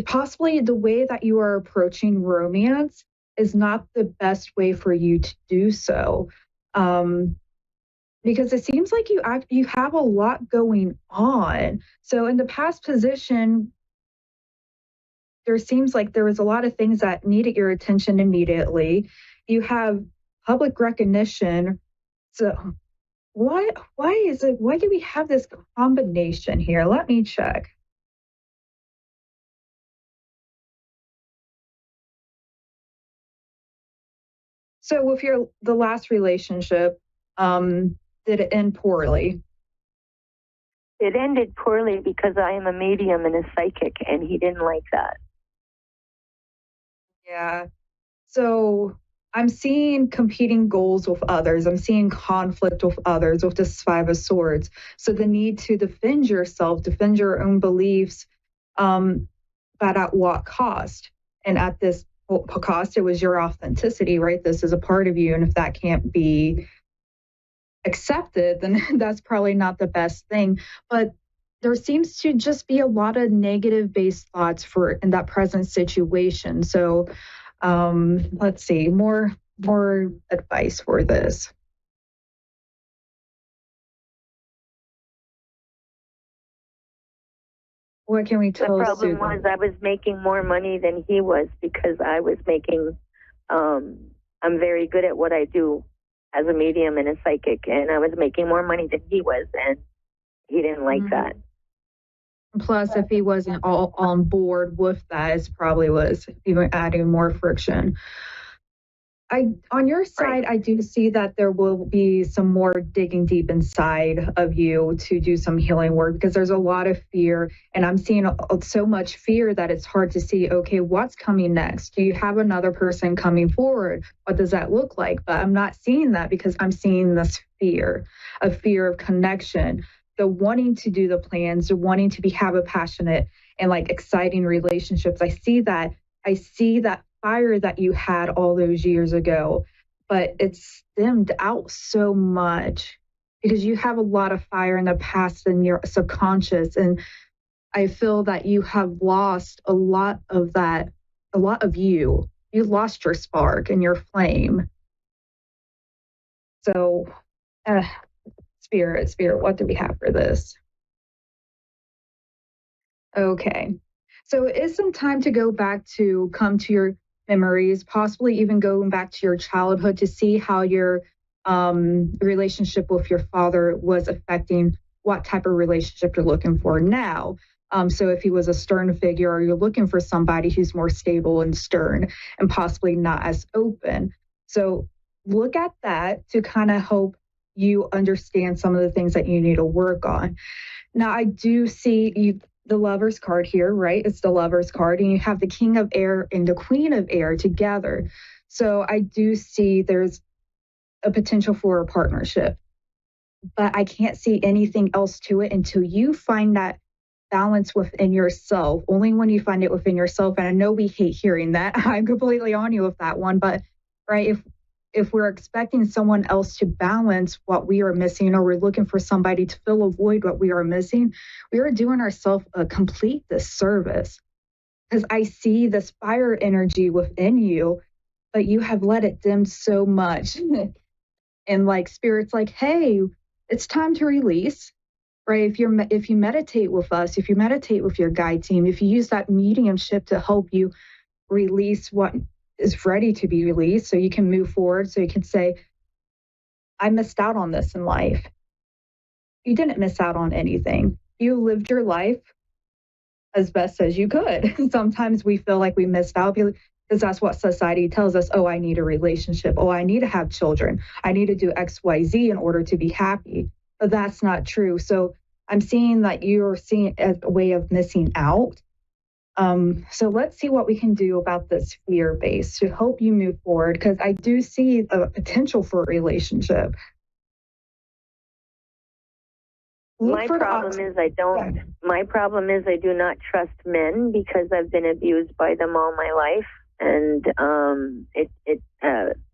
possibly the way that you are approaching romance is not the best way for you to do so. Because it seems like you have a lot going on. So in the past position, there seems like there was a lot of things that needed your attention immediately. You have public recognition. So Why do we have this combination here? Let me check. So with the last relationship, did it end poorly? It ended poorly because I am a medium and a psychic, and he didn't like that. Yeah. So I'm seeing competing goals with others. I'm seeing conflict with others with this Five of Swords. So the need to defend yourself, defend your own beliefs, but at what cost? And at this cost, it was your authenticity, right? This is a part of you. And if that can't be accepted, then that's probably not the best thing. But there seems to just be a lot of negative based thoughts in that present situation. So let's see, more advice for this. What can we tell? The problem was I was making more money than he was because I was making, I'm very good at what I do as a medium and a psychic, and I was making more money than he was, and he didn't like that. Plus, if he wasn't all on board with that, it probably was even adding more friction. On your side, I do see that there will be some more digging deep inside of you to do some healing work because there's a lot of fear, and I'm seeing so much fear that it's hard to see, okay, what's coming next? Do you have another person coming forward? What does that look like? But I'm not seeing that because I'm seeing this fear of connection, the wanting to do the plans, the wanting to have a passionate and like exciting relationships. I see that fire that you had all those years ago, but it's dimmed out so much because you have a lot of fire in the past in your subconscious. And I feel that you have lost a lot of that, a lot of you. You lost your spark and your flame. So, Spirit, what do we have for this? Okay. So it is some time to go back to come to your memories, possibly even going back to your childhood to see how your relationship with your father was affecting what type of relationship you're looking for now. So if he was a stern figure, or you're looking for somebody who's more stable and stern and possibly not as open. So look at that to kind of help you understand some of the things that you need to work on. Now, I do see the Lover's card here, right? It's the Lover's card, and you have the King of Air and the Queen of Air together. So I do see there's a potential for a partnership, but I can't see anything else to it until you find that balance within yourself. Only when you find it within yourself, and I know we hate hearing that. I'm completely on you with that one, but right, if we're expecting someone else to balance what we are missing, or we're looking for somebody to fill a void what we are missing, we are doing ourselves a complete disservice. Because I see this fire energy within you, but you have let it dim so much. And like Spirit's like, hey, it's time to release, right? If you meditate with us, if you meditate with your guide team, if you use that mediumship to help you release what is ready to be released so you can move forward, so you can say, I missed out on this in life. You didn't miss out on anything. You lived your life as best as you could. Sometimes we feel like we missed out because that's what society tells us. Oh, I need a relationship. Oh, I need to have children. I need to do X, Y, Z in order to be happy. But that's not true. So I'm seeing that you're seeing it as a way of missing out. So let's see what we can do about this fear base to help you move forward, because I do see the potential for a relationship. My problem is I do not trust men because I've been abused by them all my life, and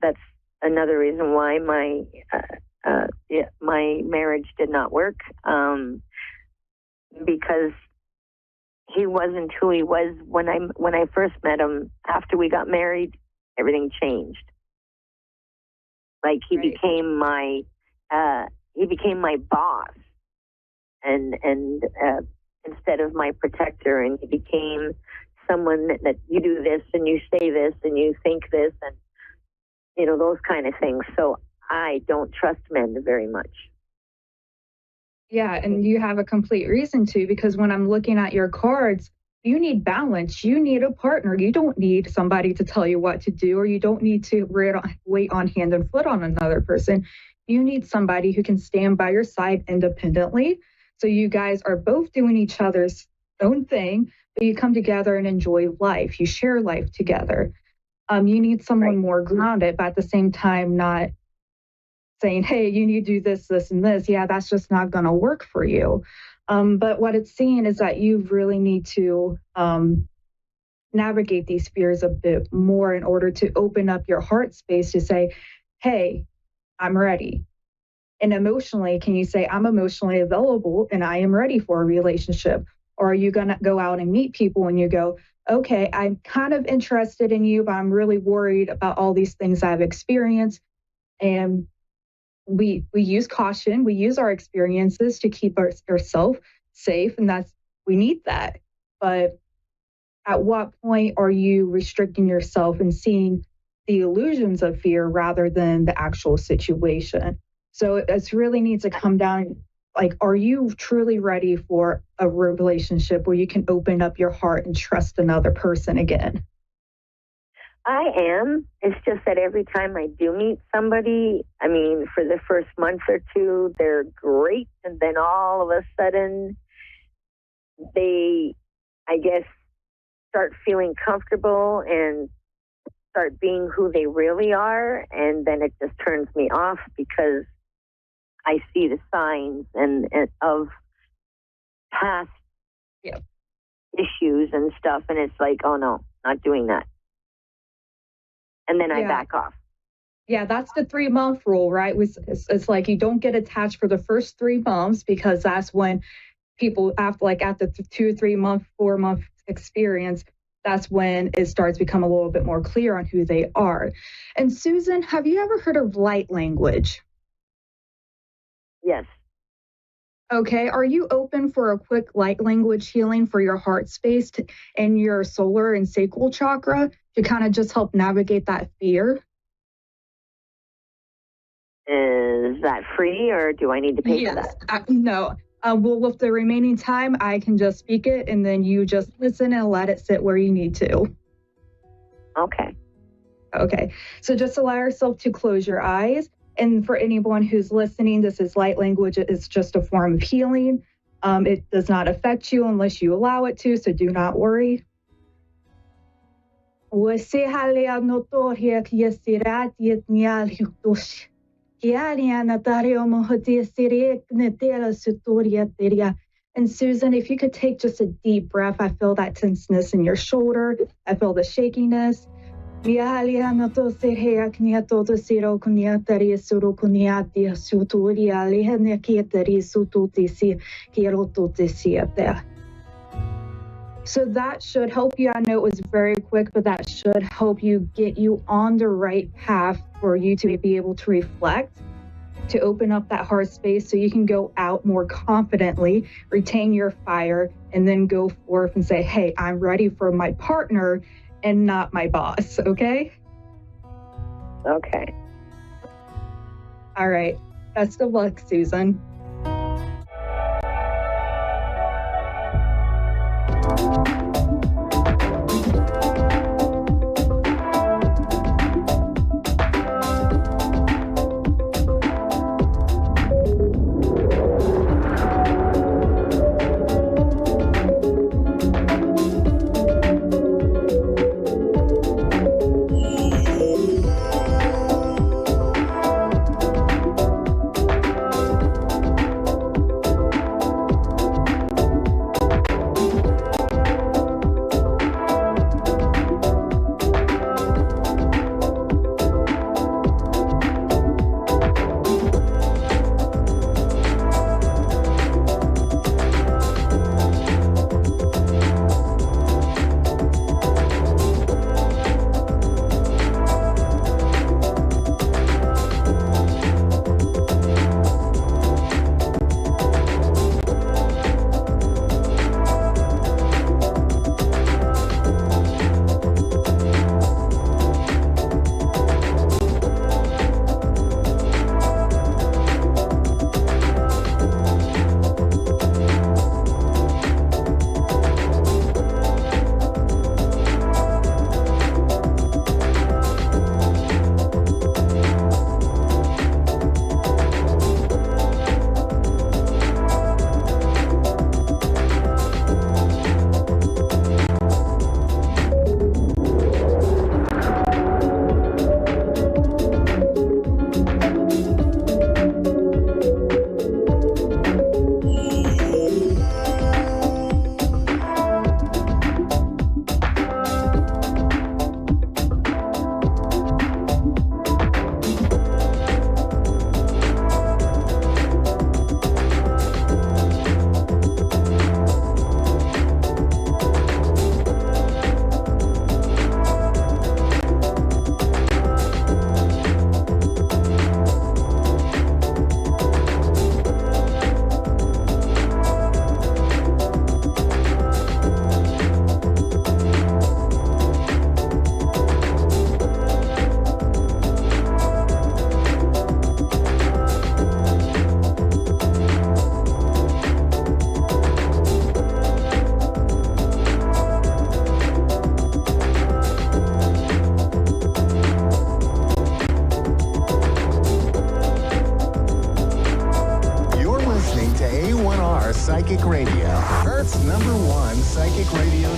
that's another reason why my marriage did not work, because he wasn't who he was when I first met him. After we got married, everything changed. Like he became my boss, and instead of my protector, and he became someone that you do this and you say this and you think this, and those kind of things. So I don't trust men very much. Yeah, and you have a complete reason to, because when I'm looking at your cards, you need balance. You need a partner. You don't need somebody to tell you what to do, or you don't need to wait on hand and foot on another person. You need somebody who can stand by your side independently. So you guys are both doing each other's own thing, but you come together and enjoy life. You share life together. You need someone more grounded, but at the same time, not saying, hey, you need to do this, this, and this. Yeah, that's just not going to work for you. But what it's saying is that you really need to navigate these fears a bit more in order to open up your heart space to say, hey, I'm ready. And emotionally, can you say, I'm emotionally available and I am ready for a relationship? Or are you going to go out and meet people and you go, okay, I'm kind of interested in you, but I'm really worried about all these things I've experienced. And we use caution, we use our experiences to keep ourselves safe, and we need that. But at what point are you restricting yourself and seeing the illusions of fear rather than the actual situation? So it really needs to come down, like, are you truly ready for a relationship where you can open up your heart and trust another person again? I am. It's just that every time I do meet somebody, I mean, for the first month or two, they're great. And then all of a sudden, they, I guess, start feeling comfortable and start being who they really are. And then it just turns me off because I see the signs and of past issues and stuff. And it's like, oh, no, not doing that. And then I back off. Yeah, that's the 3-month rule, right? It's like you don't get attached for the first 3 months, because that's when people after 2, 3 month, 4 month experience, that's when it starts to become a little bit more clear on who they are. And Susan, have you ever heard of light language? Yes. Okay. Are you open for a quick light language healing for your heart space and your solar and sacral chakra to kind of just help navigate that fear? Is that free, or do I need to pay for that? No. Well, with the remaining time, I can just speak it, and then you just listen and let it sit where you need to. Okay. Okay. So just allow yourself to close your eyes. And for anyone who's listening, this is light language. It's just a form of healing. It does not affect you unless you allow it to, so do not worry. And Susan, if you could take just a deep breath, I feel that tenseness in your shoulder. I feel the shakiness. So that should help you. I know it was very quick, but that should help you get you on the right path for you to be able to reflect, to open up that heart space so you can go out more confidently, retain your fire, and then go forth and say, hey, I'm ready for my partner and not my boss, okay? Okay. All right. Best of luck, Susan.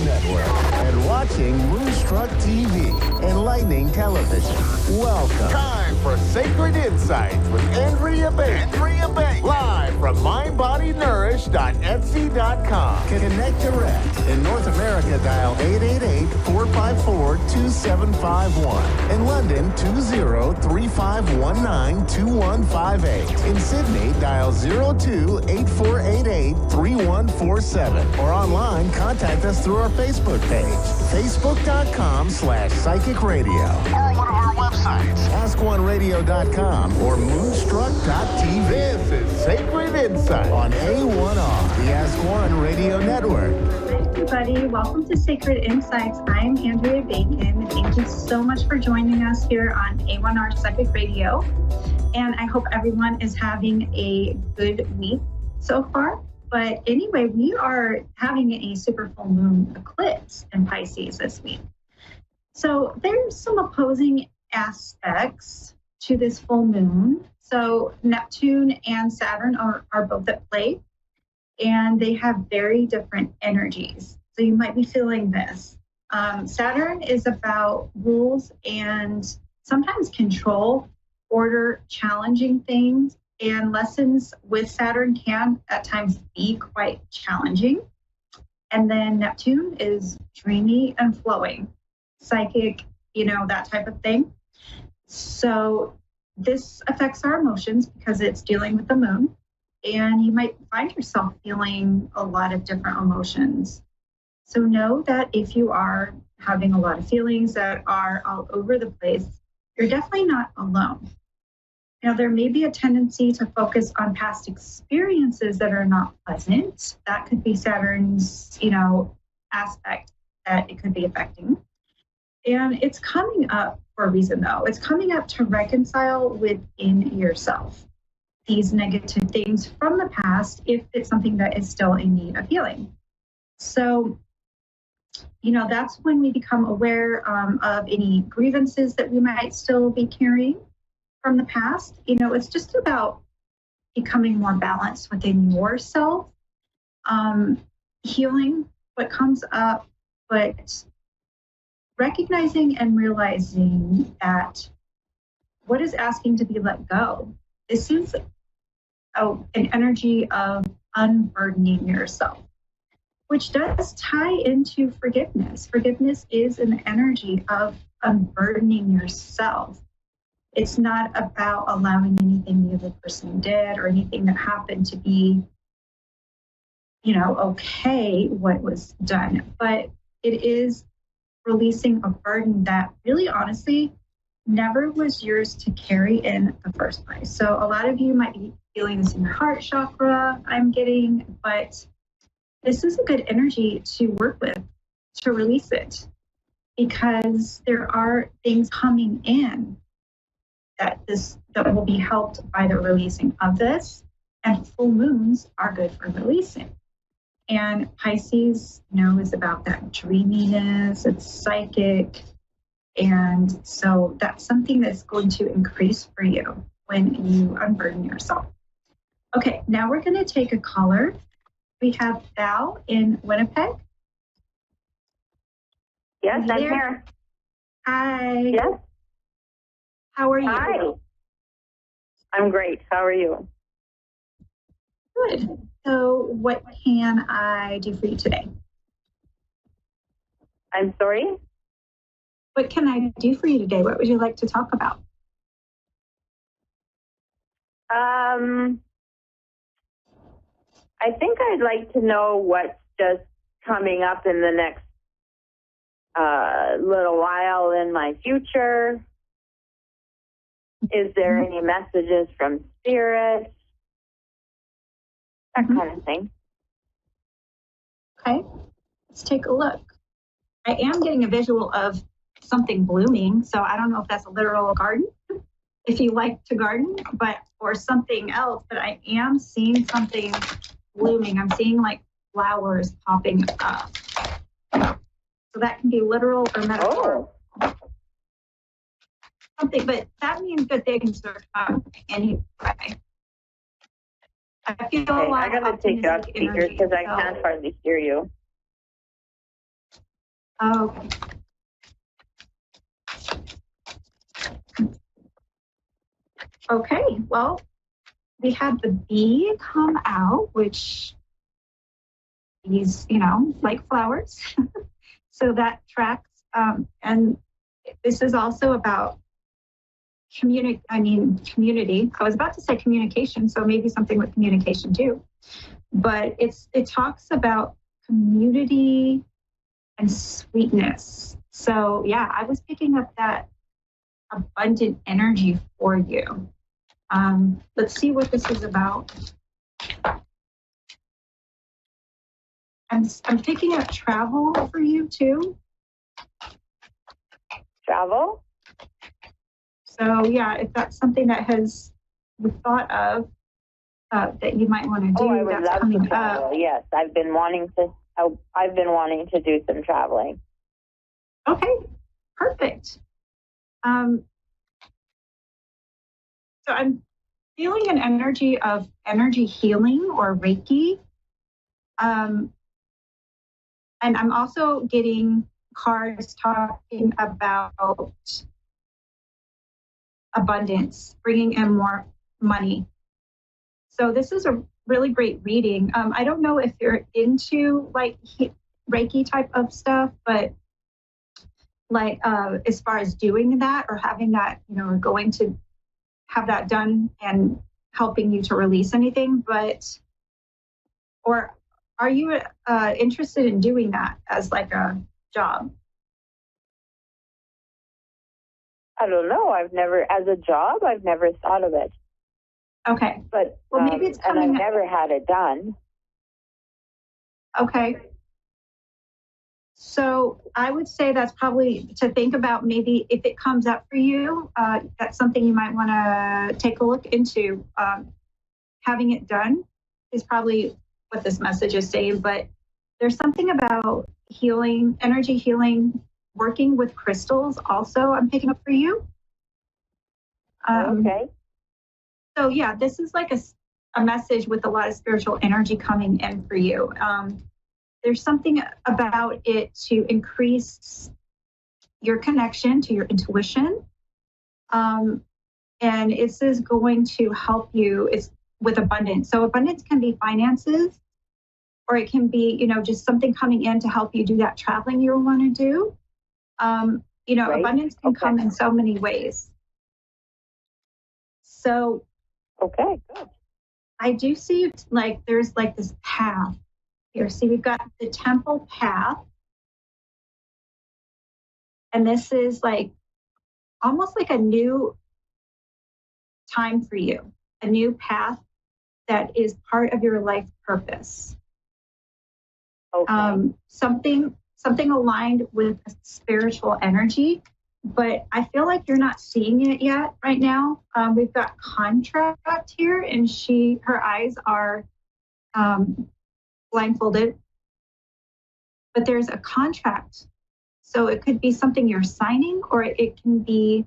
Network and watching Moonstruck TV and Lightning Television. Welcome. Time for Sacred Insights with Andrea Bates. Live from MindBodyNourish.etsy.com. Connect direct. In North America, dial 888-454-2751. In London, 20-3519-2158. In Sydney, dial 02-8488-3147. Or online, contact us through our Facebook page, facebook.com/Psychic Radio. Or one of our websites, AskOneRadio.com or Moonstruck.tv. This is Sacred Insight on A1R, the Ask One Radio Network. Hi, everybody. Welcome to Sacred Insights. I'm Andrea Bacon. Thank you so much for joining us here on A1R Psychic Radio. And I hope everyone is having a good week so far. But anyway, we are having a super full moon eclipse in Pisces this week. So there's some opposing aspects to this full moon. So Neptune and Saturn are both at play, and they have very different energies. So you might be feeling this. Saturn is about rules and sometimes control, order, challenging things, and lessons with Saturn can at times be quite challenging. And then Neptune is dreamy and flowing, psychic, that type of thing. So this affects our emotions because it's dealing with the moon, and you might find yourself feeling a lot of different emotions. So know that if you are having a lot of feelings that are all over the place, you're definitely not alone. Now, there may be a tendency to focus on past experiences that are not pleasant. That could be Saturn's, aspect that it could be affecting. And it's coming up for a reason, though. It's coming up to reconcile within yourself these negative things from the past if it's something that is still in need of healing. So, that's when we become aware of any grievances that we might still be carrying from the past. It's just about becoming more balanced within yourself, healing what comes up, but recognizing and realizing that what is asking to be let go. This is an energy of unburdening yourself, which does tie into forgiveness. Forgiveness is an energy of unburdening yourself. It's not about allowing anything the other person did or anything that happened to be, okay, what was done. But it is releasing a burden that really, honestly, never was yours to carry in the first place. So a lot of you might be feeling this in your heart chakra, I'm getting, but this is a good energy to work with, to release it, because there are things coming in that will be helped by the releasing of this, and full moons are good for releasing. And Pisces, is about that dreaminess, it's psychic, and so that's something that's going to increase for you when you unburden yourself. Okay, now we're going to take a caller. We have Val in Winnipeg. Yes, I'm here. Hi. Yes. How are you? Hi. I'm great. How are you? Good. So what can I do for you today? I'm sorry? What can I do for you today? What would you like to talk about? I think I'd like to know what's just coming up in the next little while in my future. Is there any messages from Spirit? That kind of thing. Okay, let's take a look. I am getting a visual of something blooming, so I don't know if that's a literal garden, if you like to garden, or something else, but I am seeing something blooming. I'm seeing like flowers popping up. So that can be literal or metaphorical. Something, but that means good things are coming anyway. I feel I gotta take you off speaker because I can't hardly hear you. Okay. Okay, well, we had the bee come out, which is, like flowers. So that tracks. And this is also about community. I was about to say communication, so maybe something with communication too. But it talks about community and sweetness. So yeah, I was picking up that abundant energy for you. Let's see what this is about. I'm picking up travel for you too. Travel? So yeah, if that's something that you thought of that you might want to do, I would that's love coming to travel. up. Yes, I've been wanting to do some traveling. Okay, perfect. So I'm feeling an energy of energy healing or Reiki. And I'm also getting cards talking about abundance, bringing in more money. So this is a really great reading. I don't know if you're into like Reiki type of stuff, but like as far as doing that or having that, or going to have that done and helping you to release anything, or are you interested in doing that as like a job? I don't know. I've never thought of it. Okay. But well, maybe it's coming. And I've never had it done. Okay. So I would say that's probably to think about. Maybe if it comes up for you, that's something you might want to take a look into. Having it done is probably what this message is saying, but there's something about healing, energy healing, working with crystals also I'm picking up for you. Okay. So yeah, this is like a message with a lot of spiritual energy coming in for you. There's something about it to increase your connection to your intuition. And this is going to help you with abundance. So abundance can be finances, or it can be, just something coming in to help you do that traveling you want to do. Right. Abundance can come in so many ways. So, okay, good. I do see like there's like this path here. See, we've got the temple path. And this is like almost like a new time for you, a new path that is part of your life purpose. Okay. Something aligned with a spiritual energy, but I feel like you're not seeing it yet right now. We've got contract here, and her eyes are blindfolded, but there's a contract. So it could be something you're signing, or it can be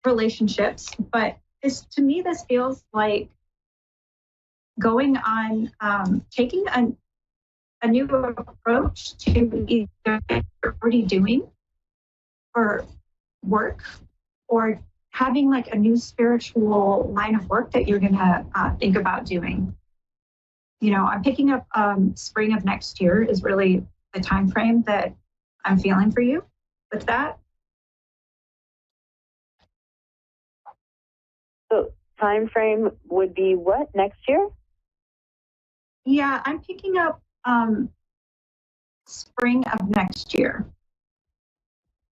relationships. But to me, this feels like going on, taking a new approach to either you're already doing or work, or having like a new spiritual line of work that you're going to think about doing. I'm picking up spring of next year is really the time frame that I'm feeling for you with that. So time frame would be what, next year? Yeah, I'm picking up spring of next year.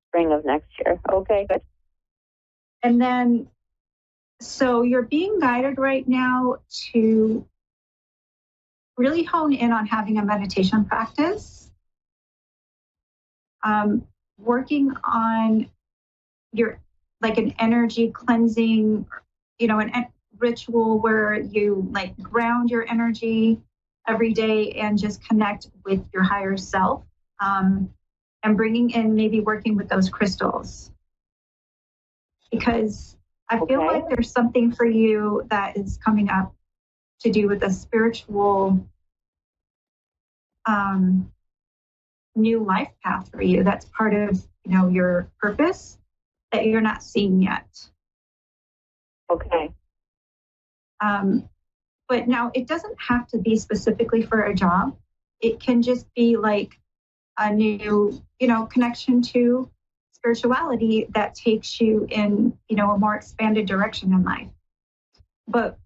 Spring of next year. Okay, good. And then, so you're being guided right now to really hone in on having a meditation practice, working on your, like an energy cleansing, an ritual where you like ground your energy every day and just connect with your higher self, and bringing in maybe working with those crystals. Because I feel like there's something for you that is coming up to do with a spiritual new life path for you. That's part of, your purpose that you're not seeing yet. Okay. But now it doesn't have to be specifically for a job. It can just be like a new, connection to spirituality that takes you in, a more expanded direction in life. But,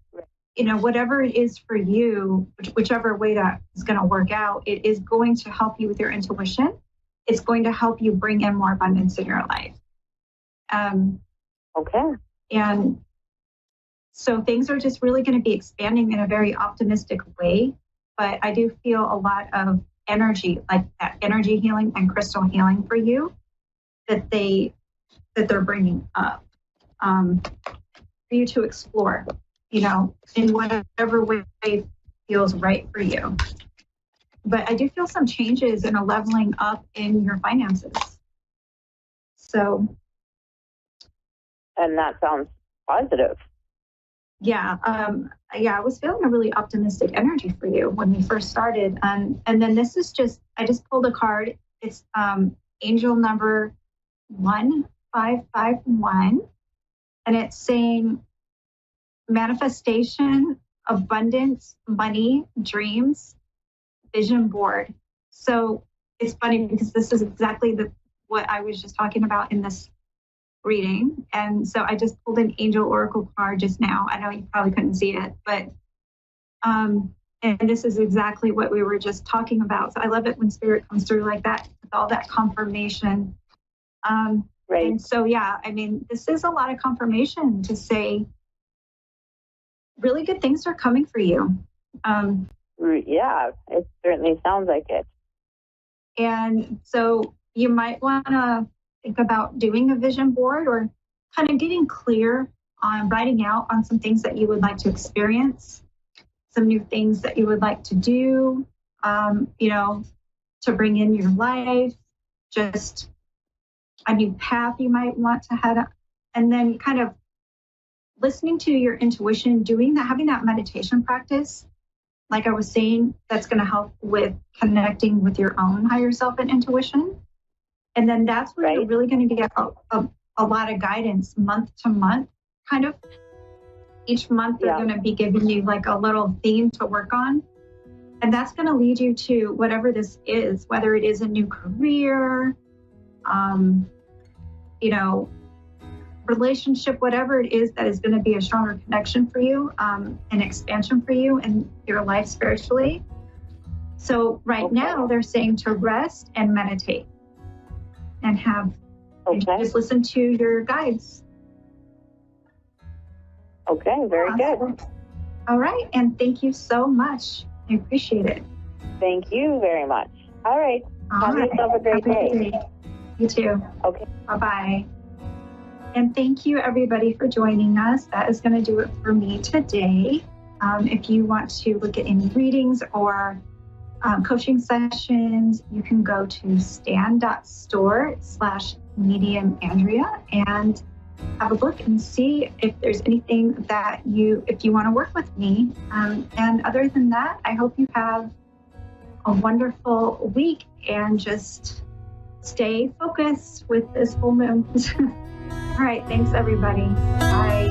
whatever it is for you, whichever way that is going to work out, it is going to help you with your intuition. It's going to help you bring in more abundance in your life. Okay. And so things are just really going to be expanding in a very optimistic way. But I do feel a lot of energy, like that energy healing and crystal healing for you that they're bringing up for you to explore, in whatever way feels right for you. But I do feel some changes and a leveling up in your finances. So. And that sounds positive. Yeah, I was feeling a really optimistic energy for you when we first started. And then this is I just pulled a card. It's angel number 1551. And it's saying manifestation, abundance, money, dreams, vision board. So it's funny because this is exactly what I was just talking about in this reading. And so I just pulled an angel oracle card just now. I know you probably couldn't see it, but and this is exactly what we were just talking about. So I love it when spirit comes through like that with all that confirmation. Right. And so this is a lot of confirmation to say really good things are coming for you. Yeah, it certainly sounds like it. And so you might want to think about doing a vision board or kind of getting clear on writing out on some things that you would like to experience, some new things that you would like to do, to bring in your life, just a new path you might want to head up. And then kind of listening to your intuition, having that meditation practice, like I was saying, that's going to help with connecting with your own higher self and intuition. And then that's where you're really going to get a lot of guidance month to month, kind of. Each month they're going to be giving you like a little theme to work on. And that's going to lead you to whatever this is, whether it is a new career, relationship, whatever it is that is going to be a stronger connection for you, an expansion for you in your life spiritually. So right now they're saying to rest and meditate and and just listen to your guides. Okay, very good. All right, and thank you so much. I appreciate it. Thank you very much. All right. Have yourself a great day. You too. Okay. Bye-bye. And thank you, everybody, for joining us. That is going to do it for me today. If you want to look at any readings or coaching sessions, you can go to stan.store/medium Andrea and have a look and see if there's anything that if you want to work with me. And other than that, I hope you have a wonderful week and just stay focused with this full moon. All right. Thanks, everybody. Bye.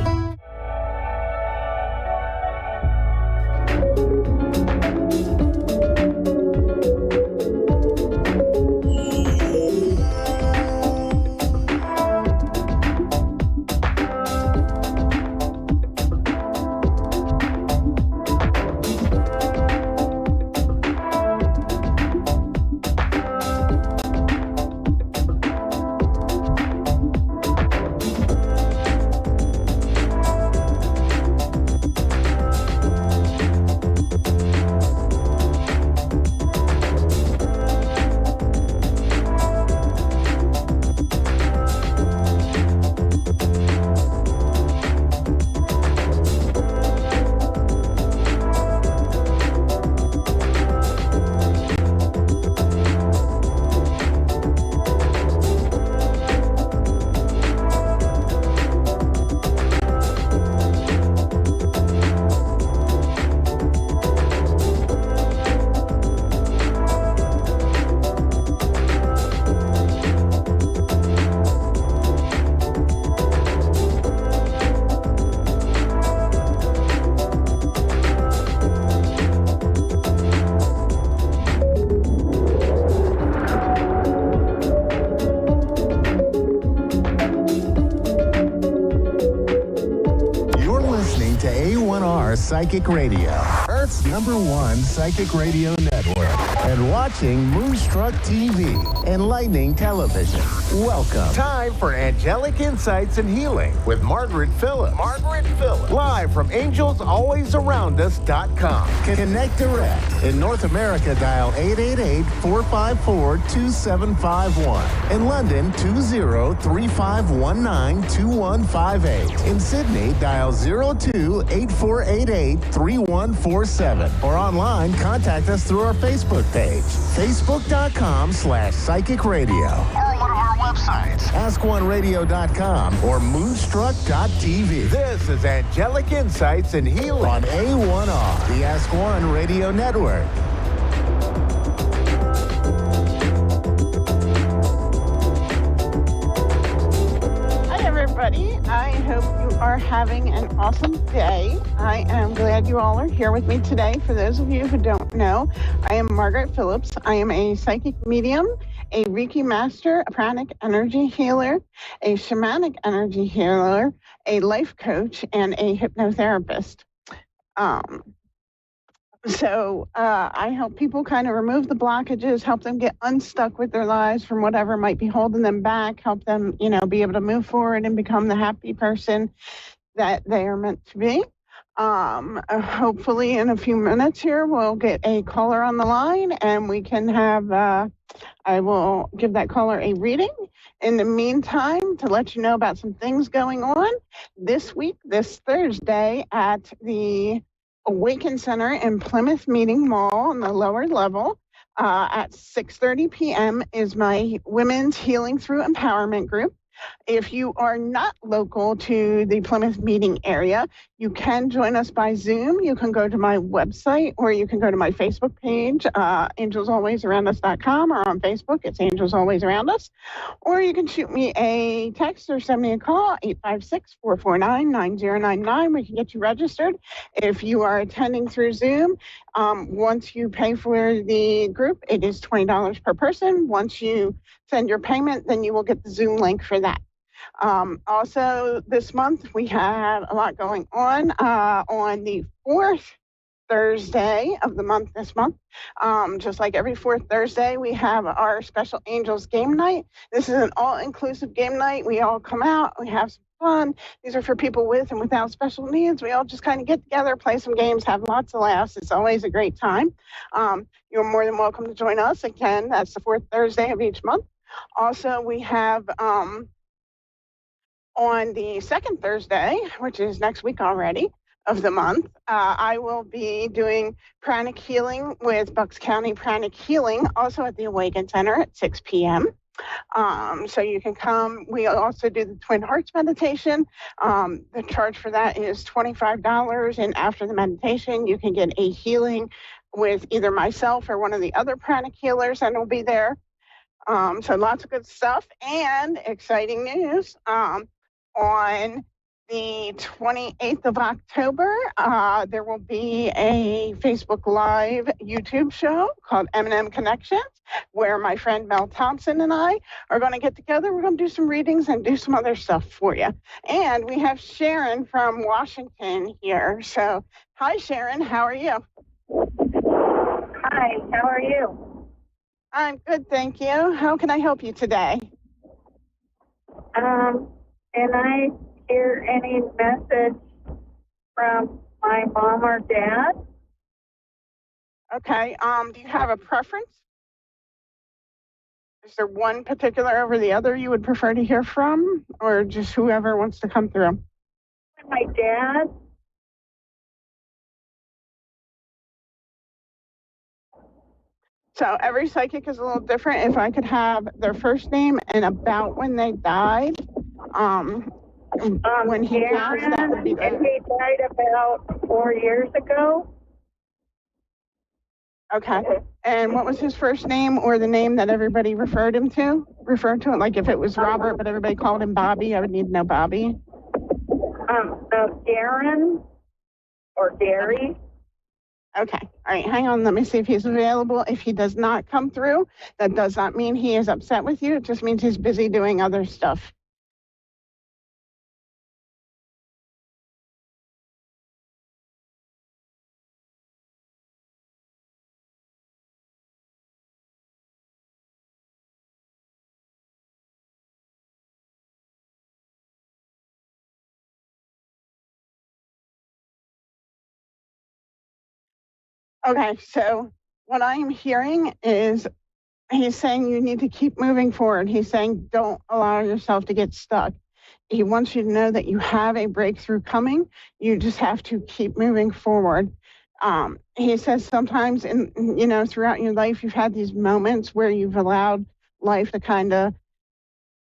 Psychic Radio, Earth's #1 psychic radio network, and watching Moonstruck TV, enlightening television. Welcome. Time for Angelic Insights and Healing with Margaret Phillips. Live from AngelsAlwaysAroundUs.com. Connect direct. In North America, dial 888-454-2751. In London, 20-3519-2158. In Sydney, dial 02-8488-3147. Or online, contact us through our Facebook page, facebook.com/psychic radio. Or one of our websites, askoneradio.com or moonstruck.tv. This is Angelic Insights and Healing on A1R, the Ask One Radio Network. Everybody, I hope you are having an awesome day. I am glad you all are here with me today. For those of you who don't know, I am Margaret Phillips. I am a psychic medium, a Reiki master, a pranic energy healer, a shamanic energy healer, a life coach, and a hypnotherapist. So I help people kind of remove the blockages, help them get unstuck with their lives from whatever might be holding them back, help them, be able to move forward and become the happy person that they are meant to be. Hopefully in a few minutes here, we'll get a caller on the line and we can have, I will give that caller a reading. In the meantime, to let you know about some things going on this week, this Thursday at the Awaken Center in Plymouth Meeting Mall on the lower level at 6:30 p.m. is my Women's Healing Through Empowerment group. If you are not local to the Plymouth meeting area, you can join us by Zoom. You can go to my website or you can go to my Facebook page, AngelsAlwaysAroundUs.com, or on Facebook, it's Angels Always Around Us. Or you can shoot me a text or send me a call, 856-449-9099. We can get you registered. If you are attending through Zoom, once you pay for the group, it is $20 per person. Once you send your payment, then you will get the Zoom link for that. Also, this month, we have a lot going on the fourth Thursday of the month this month. Just like every fourth Thursday, we have our Special Angels game night. This is an all-inclusive game night. We all come out, we have some fun. These are for people with and without special needs. We all just kind of get together, play some games, have lots of laughs. It's always a great time. You're more than welcome to join us. Again, that's the fourth Thursday of each month. Also, we have on the second Thursday, which is next week already of the month, I will be doing pranic healing with Bucks County Pranic Healing, also at the Awaken Center at 6 p.m. So you can come. We also do the Twin Hearts meditation. The charge for that is $25. And after the meditation, you can get a healing with either myself or one of the other pranic healers, and we'll be there. So lots of good stuff and exciting news. On the 28th of October, there will be a Facebook Live YouTube show called M&M Connections, where my friend Mel Thompson and I are going to get together. We're going to do some readings and do some other stuff for you. And we have Sharon from Washington here. So, hi, Sharon. How are you? Hi, how are you? I'm good, thank you. How can I help you today? Can I hear any message from my mom or dad? Okay. Do you have a preference? Is there one particular over the other you would prefer to hear from, or just whoever wants to come through? My dad. So every psychic is a little different. If I could have their first name and about when they died, when he passed, that would be good. He died about 4 years ago. Okay. And what was his first name, or the name that everybody referred to him? Like if it was Robert, but everybody called him Bobby, I would need to know Bobby. Darren or Gary. Okay. All right. Hang on. Let me see if he's available. If he does not come through, that does not mean he is upset with you. It just means he's busy doing other stuff. Okay, so what I'm hearing is he's saying you need to keep moving forward. He's saying don't allow yourself to get stuck. He wants you to know that you have a breakthrough coming. You just have to keep moving forward. He says sometimes throughout your life, you've had these moments where you've allowed life to kind of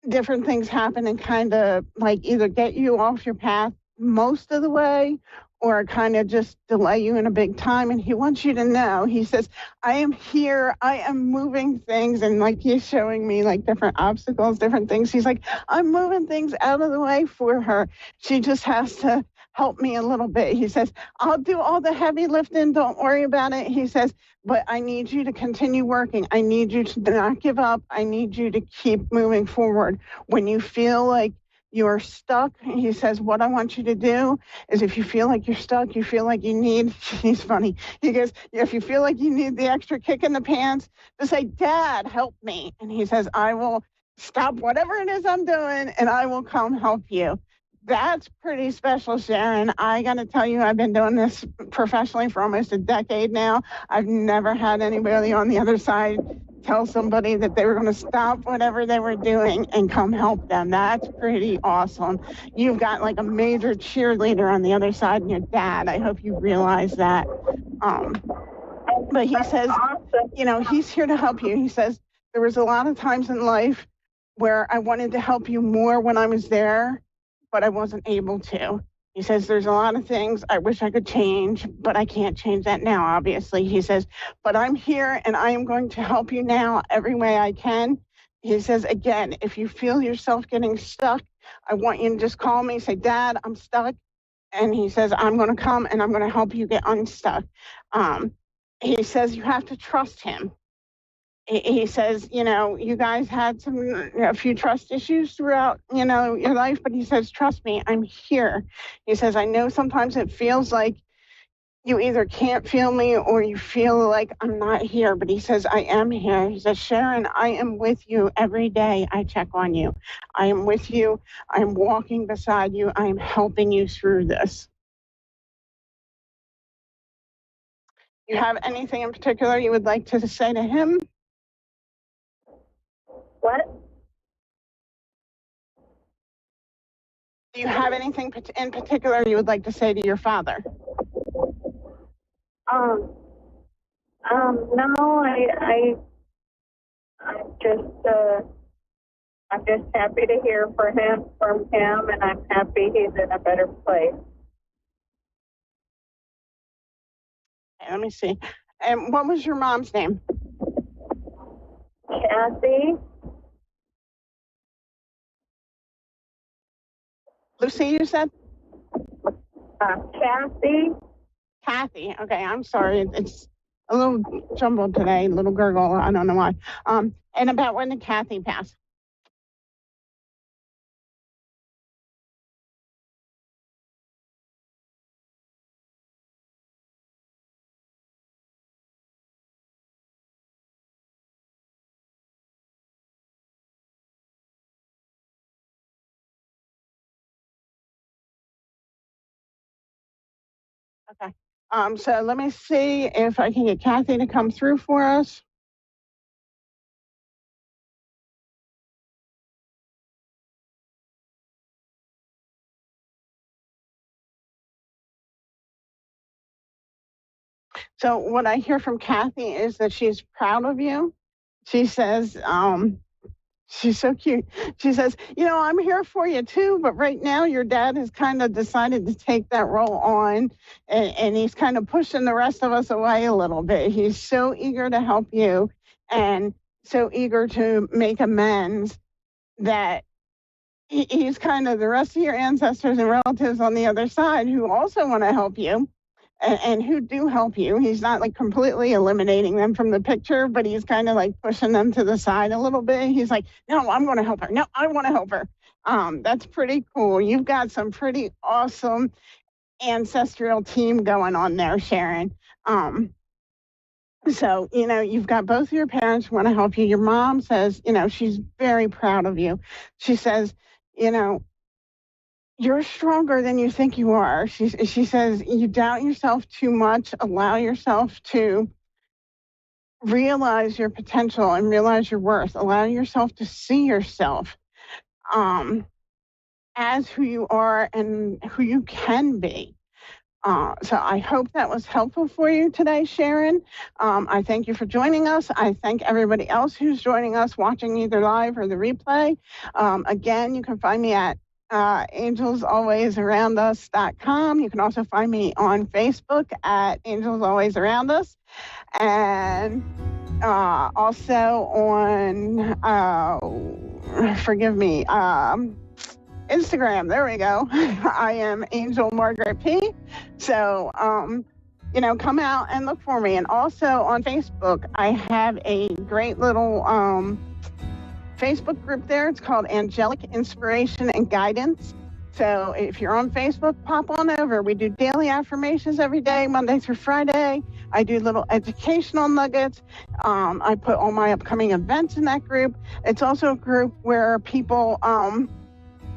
different things happen and kind of like either get you off your path most of the way or kind of just delay you in a big time. And he wants you to know, he says, I am here, I am moving things. And like he's showing me like different obstacles, different things. He's like, I'm moving things out of the way for her. She just has to help me a little bit. He says, I'll do all the heavy lifting, don't worry about it. He says, but I need you to continue working. I need you to not give up. I need you to keep moving forward. When you feel like you're stuck, he says, what I want you to do is if you feel like you're stuck, you feel like you need, he's funny. He goes, if you feel like you need the extra kick in the pants, just say, Dad, help me. And he says, I will stop whatever it is I'm doing and I will come help you. That's pretty special, Sharon. I got to tell you, I've been doing this professionally for almost a decade now. I've never had anybody on the other side tell somebody that they were going to stop whatever they were doing and come help them. That's pretty awesome. You've got like a major cheerleader on the other side and your dad. I hope you realize that. But he says, he's here to help you. He says, there was a lot of times in life where I wanted to help you more when I was there, but I wasn't able to. He says, there's a lot of things I wish I could change, but I can't change that now, obviously. He says, but I'm here and I am going to help you now every way I can. He says, again, if you feel yourself getting stuck, I want you to just call me, say, Dad, I'm stuck. And he says, I'm going to come and I'm going to help you get unstuck. He says, you have to trust him. He says, you guys had a few trust issues throughout, your life, but he says, trust me, I'm here. He says, I know sometimes it feels like you either can't feel me or you feel like I'm not here, but he says, I am here. He says, Sharon, I am with you every day. I check on you. I am with you. I'm walking beside you. I am helping you through this. You have anything in particular you would like to say to him? What? Do you have anything in particular you would like to say to your father? No, I'm just happy to hear from him, and I'm happy he's in a better place. Okay, let me see. And what was your mom's name? Kathy. Lucy, you said? Kathy. Kathy. Okay, I'm sorry. It's a little jumbled today, little gurgle. I don't know why. And about when did Kathy pass? Okay. So let me see if I can get Kathy to come through for us. So what I hear from Kathy is that she's proud of you. She says, she's so cute. She says, I'm here for you too, but right now your dad has kind of decided to take that role on and he's kind of pushing the rest of us away a little bit. He's so eager to help you and so eager to make amends that he's kind of the rest of your ancestors and relatives on the other side who also want to help you. And who do help you. He's not like completely eliminating them from the picture, but he's kind of like pushing them to the side a little bit. He's like, no, I'm going to help her. No, I want to help her. That's pretty cool. You've got some pretty awesome ancestral team going on there, Sharon. So, you've got both of your parents who want to help you. Your mom says, she's very proud of you. She says, you you're stronger than you think you are. She says you doubt yourself too much. Allow yourself to realize your potential and realize your worth. Allow yourself to see yourself as who you are and who you can be. So I hope that was helpful for you today, Sharon. I thank you for joining us. I thank everybody else who's joining us, watching either live or the replay. Again, you can find me at angelsalwaysaroundus.com. You can also find me on Facebook at Angels Always Around Us. And also on, Instagram. There we go. I am Angel Margaret P. So, come out and look for me. And also on Facebook, I have a great little Facebook group there. It's called Angelic Inspiration and Guidance. So if you're on Facebook, pop on over. We do daily affirmations every day, Monday through Friday. I do little educational nuggets. I put all my upcoming events in that group. It's also a group where people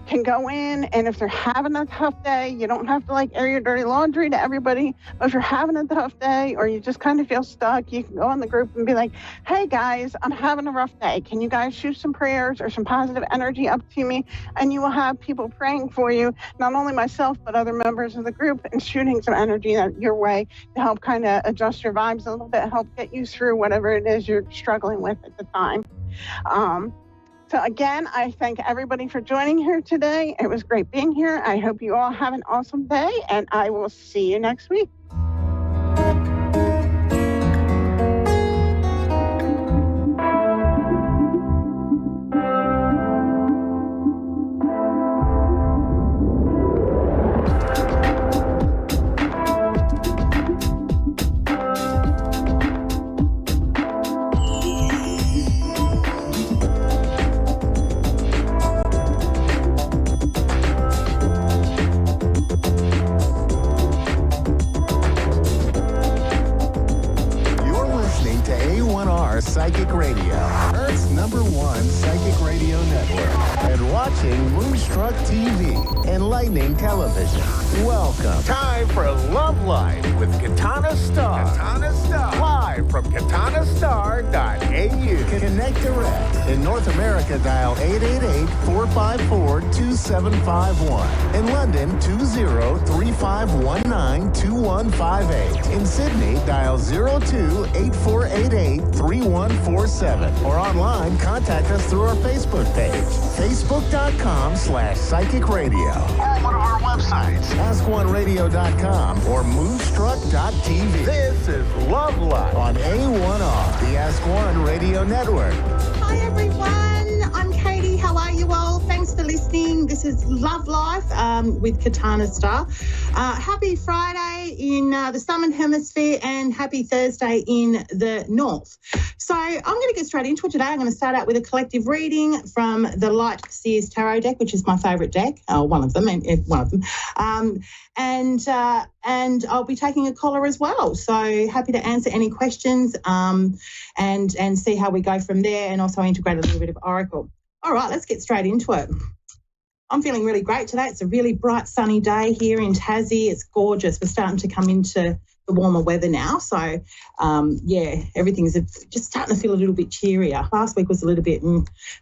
can go in, and if they're having a tough day, you don't have to air your dirty laundry to everybody, but if you're having a tough day or you just kind of feel stuck, you can go in the group and be like, hey guys, I'm having a rough day. Can you guys shoot some prayers or some positive energy up to me? And you will have people praying for you, not only myself, but other members of the group, and shooting some energy your way to help kind of adjust your vibes a little bit, help get you through whatever it is you're struggling with at the time. So again, I thank everybody for joining here today. It was great being here. I hope you all have an awesome day, and I will see you next week. Psychic Radio, Earth's #1 psychic radio network, and watching Moonstruck TV, enlightening television. Welcome. Time for Love Life with Katana Star. Katana Star. Live from katanastar.au. Connect direct. In North America, dial 888-454-2751. In London, 20-3519-2158. In Sydney, dial 02-8488-3147. Or online, contact us through our Facebook page, facebook.com/psychic radio. Or one of our websites, askoneradio.com or moonstruck.tv. This is Love Life on A1R, the Ask One Radio Network. Hi everyone, I'm Katie. How are you all? Thanks for listening. This is Love Life with Katana Star. Happy Friday in the Southern Hemisphere and happy Thursday in the North. So I'm going to get straight into it today. I'm going to start out with a collective reading from the Light Seers Tarot deck, which is my favourite deck, one of them. And I'll be taking a caller as well. So happy to answer any questions and see how we go from there, and also integrate a little bit of Oracle. All right, let's get straight into it. I'm feeling really great today. It's a really bright, sunny day here in Tassie. It's gorgeous. We're starting to come into the warmer weather now. So, everything's just starting to feel a little bit cheerier. Last week was a little bit,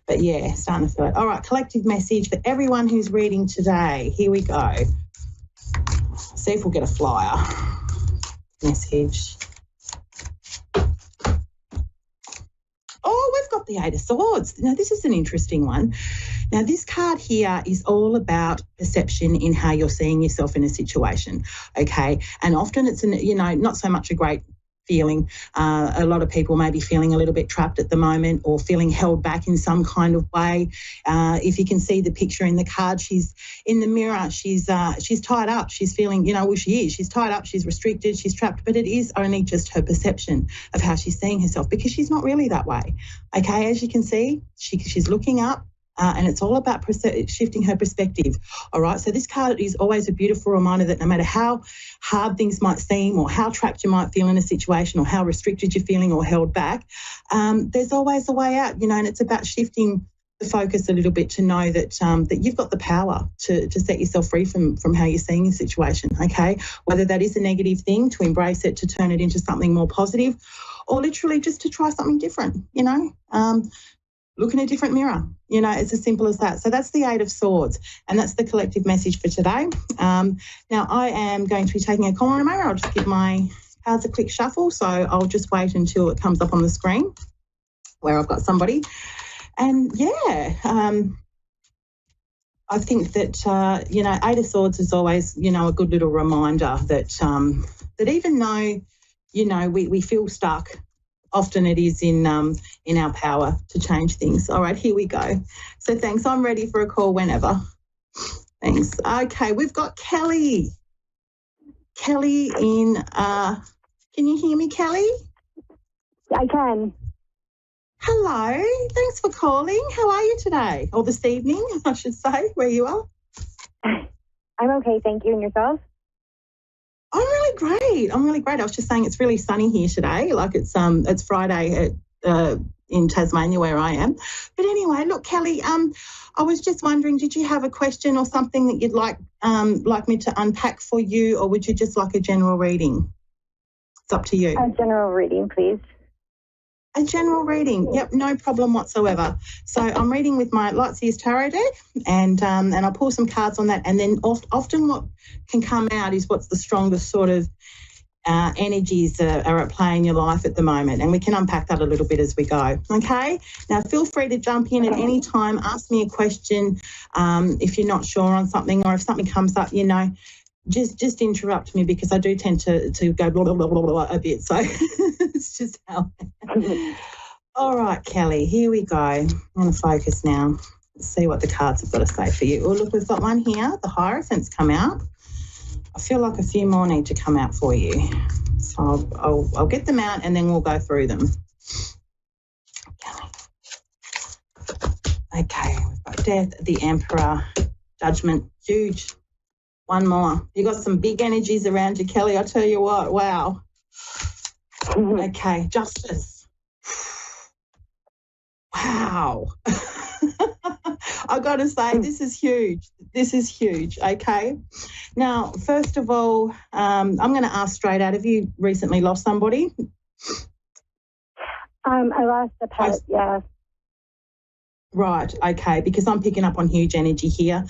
but yeah, starting to feel it. All right, collective message for everyone who's reading today. Here we go. See if we'll get a flyer. Message. Oh, we've got the Eight of Swords. Now, this is an interesting one. Now, this card here is all about perception in how you're seeing yourself in a situation, okay? And often it's, not so much a great feeling. A lot of people may be feeling a little bit trapped at the moment or feeling held back in some kind of way. If you can see the picture in the card, she's in the mirror. She's tied up. She's feeling, she is. She's tied up. She's restricted. She's trapped. But it is only just her perception of how she's seeing herself, because she's not really that way. Okay, as you can see, she's looking up. And it's all about shifting her perspective. All right. So this card is always a beautiful reminder that no matter how hard things might seem, or how trapped you might feel in a situation, or how restricted you're feeling or held back, there's always a way out, and it's about shifting focus a little bit to know that that you've got the power to set yourself free from how you're seeing the situation, okay? Whether that is a negative thing, to embrace it, to turn it into something more positive, or literally just to try something different, look in a different mirror. It's as simple as that. So that's the Eight of Swords, and that's the collective message for today. Now, I am going to be taking a call in a moment. I'll just give my cards a quick shuffle, so I'll just wait until it comes up on the screen where I've got somebody. And, I think that, Eight of Swords is always, a good little reminder that that even though, we feel stuck, often it is in our power to change things. All right, here we go. So thanks. I'm ready for a call whenever. Thanks. Okay, we've got Kelly. Kelly in, can you hear me, Kelly? I can. Hello. Thanks for calling. How are you today? Or this evening, I should say, where you are? I'm okay, thank you. And yourself? I'm really great. I was just saying it's really sunny here today. Like it's Friday in Tasmania where I am. But anyway, look, Kelly, I was just wondering, did you have a question or something that you'd like me to unpack for you, or would you just like a general reading? It's up to you. A general reading, please. A general reading. Yep, no problem whatsoever. So I'm reading with my Lightseers Tarot deck, and I'll pull some cards on that, and then often what can come out is what's the strongest sort of energies are at play in your life at the moment, and we can unpack that a little bit as we go. Okay? Now, feel free to jump in at any time, ask me a question if you're not sure on something, or if something comes up, just interrupt me, because I do tend to go blah, blah, blah, blah, blah a bit. So it's just how. All right, Kelly, here we go. I'm going to focus now. Let's see what the cards have got to say for you. Oh, look, we've got one here. The Hierophant's come out. I feel like a few more need to come out for you. So I'll get them out and then we'll go through them. Okay, we've got Death, the Emperor, Judgment, huge. One more. You got some big energies around you, Kelly. I tell you what, wow. Okay, Justice. Wow. I got to say, this is huge. This is huge, okay? Now, first of all, I'm going to ask straight out, have you recently lost somebody? I lost a pet, yeah. Right, okay, because I'm picking up on huge energy here.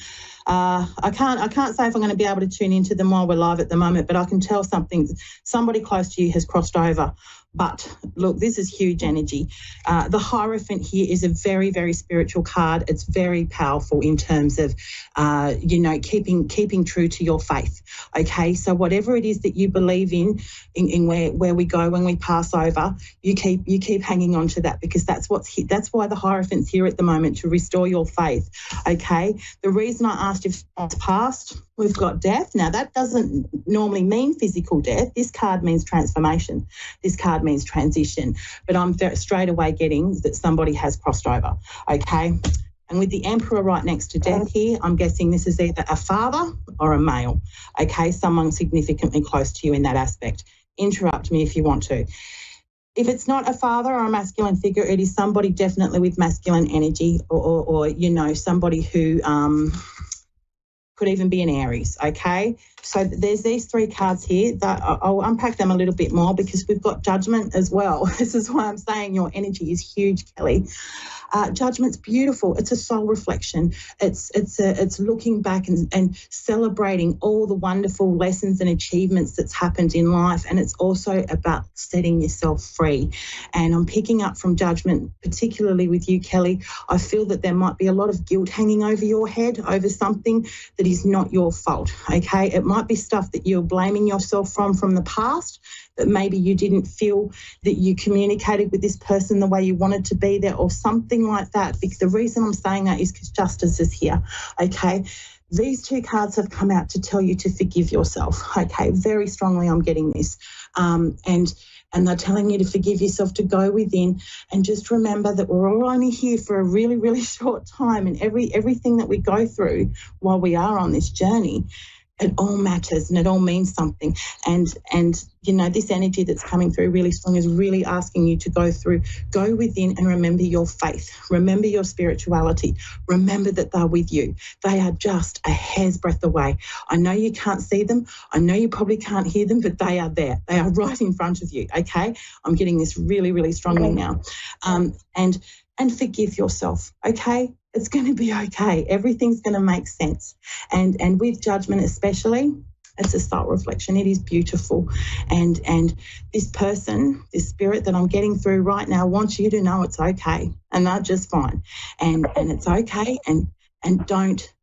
I can't say if I'm going to be able to tune into them while we're live at the moment, but I can tell somebody close to you has crossed over. But look, this is huge energy. The Hierophant here is a very, very spiritual card. It's very powerful in terms of, keeping true to your faith. Okay, so whatever it is that you believe in where we go when we pass over, you keep hanging on to that, because that's why the Hierophant's here at the moment, to restore your faith. Okay, the reason I asked if it's past, we've got Death. Now, that doesn't normally mean physical death. This card means transformation. This card means transition. But I'm straight away getting that somebody has crossed over, okay? And with the Emperor right next to Death here, I'm guessing this is either a father or a male, okay? Someone significantly close to you in that aspect. Interrupt me if you want to. If it's not a father or a masculine figure, it is somebody definitely with masculine energy, or somebody who could even be an Aries, okay? So there's these three cards here that I'll unpack them a little bit more, because we've got Judgment as well. This is why I'm saying your energy is huge, Kelly. Judgment's beautiful. It's a soul reflection. It's looking back and celebrating all the wonderful lessons and achievements that's happened in life, and it's also about setting yourself free. And I'm picking up from Judgment, particularly with you, Kelly. I feel that there might be a lot of guilt hanging over your head over something that is not your fault, okay? It might be stuff that you're blaming yourself from the past, that maybe you didn't feel that you communicated with this person the way you wanted to be there, or something like that. Because the reason I'm saying that is because Justice is here, okay? These two cards have come out to tell you to forgive yourself, okay? Very strongly I'm getting this. And they're telling you to forgive yourself, to go within, and just remember that we're all only here for a really, really short time, and everything that we go through while we are on this journey, it all matters and it all means something. And you know, this energy that's coming through really strong is really asking you to go within and remember your faith, remember your spirituality, remember that they're with you. They are just a hair's breadth away. I know you can't see them. I know you probably can't hear them, but they are there. They are right in front of you, okay? I'm getting this really, really strongly now. And forgive yourself, okay? It's going to be okay. Everything's going to make sense. And with judgment especially, it's a soul reflection. It is beautiful. And this person, this spirit that I'm getting through right now wants you to know it's okay and they're just fine. And it's okay. And don't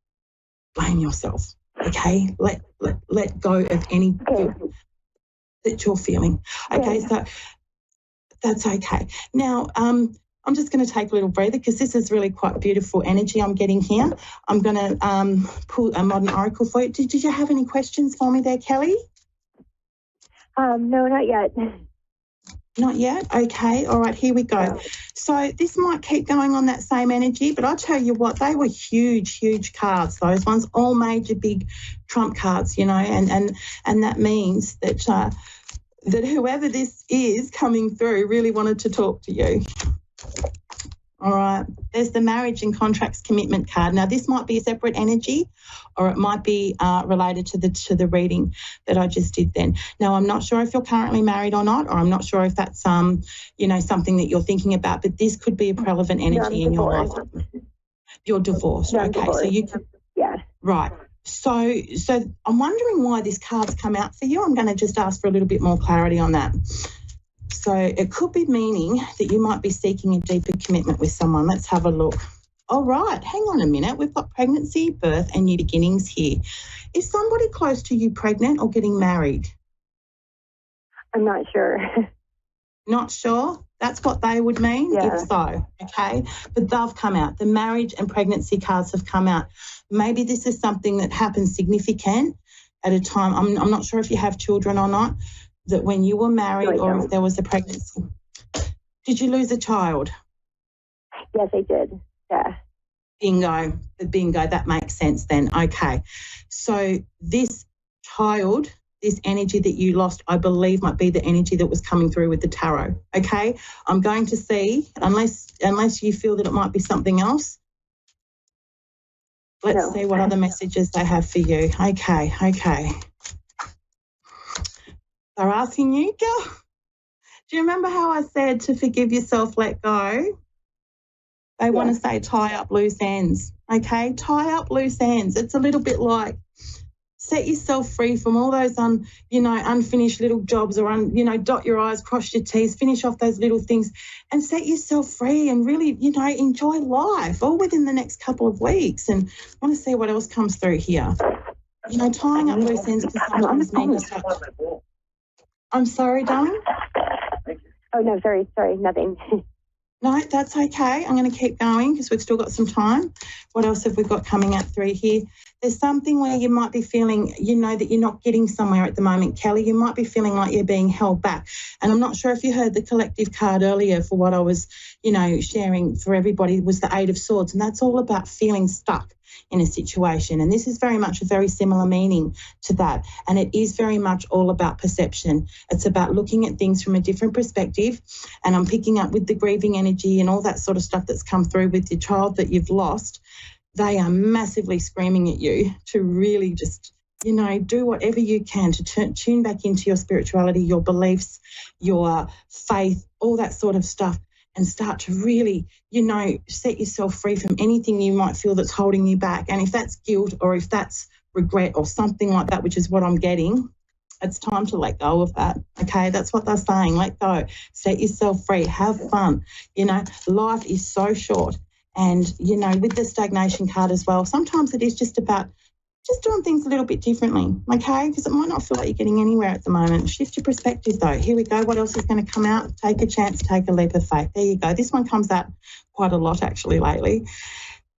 blame yourself, okay? Let go of any guilt that you're feeling. Okay, so that's okay. Now, I'm just going to take a little breather because this is really quite beautiful energy I'm getting here. I'm going to pull a modern oracle for you. Did you have any questions for me there, Kelly? No, not yet. Not yet? Okay. All right, here we go. No. So this might keep going on that same energy, but I'll tell you what, they were huge, huge cards. Those ones, all major big trump cards, you know, and that means that that whoever this is coming through really wanted to talk to you. All right, there's the marriage and contracts commitment card. Now, this might be a separate energy or it might be related to the reading that I just did then. Now, I'm not sure if you're currently married or not, or I'm not sure if that's, you know, something that you're thinking about, but this could be a relevant energy in your life. You're divorced. Okay, divorced. So you can, yeah. Right. So I'm wondering why this card's come out for you. I'm going to just ask for a little bit more clarity on that. So it could be meaning that you might be seeking a deeper commitment with someone. Let's have a look. All right, hang on a minute. We've got pregnancy, birth and new beginnings here. Is somebody close to you pregnant or getting married? I'm not sure. Not sure? That's what they would mean? Yeah. If so, okay. But they've come out. The marriage and pregnancy cards have come out. Maybe this is something that happens significant at a time. I'm not sure if you have children or not, that when you were married or if there was a pregnancy. Did you lose a child? Yes, I did. Yeah. Bingo. That makes sense then. Okay. So this child, this energy that you lost, I believe might be the energy that was coming through with the tarot. Okay. I'm going to see, unless you feel that it might be something else, let's see what other messages they have for you. Okay. They're asking you, girl, do you remember how I said to forgive yourself, let go? They want to say tie up loose ends, okay? Tie up loose ends. It's a little bit like set yourself free from all those, unfinished little jobs or, dot your I's, cross your T's, finish off those little things and set yourself free and really, enjoy life all within the next couple of weeks. And I want to see what else comes through here. Tying up loose ends can sometimes mean I'm sorry, darling? Oh, no, sorry, nothing. No, that's okay. I'm going to keep going because we've still got some time. What else have we got coming out through here? There's something where you might be feeling, that you're not getting somewhere at the moment, Kelly. You might be feeling like you're being held back. And I'm not sure if you heard the collective card earlier for what I was, sharing for everybody was the Eight of Swords. And that's all about feeling stuck in a situation. And this is very much a very similar meaning to that. And it is very much all about perception. It's about looking at things from a different perspective. And I'm picking up with the grieving energy and all that sort of stuff that's come through with your child that you've lost. They are massively screaming at you to really just, do whatever you can to tune back into your spirituality, your beliefs, your faith, all that sort of stuff. And start to really, set yourself free from anything you might feel that's holding you back. And if that's guilt or if that's regret or something like that, which is what I'm getting, it's time to let go of that, okay? That's what they're saying, let go, set yourself free, have fun. Life is so short. And, with the stagnation card as well, sometimes it is just about just doing things a little bit differently, okay? Because it might not feel like you're getting anywhere at the moment. Shift your perspective, though. Here we go. What else is going to come out? Take a chance, take a leap of faith. There you go. This one comes out quite a lot, actually, lately.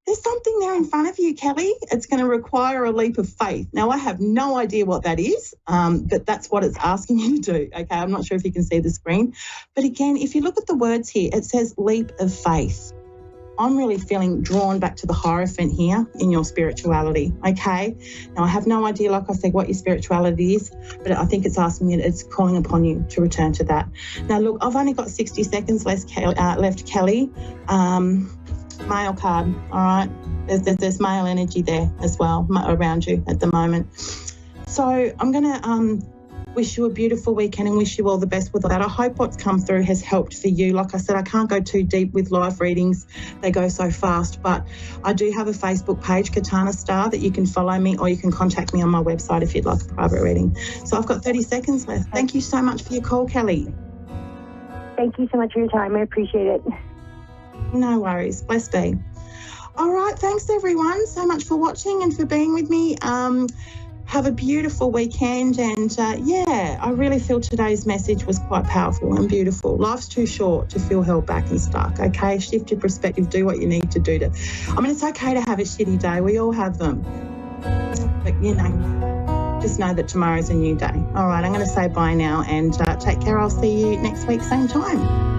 There's something there in front of you, Kelly. It's going to require a leap of faith. Now, I have no idea what that is, but that's what it's asking you to do, okay? I'm not sure if you can see the screen. But again, if you look at the words here, it says leap of faith. I'm really feeling drawn back to the Hierophant here in your spirituality, okay? Now, I have no idea, like I said, what your spirituality is, but I think it's asking you, it's calling upon you to return to that. Now, look, I've only got 60 seconds left, Kelly. Male card, all right? There's male energy there as well around you at the moment. So I'm going to wish you a beautiful weekend and wish you all the best with that. I hope what's come through has helped for you. Like I said, I can't go too deep with live readings. They go so fast, but I do have a Facebook page, Katana Star, that you can follow me, or you can contact me on my website if you'd like a private reading. So I've got 30 seconds left. Thank you so much for your call, Kelly. Thank you so much for your time. I appreciate it. No worries. Blessed be. All right. Thanks, everyone, so much for watching and for being with me. Have a beautiful weekend, and I really feel today's message was quite powerful and beautiful. Life's too short to feel held back and stuck, okay? Shift your perspective, do what you need to do it's okay to have a shitty day. We all have them. But, just know that tomorrow's a new day. All right, I'm going to say bye now and take care. I'll see you next week, same time.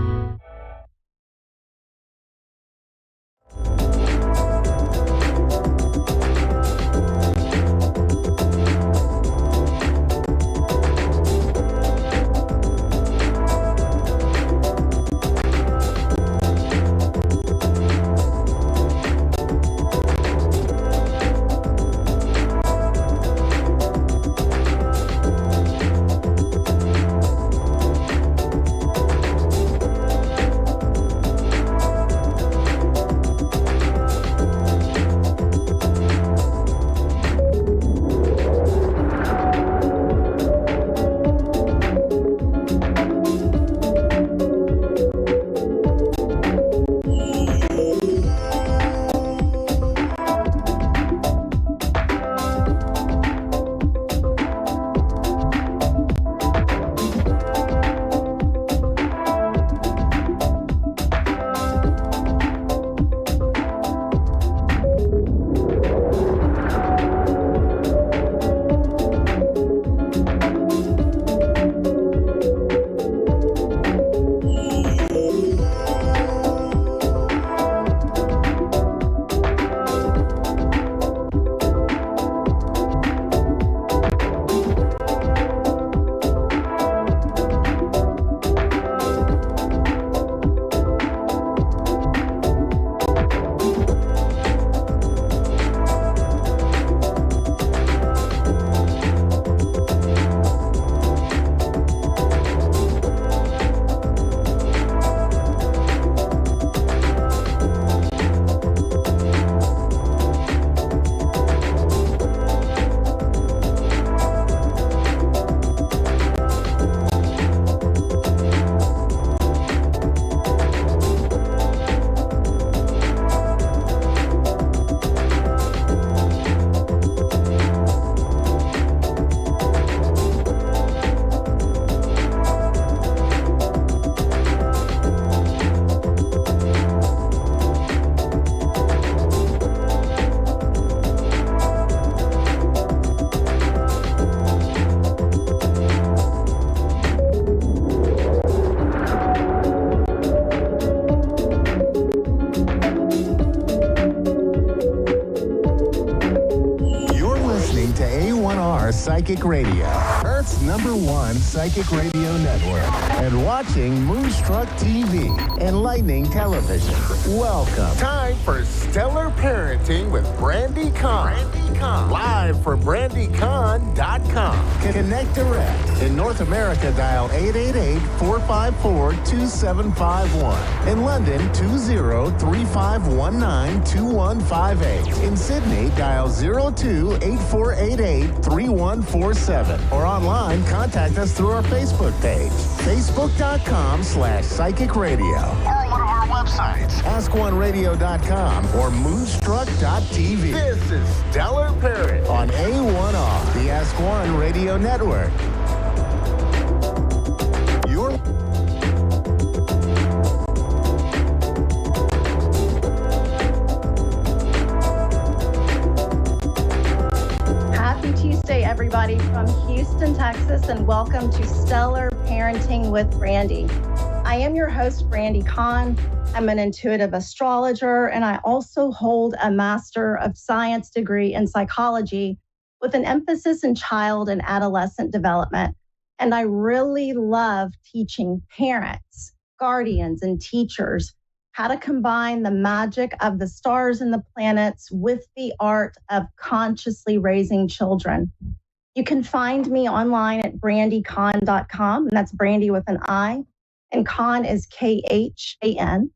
A1R Psychic Radio, Earth's #1 psychic radio network, and watching Moonstruck TV, Enlightening Television. Welcome. Time for Stellar Parenting with Brandy Kahn. Live from brandycahn.com. Connect direct. In North America, dial 888-454-2751. In London, 20-3519-2158. In Sydney, dial 02-8488-3147. Or online, contact us through our Facebook page, facebook.com/psychic radio. Or one of our websites, ask1radio.com or moonstruck.tv. This is Stellar Parent on A1R, the Ask One Radio Network. Happy Tuesday, everybody, from Houston, Texas, and welcome to Stellar Parenting with Brandy. I am your host, Brandy Kahn. I'm an intuitive astrologer, and I also hold a Master of Science degree in psychology with an emphasis in child and adolescent development. And I really love teaching parents, guardians, and teachers how to combine the magic of the stars and the planets with the art of consciously raising children. You can find me online at brandycon.com, and that's Brandy with an I, and Con is Khan.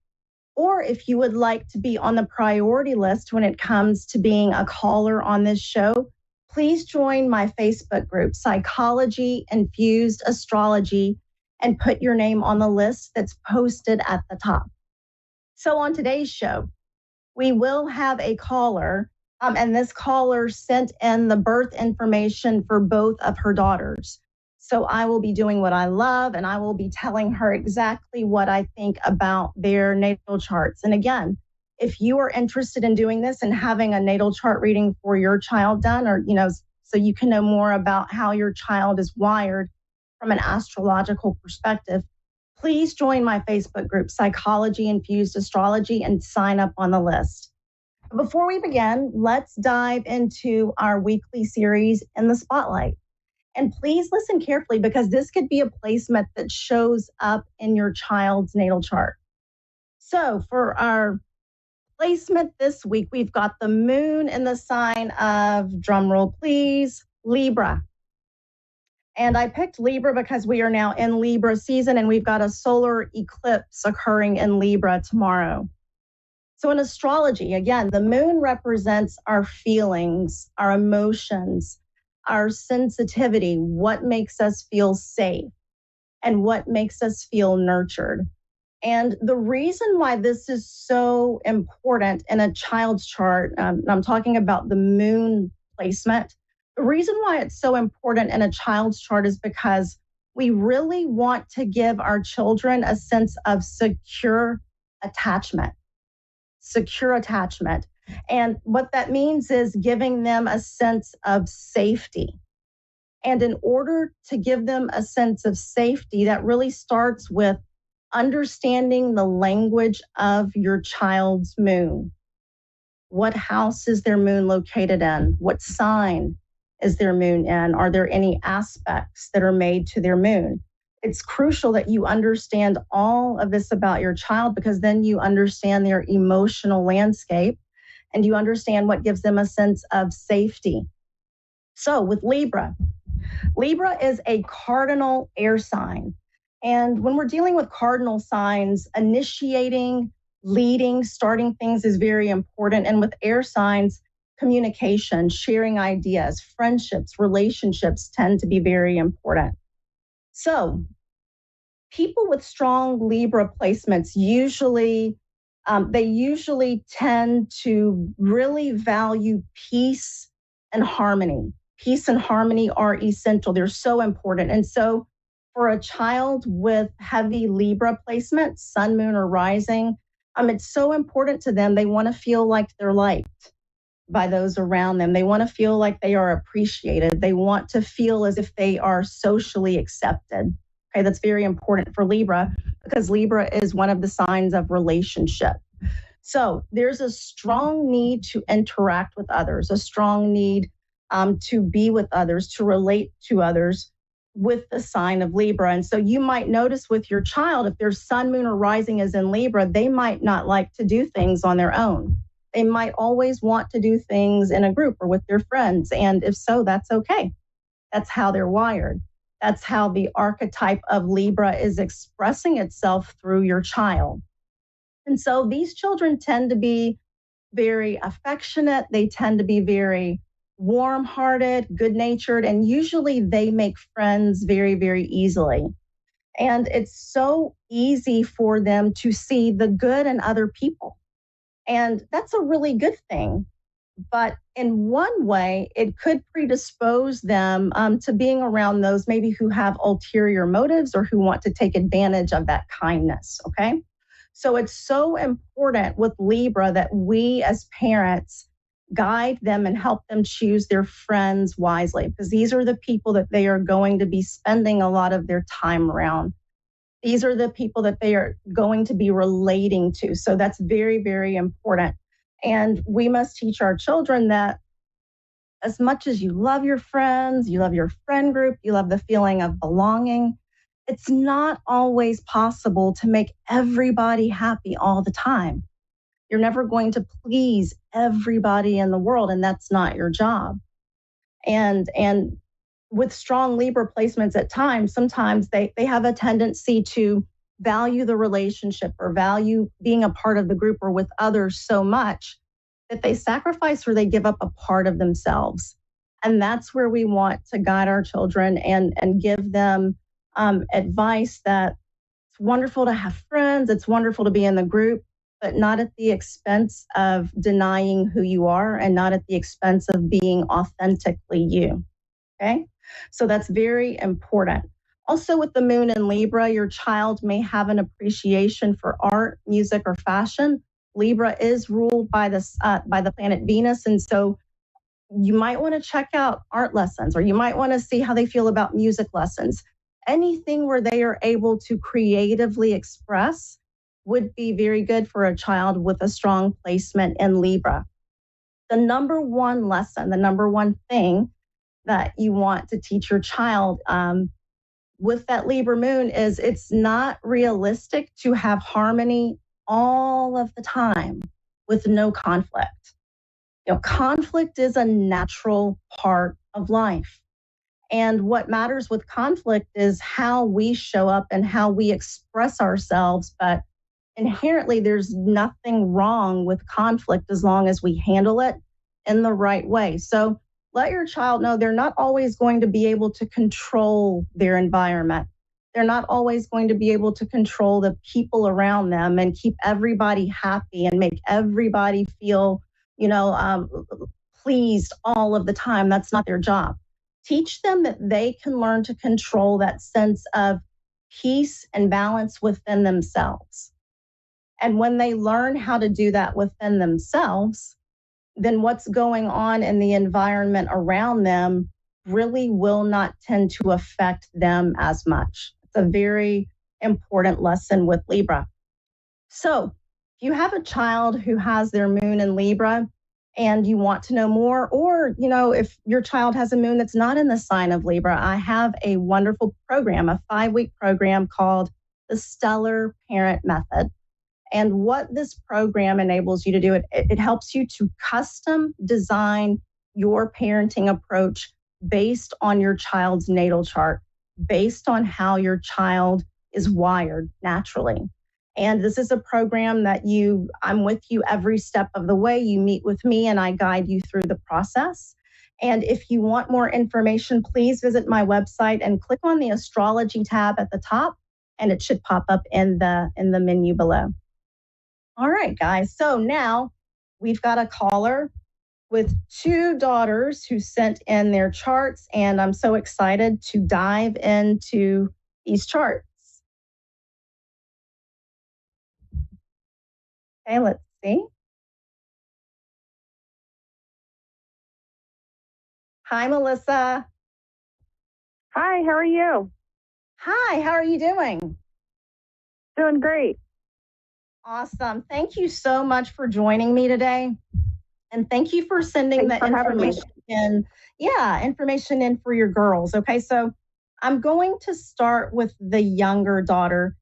Or if you would like to be on the priority list when it comes to being a caller on this show, please join my Facebook group, Psychology Infused Astrology, and put your name on the list that's posted at the top. So on today's show, we will have a caller, and this caller sent in the birth information for both of her daughters. So I will be doing what I love, and I will be telling her exactly what I think about their natal charts. And again, if you are interested in doing this and having a natal chart reading for your child done, or, so you can know more about how your child is wired from an astrological perspective, please join my Facebook group, Psychology Infused Astrology, and sign up on the list. Before we begin, let's dive into our weekly series in the spotlight. And please listen carefully, because this could be a placement that shows up in your child's natal chart. So for our placement this week, we've got the moon in the sign of, drumroll please, Libra. And I picked Libra because we are now in Libra season, and we've got a solar eclipse occurring in Libra tomorrow. So in astrology, again, the moon represents our feelings, our emotions, our sensitivity, what makes us feel safe, and what makes us feel nurtured. And the reason why this is so important in a child's chart, I'm talking about the moon placement, the reason why it's so important in a child's chart is because we really want to give our children a sense of secure attachment. And what that means is giving them a sense of safety. And in order to give them a sense of safety, that really starts with understanding the language of your child's moon. What house is their moon located in? What sign is their moon in? Are there any aspects that are made to their moon? It's crucial that you understand all of this about your child, because then you understand their emotional landscape and you understand what gives them a sense of safety. So with Libra is a cardinal air sign. And when we're dealing with cardinal signs, initiating, leading, starting things is very important. And with air signs, communication, sharing ideas, friendships, relationships tend to be very important. So people with strong Libra placements usually tend to really value peace and harmony. Peace and harmony are essential. They're so important. And so for a child with heavy Libra placement, sun, moon, or rising, it's so important to them. They want to feel like they're liked by those around them. They want to feel like they are appreciated. They want to feel as if they are socially accepted. Okay, that's very important for Libra, because Libra is one of the signs of relationship. So there's a strong need to interact with others, a strong need to be with others, to relate to others with the sign of Libra. And so you might notice with your child, if their sun, moon, or rising is in Libra, they might not like to do things on their own. They might always want to do things in a group or with their friends. And if so, that's okay. That's how they're wired. That's how the archetype of Libra is expressing itself through your child. And so these children tend to be very affectionate. They tend to be very warm-hearted, good-natured, and usually they make friends very, very easily. And it's so easy for them to see the good in other people. And that's a really good thing. But in one way, it could predispose them to being around those maybe who have ulterior motives or who want to take advantage of that kindness, okay? So it's so important with Libra that we as parents guide them and help them choose their friends wisely, because these are the people that they are going to be spending a lot of their time around. These are the people that they are going to be relating to. So that's very, very important. And we must teach our children that as much as you love your friends, you love your friend group, you love the feeling of belonging, it's not always possible to make everybody happy all the time. You're never going to please everybody in the world, and that's not your job. And with strong Libra placements at times, sometimes they have a tendency to value the relationship or value being a part of the group or with others so much that they sacrifice or they give up a part of themselves. And that's where we want to guide our children and give them advice that it's wonderful to have friends, it's wonderful to be in the group, but not at the expense of denying who you are and not at the expense of being authentically you. Okay? So that's very important. Also, with the moon in Libra, your child may have an appreciation for art, music, or fashion. Libra is ruled by the planet Venus, and so you might want to check out art lessons, or you might want to see how they feel about music lessons. Anything where they are able to creatively express would be very good for a child with a strong placement in Libra. The number one lesson, the number one thing that you want to teach your child with that Libra moon is it's not realistic to have harmony all of the time with no conflict. Conflict is a natural part of life. And what matters with conflict is how we show up and how we express ourselves. But inherently, there's nothing wrong with conflict as long as we handle it in the right way. So let your child know they're not always going to be able to control their environment. They're not always going to be able to control the people around them and keep everybody happy and make everybody feel, pleased all of the time. That's not their job. Teach them that they can learn to control that sense of peace and balance within themselves. And when they learn how to do that within themselves, then what's going on in the environment around them really will not tend to affect them as much. It's a very important lesson with Libra. So if you have a child who has their moon in Libra and you want to know more, or, if your child has a moon that's not in the sign of Libra, I have a wonderful program, a 5-week program called the Stellar Parent Method. And what this program enables you to do, it helps you to custom design your parenting approach based on your child's natal chart, based on how your child is wired naturally. And this is a program that I'm with you every step of the way. You meet with me and I guide you through the process. And if you want more information, please visit my website and click on the astrology tab at the top, and it should pop up in the menu below. All right, guys. So now we've got a caller with 2 daughters who sent in their charts, and I'm so excited to dive into these charts. Okay, let's see. Hi, Melissa. Hi, how are you? Hi, how are you doing? Doing great. Awesome. Thank you so much for joining me today. And thank you for sending the information in. Yeah, information in for your girls. Okay, so I'm going to start with the younger daughter.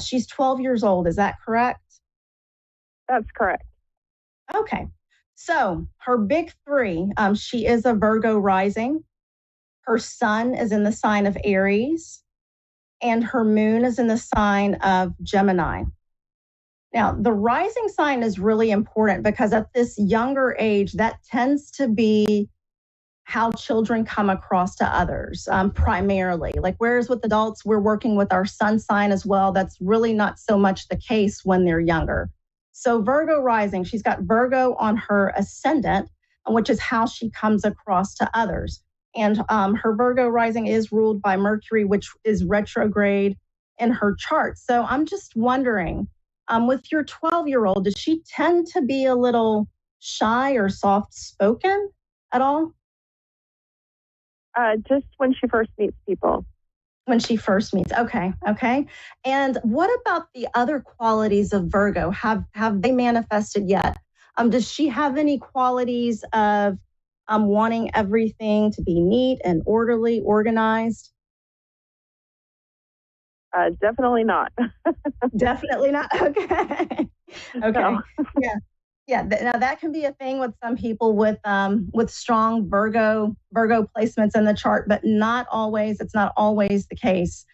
She's 12 years old. Is that correct? That's correct. Okay. So her big 3, she is a Virgo rising. Her sun is in the sign of Aries. And her moon is in the sign of Gemini. Now, the rising sign is really important because at this younger age, that tends to be how children come across to others, primarily. Like, whereas with adults, we're working with our sun sign as well. That's really not so much the case when they're younger. So Virgo rising, she's got Virgo on her ascendant, which is how she comes across to others. And her Virgo rising is ruled by Mercury, which is retrograde in her chart. So I'm just wondering, with your 12-year-old, does she tend to be a little shy or soft-spoken at all? Just when she first meets people. When she first meets. Okay. Okay. And what about the other qualities of Virgo? Have they manifested yet? Does she have any qualities of wanting everything to be neat and orderly, organized? Definitely not. Definitely not. Okay. Okay. No. Yeah. Yeah. Now that can be a thing with some people with strong Virgo placements in the chart, but not always. It's not always the case.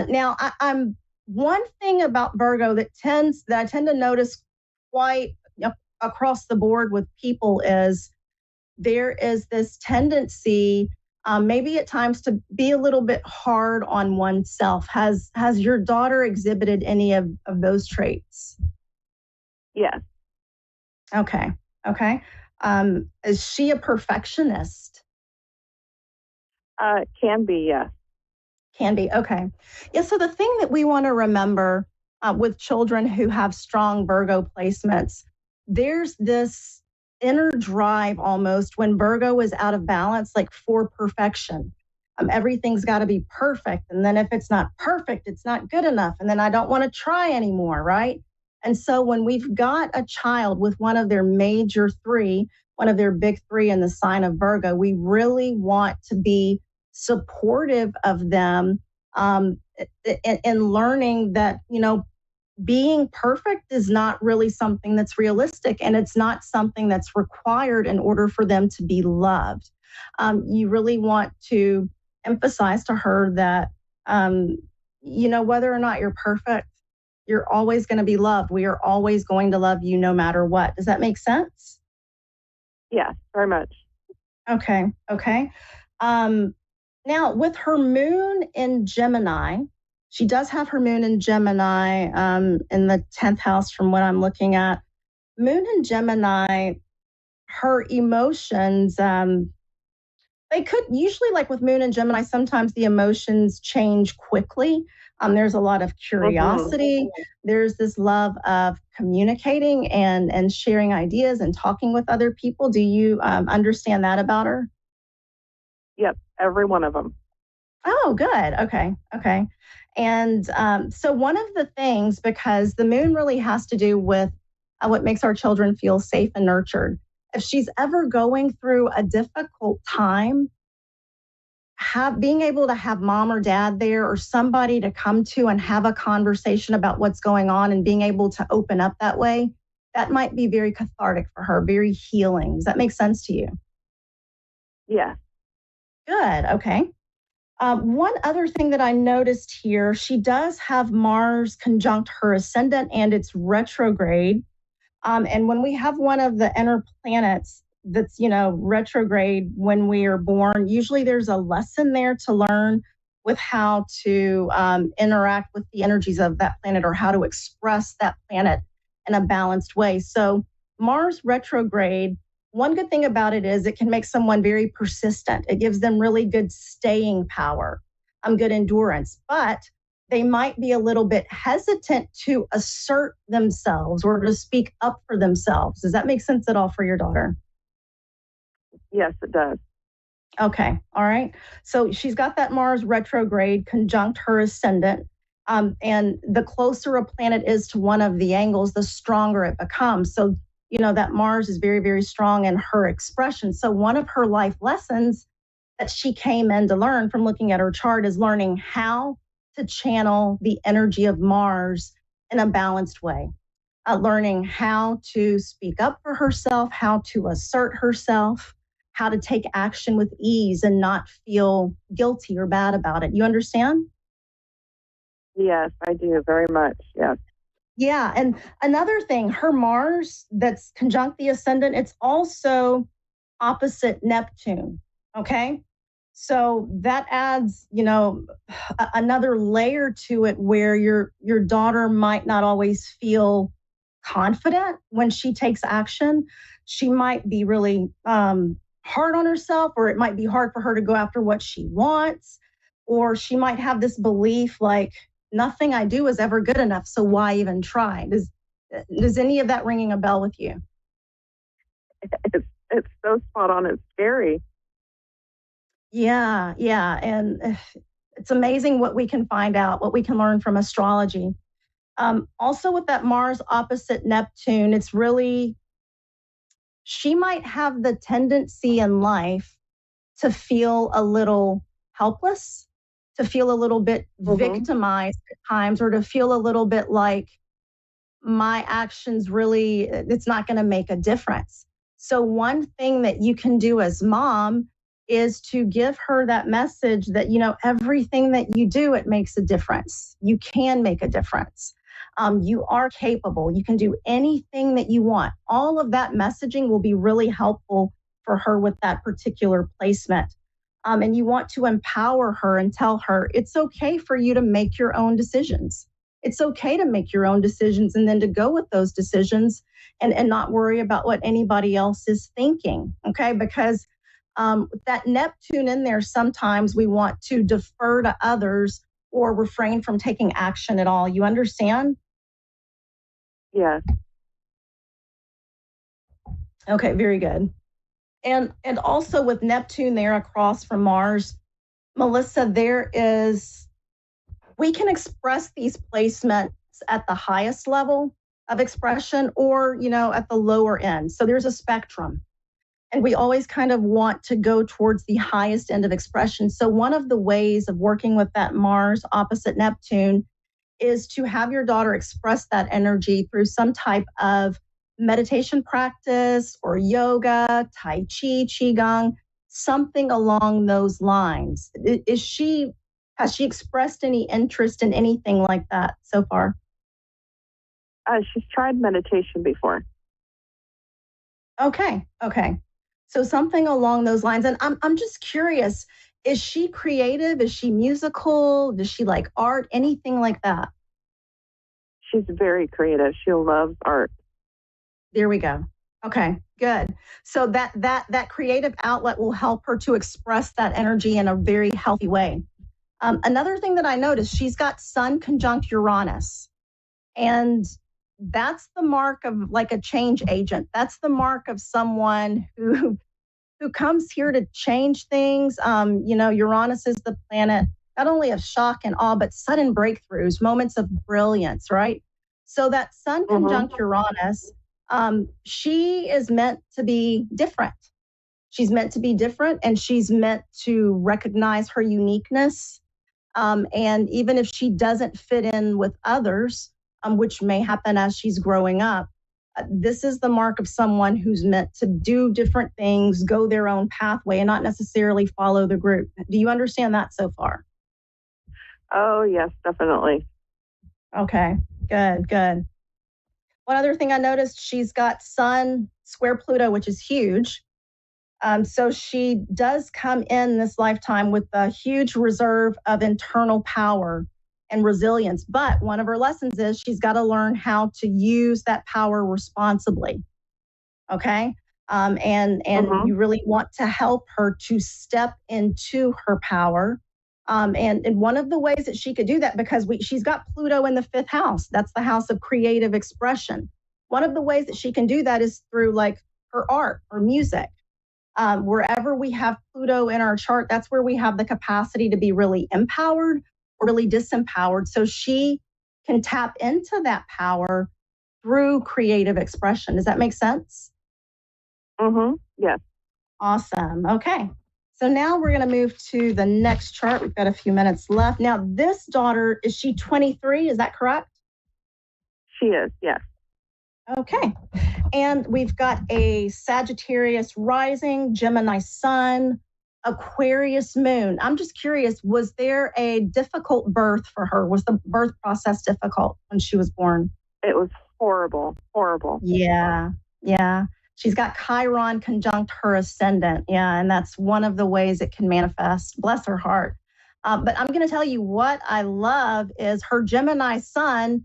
Now, I'm one thing about Virgo that I tend to notice quite across the board with people is there is this tendency, maybe at times, to be a little bit hard on oneself. Has your daughter exhibited any of those traits? Yes. Okay. Okay. Is she a perfectionist? Can be, yes. Can be. Okay. Yeah. So the thing that we want to remember with children who have strong Virgo placements, there's this inner drive almost when Virgo is out of balance, like for perfection. Everything's got to be perfect. And then if it's not perfect, it's not good enough. And then I don't want to try anymore. Right. And so when we've got a child with one of their major three, one of their big three in the sign of Virgo, we really want to be supportive of them in learning that, being perfect is not really something that's realistic, and it's not something that's required in order for them to be loved. You really want to emphasize to her that, whether or not you're perfect, you're always going to be loved. We are always going to love you no matter what. Does that make sense? Yes, very much. Okay. Okay. Now, with her moon in Gemini, she does have her moon in Gemini in the 10th house from what I'm looking at. Moon in Gemini, her emotions, they could usually, like with moon in Gemini, sometimes the emotions change quickly. There's a lot of curiosity. There's this love of communicating and sharing ideas and talking with other people. Do you understand that about her? Yep, every one of them. Oh, good. Okay. Okay. And so one of the things, because the moon really has to do with what makes our children feel safe and nurtured. If she's ever going through a difficult time, being able to have mom or dad there or somebody to come to and have a conversation about what's going on and being able to open up that way, that might be very cathartic for her, very healing. Does that make sense to you? Yeah. Good. Okay. One other thing that I noticed here, she does have Mars conjunct her ascendant and it's retrograde. And when we have one of the inner planets that's, retrograde when we are born, usually there's a lesson there to learn with how to interact with the energies of that planet or how to express that planet in a balanced way. So Mars retrograde, one good thing about it is it can make someone very persistent. It gives them really good staying power, good endurance, but they might be a little bit hesitant to assert themselves or to speak up for themselves. Does that make sense at all for your daughter? Yes, it does. Okay. All right. So she's got that Mars retrograde conjunct her ascendant. And the closer a planet is to one of the angles, the stronger it becomes. So that Mars is very, very strong in her expression. So one of her life lessons that she came in to learn from looking at her chart is learning how to channel the energy of Mars in a balanced way, learning how to speak up for herself, how to assert herself, how to take action with ease and not feel guilty or bad about it. You understand? Yes, I do very much. Yes. Yeah. And another thing, her Mars that's conjunct the ascendant, it's also opposite Neptune. Okay. So that adds, another layer to it where your daughter might not always feel confident when she takes action. She might be really hard on herself, or it might be hard for her to go after what she wants, or she might have this belief like, nothing I do is ever good enough, so why even try? Does any of that ringing a bell with you? It's so spot on. It's scary. Yeah. And It's amazing what we can find out, what we can learn from astrology. Also with that Mars opposite Neptune, it's really, she might have the tendency in life to feel a little helpless, to feel a little bit victimized at times, or to feel a little bit like my actions really, it's not going to make a difference. So one thing that you can do as mom is to give her that message that, everything that you do, it makes a difference. You can make a difference. You are capable. You can do anything that you want. All of that messaging will be really helpful for her with that particular placement. And you want to empower her and tell her it's okay for you to make your own decisions. It's okay to make your own decisions and then to go with those decisions and not worry about what anybody else is thinking. Okay, because that Neptune in there, sometimes we want to defer to others or refrain from taking action at all. You understand? Yes. Okay, very good. And also with Neptune there across from Mars, Melissa, we can express these placements at the highest level of expression or, at the lower end. So there's a spectrum. And we always kind of want to go towards the highest end of expression. So one of the ways of working with that Mars opposite Neptune is to have your daughter express that energy through some type of meditation practice or yoga, Tai Chi, Qigong, something along those lines. Has she expressed any interest in anything like that so far? She's tried meditation before. Okay. So something along those lines. And I'm just curious, is she creative? Is she musical? Does she like art? Anything like that? She's very creative. She loves art. There we go. Okay, good. So that creative outlet will help her to express that energy in a very healthy way. Another thing that I noticed, she's got Sun conjunct Uranus. And that's the mark of like a change agent. That's the mark of someone who comes here to change things. Uranus is the planet not only of shock and awe, but sudden breakthroughs, moments of brilliance, right? So that Sun conjunct Uranus, she is meant to be different. She's meant to be different, and she's meant to recognize her uniqueness. And even if she doesn't fit in with others, which may happen as she's growing up, this is the mark of someone who's meant to do different things, go their own pathway, and not necessarily follow the group. Do you understand that so far? Oh, yes, definitely. Okay, good. One other thing I noticed, she's got Sun square Pluto, which is huge. So she does come in this lifetime with a huge reserve of internal power and resilience. But one of her lessons is she's got to learn how to use that power responsibly. Okay. And you really want to help her to step into her power. And one of the ways that she could do that, because she's got Pluto in the 5th house, that's the house of creative expression. One of the ways that she can do that is through like her art or music. Wherever we have Pluto in our chart, that's where we have the capacity to be really empowered or really disempowered. So she can tap into that power through creative expression. Does that make sense? Yes. Awesome. Okay. So now we're going to move to the next chart. We've got a few minutes left. Now, this daughter, is she 23? Is that correct? She is, yes. Okay. And we've got a Sagittarius rising, Gemini sun, Aquarius moon. I'm just curious, was there a difficult birth for her? Was the birth process difficult when she was born? It was horrible. Yeah. She's got Chiron conjunct her ascendant. Yeah, and that's one of the ways it can manifest. Bless her heart. But I'm going to tell you what I love is her Gemini sun,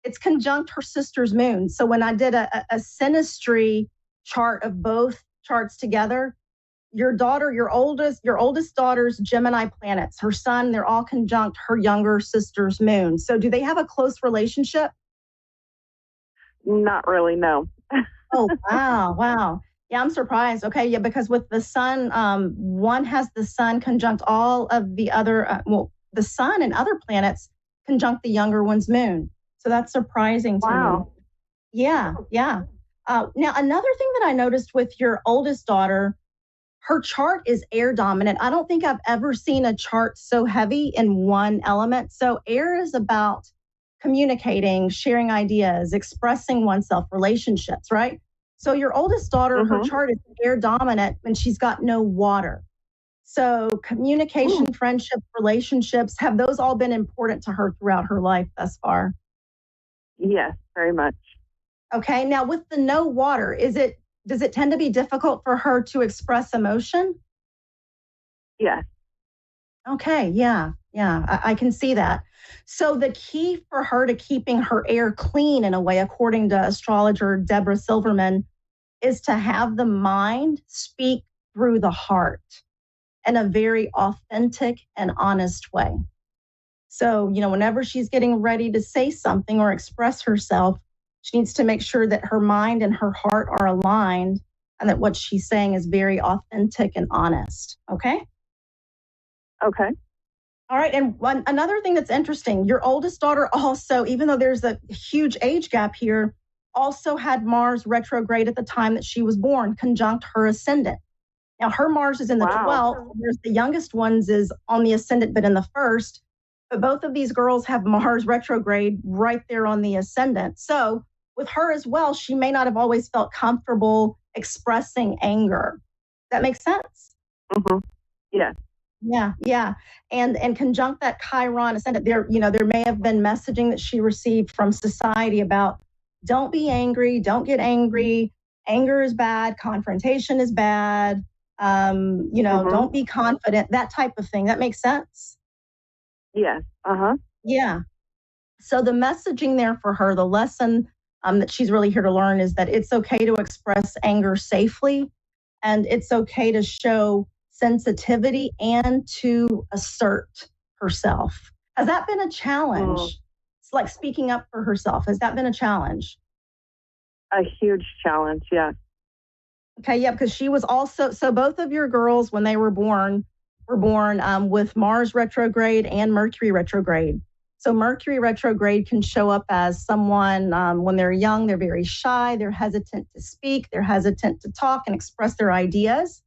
it's conjunct her sister's moon. So when I did a synastry chart of both charts together, your oldest daughter's Gemini planets, her sun, they're all conjunct her younger sister's moon. So do they have a close relationship? Not really, no. Oh, wow. Yeah, I'm surprised. Okay, yeah, because with the sun, one has the sun conjunct all of the other, the sun and other planets conjunct the younger one's moon. So that's surprising to me. Yeah, yeah. Now, another thing that I noticed with your oldest daughter, her chart is air dominant. I don't think I've ever seen a chart so heavy in one element. So air is about communicating, sharing ideas, expressing oneself, relationships, right? So your oldest daughter, her chart is air dominant and she's got no water. So communication, friendships, relationships, have those all been important to her throughout her life thus far? Yes, very much. Okay. Now with the no water, does it tend to be difficult for her to express emotion? Yes. Okay. Yeah. Yeah. I can see that. So the key for her to keeping her air clean in a way, according to astrologer Deborah Silverman, is to have the mind speak through the heart in a very authentic and honest way. So, whenever she's getting ready to say something or express herself, she needs to make sure that her mind and her heart are aligned and that what she's saying is very authentic and honest. Okay? Okay. All right. And another thing that's interesting, your oldest daughter also, even though there's a huge age gap here, also had Mars retrograde at the time that she was born, conjunct her ascendant. Now, her Mars is in the 12th, whereas the youngest one's is on the ascendant, but in the first. But both of these girls have Mars retrograde right there on the ascendant. So with her as well, she may not have always felt comfortable expressing anger. That makes sense? Yeah. Yeah, yeah. And conjunct that Chiron ascendant, there may have been messaging that she received from society about don't be angry, don't get angry, anger is bad, confrontation is bad, don't be confident, that type of thing. That makes sense? Yes. Yeah. So the messaging there for her, the lesson that she's really here to learn is that it's okay to express anger safely, and it's okay to show sensitivity and to assert herself. Has that been a challenge? It's like speaking up for herself. Has that been a challenge? A huge challenge, yeah. Okay, yeah, because she was also, so both of your girls, when they were born with Mars retrograde and Mercury retrograde. So Mercury retrograde can show up as someone, when they're young, they're very shy, they're hesitant to speak, they're hesitant to talk and express their ideas.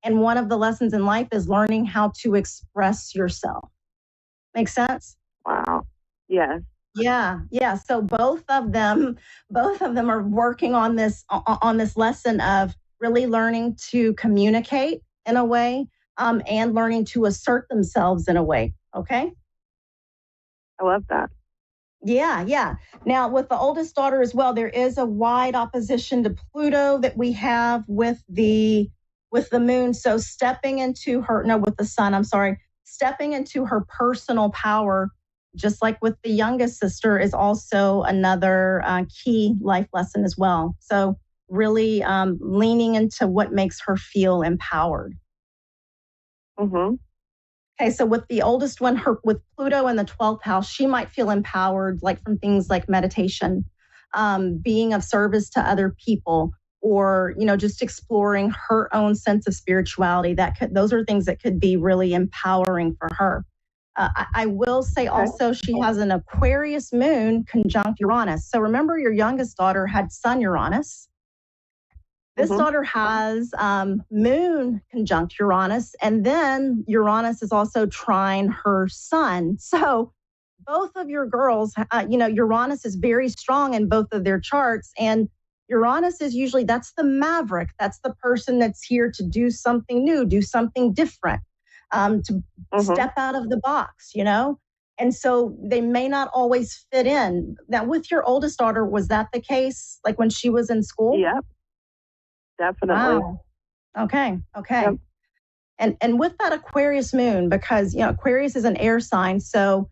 And one of the lessons in life is learning how to express yourself. Make sense? Wow. Yes. Yeah. Yeah. So both of them are working on this lesson of really learning to communicate in a way, and learning to assert themselves in a way. Okay. I love that. Yeah. Yeah. Now with the oldest daughter as well, there is a wide opposition to Pluto that we have with the moon. So with the sun, stepping into her personal power, just like with the youngest sister, is also another key life lesson as well. So really leaning into what makes her feel empowered. Okay, so with the oldest one, with Pluto in the 12th house, she might feel empowered, like from things like meditation, being of service to other people, or just exploring her own sense of spirituality. Those are things that could be really empowering for her. I will say also she has an Aquarius moon conjunct Uranus. So remember, your youngest daughter had Sun Uranus. This daughter has moon conjunct Uranus, and then Uranus is also trine her sun. So both of your girls, Uranus is very strong in both of their charts, and Uranus is usually, that's the maverick. That's the person that's here to do something new, do something different, to step out of the box, And so they may not always fit in. Now, with your oldest daughter, was that the case, like when she was in school? Yep. Definitely. Wow. Okay. Yep. And with that Aquarius moon, because Aquarius is an air sign, so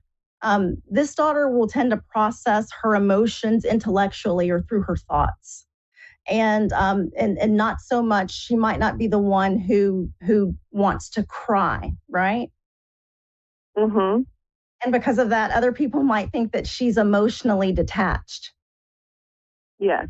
this daughter will tend to process her emotions intellectually or through her thoughts, and not so much. She might not be the one who wants to cry, right? And because of that, other people might think that she's emotionally detached. Yes.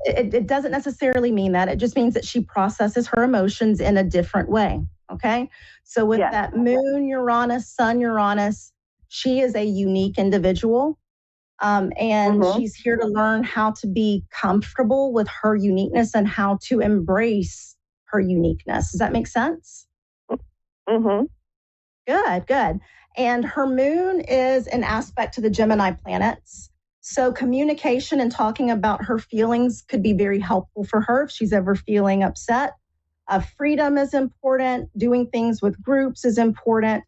It doesn't necessarily mean that. It just means that she processes her emotions in a different way. Okay. So with that moon Uranus, sun Uranus, she is a unique individual. And she's here to learn how to be comfortable with her uniqueness and how to embrace her uniqueness. Does that make sense? Good. And her moon is an aspect to the Gemini planets. So communication and talking about her feelings could be very helpful for her if she's ever feeling upset. Freedom is important. Doing things with groups is important.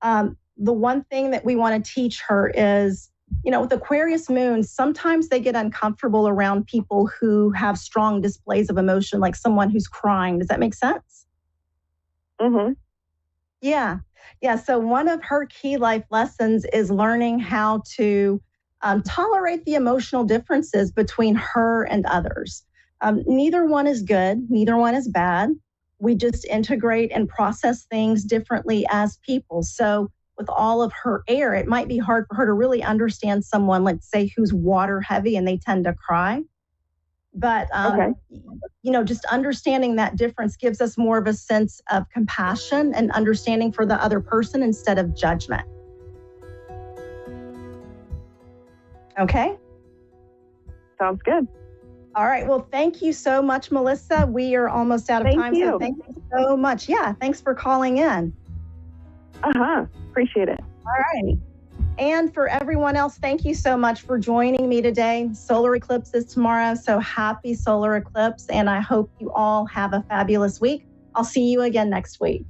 The one thing that we want to teach her is, with Aquarius moon, sometimes they get uncomfortable around people who have strong displays of emotion, like someone who's crying. Does that make sense? Yeah. So one of her key life lessons is learning how to tolerate the emotional differences between her and others. Neither one is good. Neither one is bad. We just integrate and process things differently as people. So with all of her air, it might be hard for her to really understand someone, let's say, who's water heavy and they tend to cry. But, just understanding that difference gives us more of a sense of compassion and understanding for the other person instead of judgment. Okay? Sounds good. All right. Well, thank you so much, Melissa. We are almost out of time. So thank you so much. Yeah. Thanks for calling in. Appreciate it. All right. And for everyone else, thank you so much for joining me today. Solar eclipse is tomorrow, so happy solar eclipse. And I hope you all have a fabulous week. I'll see you again next week.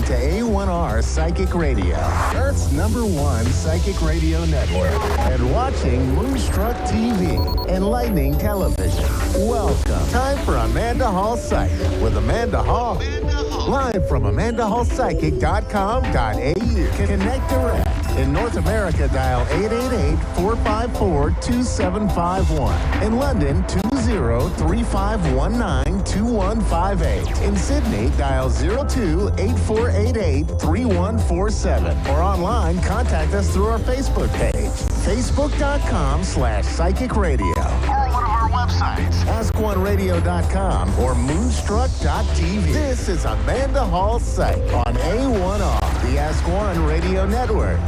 A1R Psychic Radio, Earth's #1 psychic radio network, and watching Moonstruck TV, enlightening television. Welcome. Time for Amanda Hall Psychic with Amanda Hall. Live from AmandaHallPsychic.com.au. Connect direct. In North America, dial 888-454-2751. In London, 20-3519-2158. In Sydney, dial 02-8488-3147. Or online, contact us through our Facebook page, facebook.com/psychic radio. Or one of our websites, ask1radio.com or moonstruck.tv. This is Amanda Hall Psych on A1R, the Ask One Radio Network.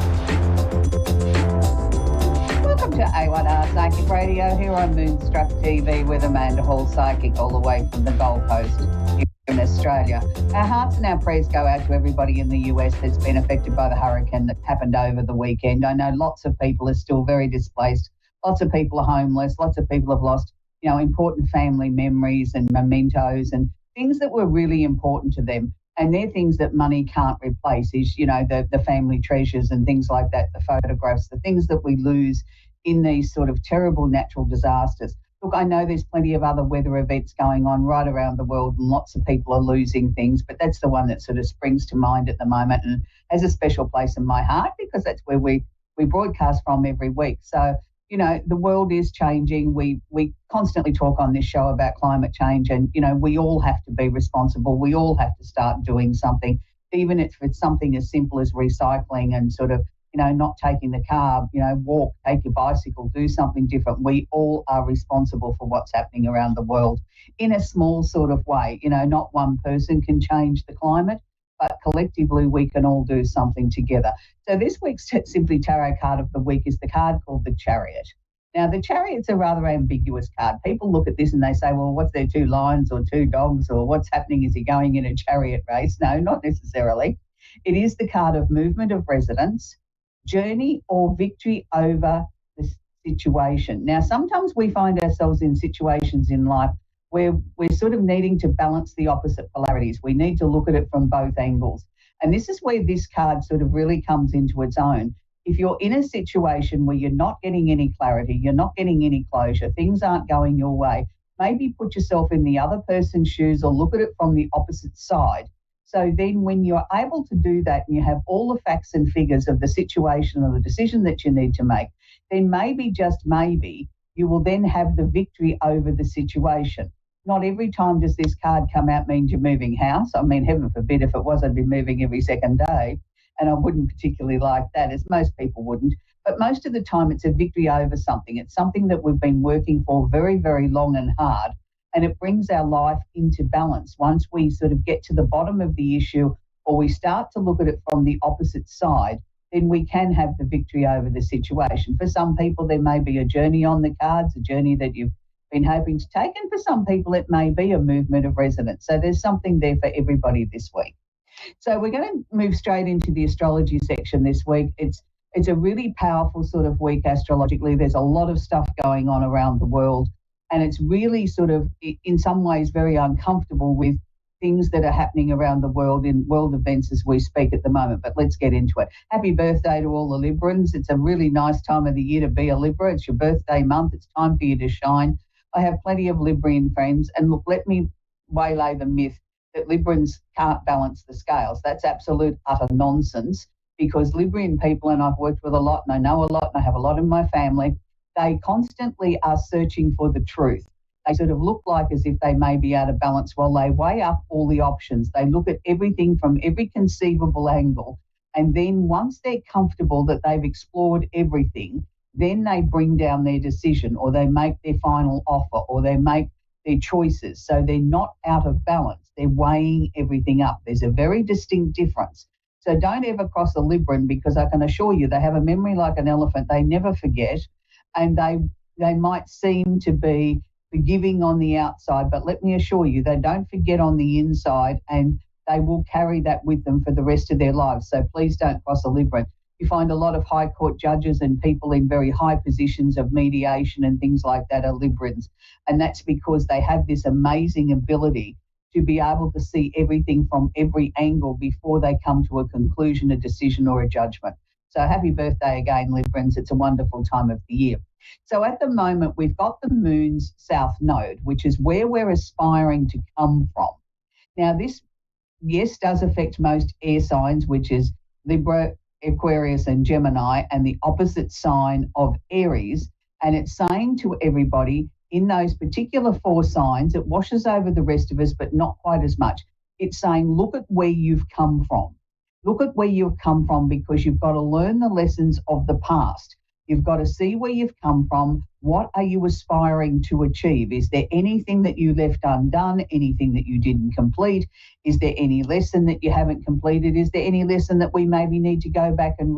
Welcome to A1R Psychic Radio here on Moonstruck TV with Amanda Hall Psychic, all the way from the Gold Coast here in Australia. Our hearts and our prayers go out to everybody in the US that's been affected by the hurricane that happened over the weekend. I know lots of people are still very displaced. Lots of people are homeless. Lots of people have lost, important family memories and mementos and things that were really important to them. And they're things that money can't replace, is, you know, the family treasures and things like that, the photographs, the things that we lose in these sort of terrible natural disasters. Look, I know there's plenty of other weather events going on right around the world and lots of people are losing things, but that's the one that sort of springs to mind at the moment and has a special place in my heart because that's where we broadcast from every week. So, you know, the world is changing. We constantly talk on this show about climate change and, you know, we all have to be responsible. We all have to start doing something, even if it's something as simple as recycling and sort of, you know, not taking the car, you know, walk, take your bicycle, do something different. We all are responsible for what's happening around the world in a small sort of way. You know, not one person can change the climate, but collectively we can all do something together. So this week's Simply Tarot card of the week is the card called the Chariot. Now, the Chariot's a rather ambiguous card. People look at this and they say, well, what's there, 2 lions or 2 dogs, or what's happening? Is he going in a chariot race? No, not necessarily. It is the card of movement of residence, journey or victory over the situation. Now, sometimes we find ourselves in situations in life where we're sort of needing to balance the opposite polarities. We need to look at it from both angles. And this is where this card sort of really comes into its own. If you're in a situation where you're not getting any clarity, you're not getting any closure, things aren't going your way, maybe put yourself in the other person's shoes or look at it from the opposite side. So then when you're able to do that and you have all the facts and figures of the situation or the decision that you need to make, then maybe, just maybe, you will then have the victory over the situation. Not every time does this card come out means you're moving house. I mean, heaven forbid, if it was, I'd be moving every second day. And I wouldn't particularly like that, as most people wouldn't. But most of the time it's a victory over something. It's something that we've been working for very, very long and hard. And it brings our life into balance. Once we sort of get to the bottom of the issue or we start to look at it from the opposite side, then we can have the victory over the situation. For some people, there may be a journey on the cards, a journey that you've been hoping to take. And for some people, it may be a movement of residence. So there's something there for everybody this week. So we're going to move straight into the astrology section this week. It's a really powerful sort of week astrologically. There's a lot of stuff going on around the world. And it's really sort of, in some ways, very uncomfortable with things that are happening around the world in world events as we speak at the moment. But let's get into it. Happy birthday to all the Librans. It's a really nice time of the year to be a Libra. It's your birthday month. It's time for you to shine. I have plenty of Librian friends. And look, let me waylay the myth that Librans can't balance the scales. That's absolute utter nonsense, because Librian people, and I've worked with a lot and I know a lot and I have a lot in my family, they constantly are searching for the truth. They sort of look like as if they may be out of balance while they weigh up all the options. They look at everything from every conceivable angle. And then once they're comfortable that they've explored everything, then they bring down their decision, or they make their final offer, or they make their choices. So they're not out of balance. They're weighing everything up. There's a very distinct difference. So don't ever cross a Libran, because I can assure you they have a memory like an elephant. They never forget. And they might seem to be forgiving on the outside, but let me assure you, they don't forget on the inside, and they will carry that with them for the rest of their lives. So please don't cross a Libran. You find a lot of high court judges and people in very high positions of mediation and things like that are Librans. And that's because they have this amazing ability to be able to see everything from every angle before they come to a conclusion, a decision, or a judgment. So happy birthday again, Librans. It's a wonderful time of the year. So at the moment, we've got the moon's south node, which is where we're aspiring to come from. Now, this, yes, does affect most air signs, which is Libra, Aquarius, and Gemini, and the opposite sign of Aries. And it's saying to everybody in those particular 4 signs, it washes over the rest of us, but not quite as much. It's saying, look at where you've come from. Look at where you've come from, because you've got to learn the lessons of the past. You've got to see where you've come from. What are you aspiring to achieve? Is there anything that you left undone? Anything that you didn't complete? Is there any lesson that you haven't completed? Is there any lesson that we maybe need to go back and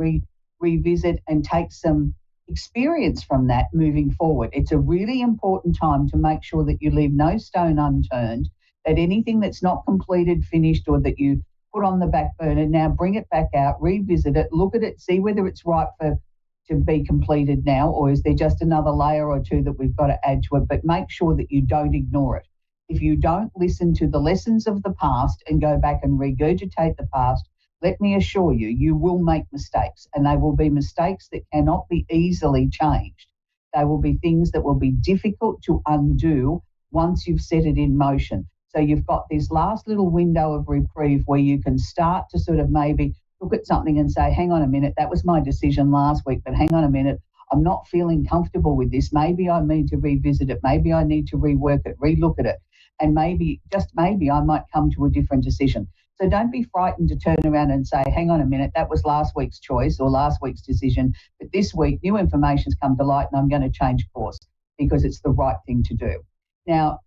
revisit and take some experience from that moving forward? It's a really important time to make sure that you leave no stone unturned, that anything that's not completed, finished, or that you put on the back burner, now bring it back out, revisit it, look at it, see whether it's right to be completed now, or is there just another layer or 2 that we've got to add to it. But make sure that you don't ignore it. if you don't listen to the lessons of the past and go back and regurgitate the past, let me assure you, you will make mistakes, and they will be mistakes that cannot be easily changed. They will be things that will be difficult to undo once you've set it in motion. So you've got this last little window of reprieve where you can start to sort of maybe look at something and say, hang on a minute, that was my decision last week, but hang on a minute, I'm not feeling comfortable with this. Maybe I need to revisit it. Maybe I need to rework it, relook at it. And maybe, just maybe, I might come to a different decision. So don't be frightened to turn around and say, hang on a minute, that was last week's choice or last week's decision, but this week new information's come to light and I'm going to change course because it's the right thing to do. Now,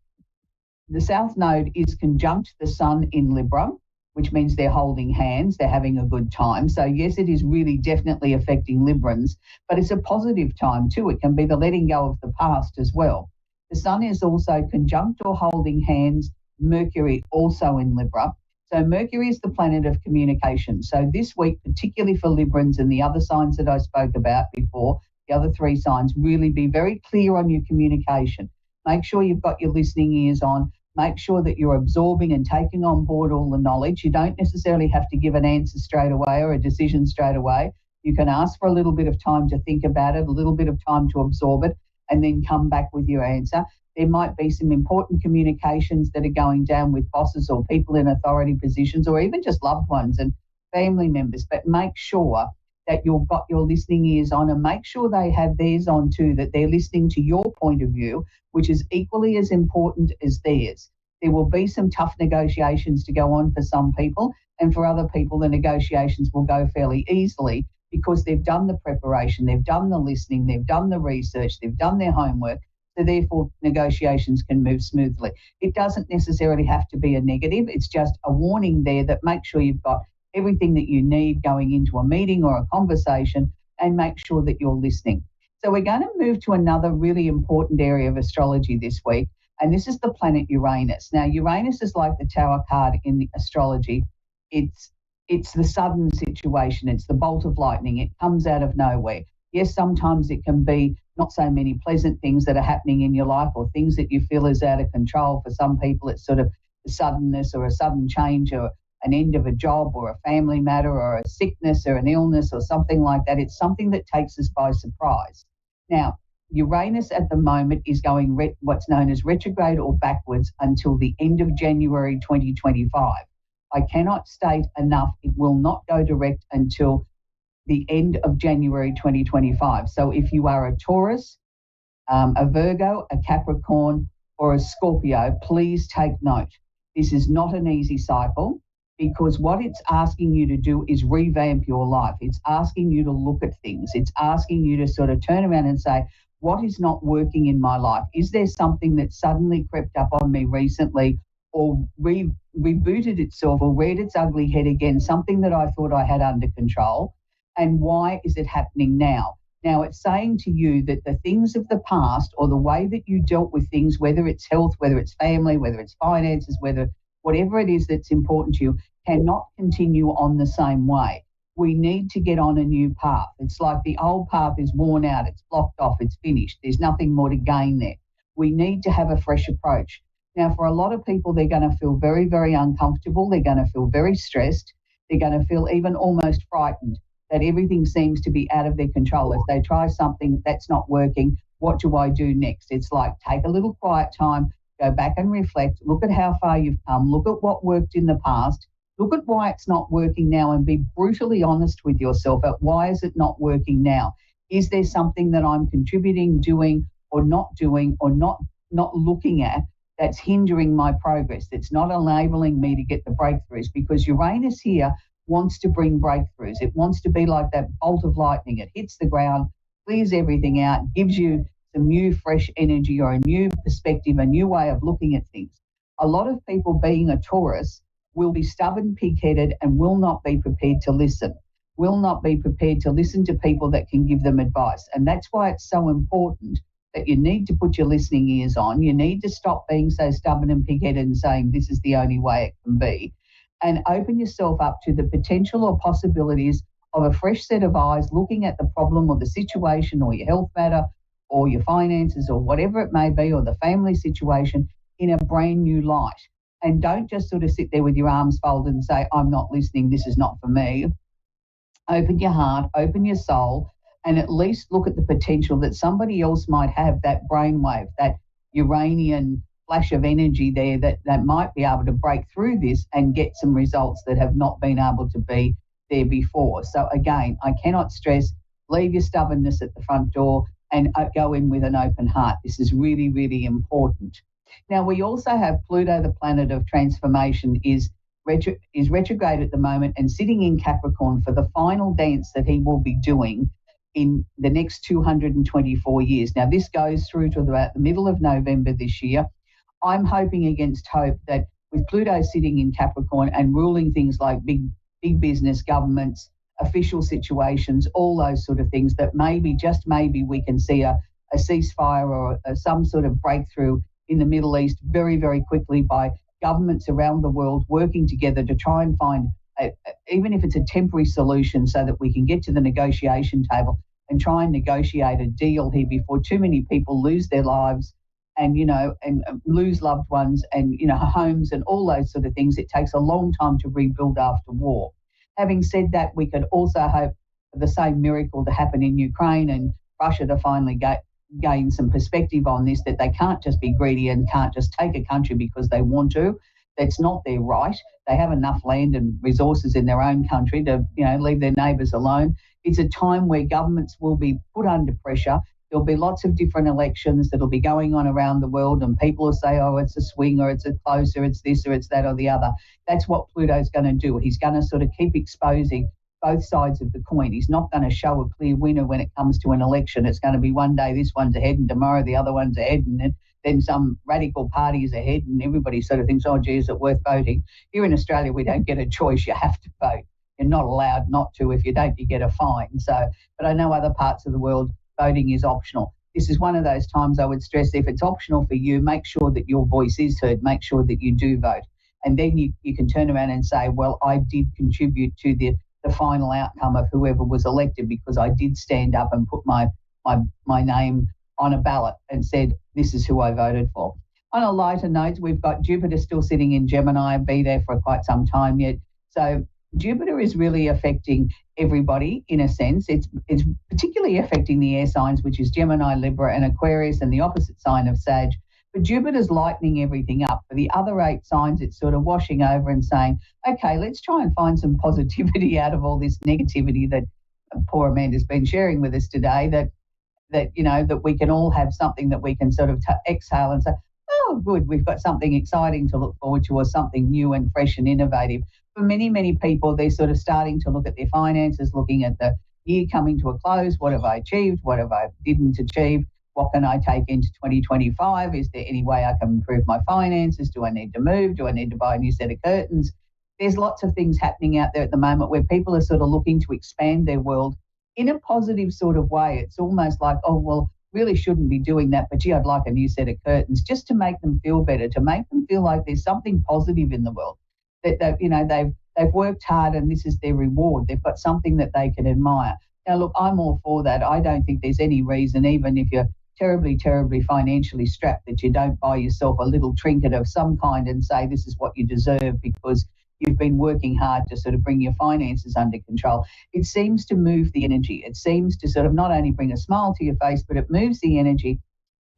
the South Node is conjunct the Sun in Libra, which means they're holding hands, they're having a good time. So yes, it is really definitely affecting Librans, but it's a positive time too. It can be the letting go of the past as well. The Sun is also conjunct or holding hands Mercury, also in Libra. So Mercury is the planet of communication. So this week, particularly for Librans and the other signs that I spoke about before, the other three signs, really be very clear on your communication. Make sure you've got your listening ears on. Make sure that you're absorbing and taking on board all the knowledge. You don't necessarily have to give an answer straight away or a decision straight away. You can ask for a little bit of time to think about it, a little bit of time to absorb it, and then come back with your answer. There might be some important communications that are going down with bosses or people in authority positions or even just loved ones and family members, but make sure that you've got your listening ears on and make sure they have theirs on too, that they're listening to your point of view, which is equally as important as theirs. There will be some tough negotiations to go on for some people, and for other people, the negotiations will go fairly easily because they've done the preparation, they've done the listening, they've done the research, they've done their homework, so therefore negotiations can move smoothly. It doesn't necessarily have to be a negative, it's just a warning there that make sure you've got everything that you need going into a meeting or a conversation and make sure that you're listening. So we're going to move to another really important area of astrology this week, and this is the planet Uranus. Now, Uranus is like the Tower card in astrology. It's the sudden situation. It's the bolt of lightning. It comes out of nowhere. Yes, sometimes it can be not so many pleasant things that are happening in your life or things that you feel is out of control. For some people, it's sort of the suddenness or a sudden change or an end of a job or a family matter or a sickness or an illness or something like that. It's something that takes us by surprise. Now, Uranus at the moment is going what's known as retrograde or backwards until the end of January 2025. I cannot state enough, it will not go direct until the end of January 2025. So if you are a Taurus, a Virgo, a Capricorn, or a Scorpio, please take note. This is not an easy cycle because what it's asking you to do is revamp your life. It's asking you to look at things. It's asking you to sort of turn around and say, what is not working in my life? Is there something that suddenly crept up on me recently or rebooted itself or reared its ugly head again, something that I thought I had under control? And why is it happening now? Now, it's saying to you that the things of the past or the way that you dealt with things, whether it's health, whether it's family, whether it's finances, whatever it is that's important to you, cannot continue on the same way. We need to get on a new path. It's like the old path is worn out, it's blocked off, it's finished. There's nothing more to gain there. We need to have a fresh approach. Now, for a lot of people, they're going to feel very, very uncomfortable. They're going to feel very stressed. They're going to feel even almost frightened that everything seems to be out of their control. If they try something that's not working, what do I do next? It's like take a little quiet time, go back and reflect, look at how far you've come, look at what worked in the past, look at why it's not working now and be brutally honest with yourself at why is it not working now? Is there something that I'm contributing, doing or not looking at that's hindering my progress, that's not enabling me to get the breakthroughs? Because Uranus here wants to bring breakthroughs. It wants to be like that bolt of lightning. It hits the ground, clears everything out, gives you some new fresh energy or a new perspective, a new way of looking at things. A lot of people being a Taurus will be stubborn, pig-headed and will not be prepared to listen, to people that can give them advice. And that's why it's so important that you need to put your listening ears on. You need to stop being so stubborn and pig-headed and saying this is the only way it can be, and open yourself up to the potential or possibilities of a fresh set of eyes looking at the problem or the situation or your health matter or your finances or whatever it may be or the family situation in a brand new light. And don't just sort of sit there with your arms folded and say, I'm not listening, this is not for me. Open your heart, open your soul, and at least look at the potential that somebody else might have, that brainwave, that Uranian flash of energy there that might be able to break through this and get some results that have not been able to be there before. So again, I cannot stress, leave your stubbornness at the front door and go in with an open heart. This is really, really important. Now, we also have Pluto, the planet of transformation, is retrograde at the moment and sitting in Capricorn for the final dance that he will be doing in the next 224 years. Now, this goes through to about the middle of November this year. I'm hoping against hope that with Pluto sitting in Capricorn and ruling things like big business, governments, official situations, all those sort of things, that maybe, just maybe, we can see a ceasefire or some sort of breakthrough in the Middle East very, very quickly by governments around the world working together to try and find, even if it's a temporary solution, so that we can get to the negotiation table and try and negotiate a deal here before too many people lose their lives and, and lose loved ones and, homes and all those sort of things. It takes a long time to rebuild after war. Having said that, we could also hope for the same miracle to happen in Ukraine and Russia to finally gain some perspective on this, that they can't just be greedy and can't just take a country because they want to. That's not their right. They have enough land and resources in their own country to, leave their neighbours alone. It's a time where governments will be put under pressure. There'll be lots of different elections that'll be going on around the world, and people will say, oh, it's a swing or it's a close or it's this or it's that or the other. That's what Pluto's going to do. He's going to sort of keep exposing both sides of the coin. He's not going to show a clear winner when it comes to an election. It's going to be one day this one's ahead and tomorrow the other one's ahead, and then some radical party is ahead and everybody sort of thinks, oh, gee, is it worth voting? Here in Australia, we don't get a choice. You have to vote. You're not allowed not to. If you don't, you get a fine. So, but I know other parts of the world, voting is optional. This is one of those times I would stress, if it's optional for you, make sure that your voice is heard. Make sure that you do vote. And then you can turn around and say, well, I did contribute to the final outcome of whoever was elected because I did stand up and put my name on a ballot and said, this is who I voted for. On a lighter note, we've got Jupiter still sitting in Gemini, be there for quite some time yet. So Jupiter is really affecting everybody in a sense. It's particularly affecting the air signs, which is Gemini, Libra and Aquarius, and the opposite sign of Sag. But Jupiter's lightening everything up. For the other 8 signs, it's sort of washing over and saying, okay, let's try and find some positivity out of all this negativity that poor Amanda's been sharing with us today, that we can all have something that we can sort of exhale and say, oh, good, we've got something exciting to look forward to, or something new and fresh and innovative. For many, many people, they're sort of starting to look at their finances, looking at the year coming to a close. What have I achieved? What have I didn't achieve? What can I take into 2025? Is there any way I can improve my finances? Do I need to move? Do I need to buy a new set of curtains? There's lots of things happening out there at the moment where people are sort of looking to expand their world in a positive sort of way. It's almost like, oh, well, really shouldn't be doing that, but gee, I'd like a new set of curtains, just to make them feel better, to make them feel like there's something positive in the world, that they've worked hard and this is their reward. They've got something that they can admire. Now, look, I'm all for that. I don't think there's any reason, even if you're terribly, terribly financially strapped, that you don't buy yourself a little trinket of some kind and say this is what you deserve because you've been working hard to sort of bring your finances under control. It seems to move the energy. It seems to sort of not only bring a smile to your face, but it moves the energy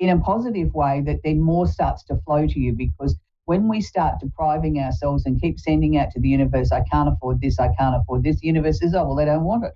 in a positive way that then more starts to flow to you, because when we start depriving ourselves and keep sending out to the universe, I can't afford this, I can't afford this, the universe says, oh, well, they don't want it.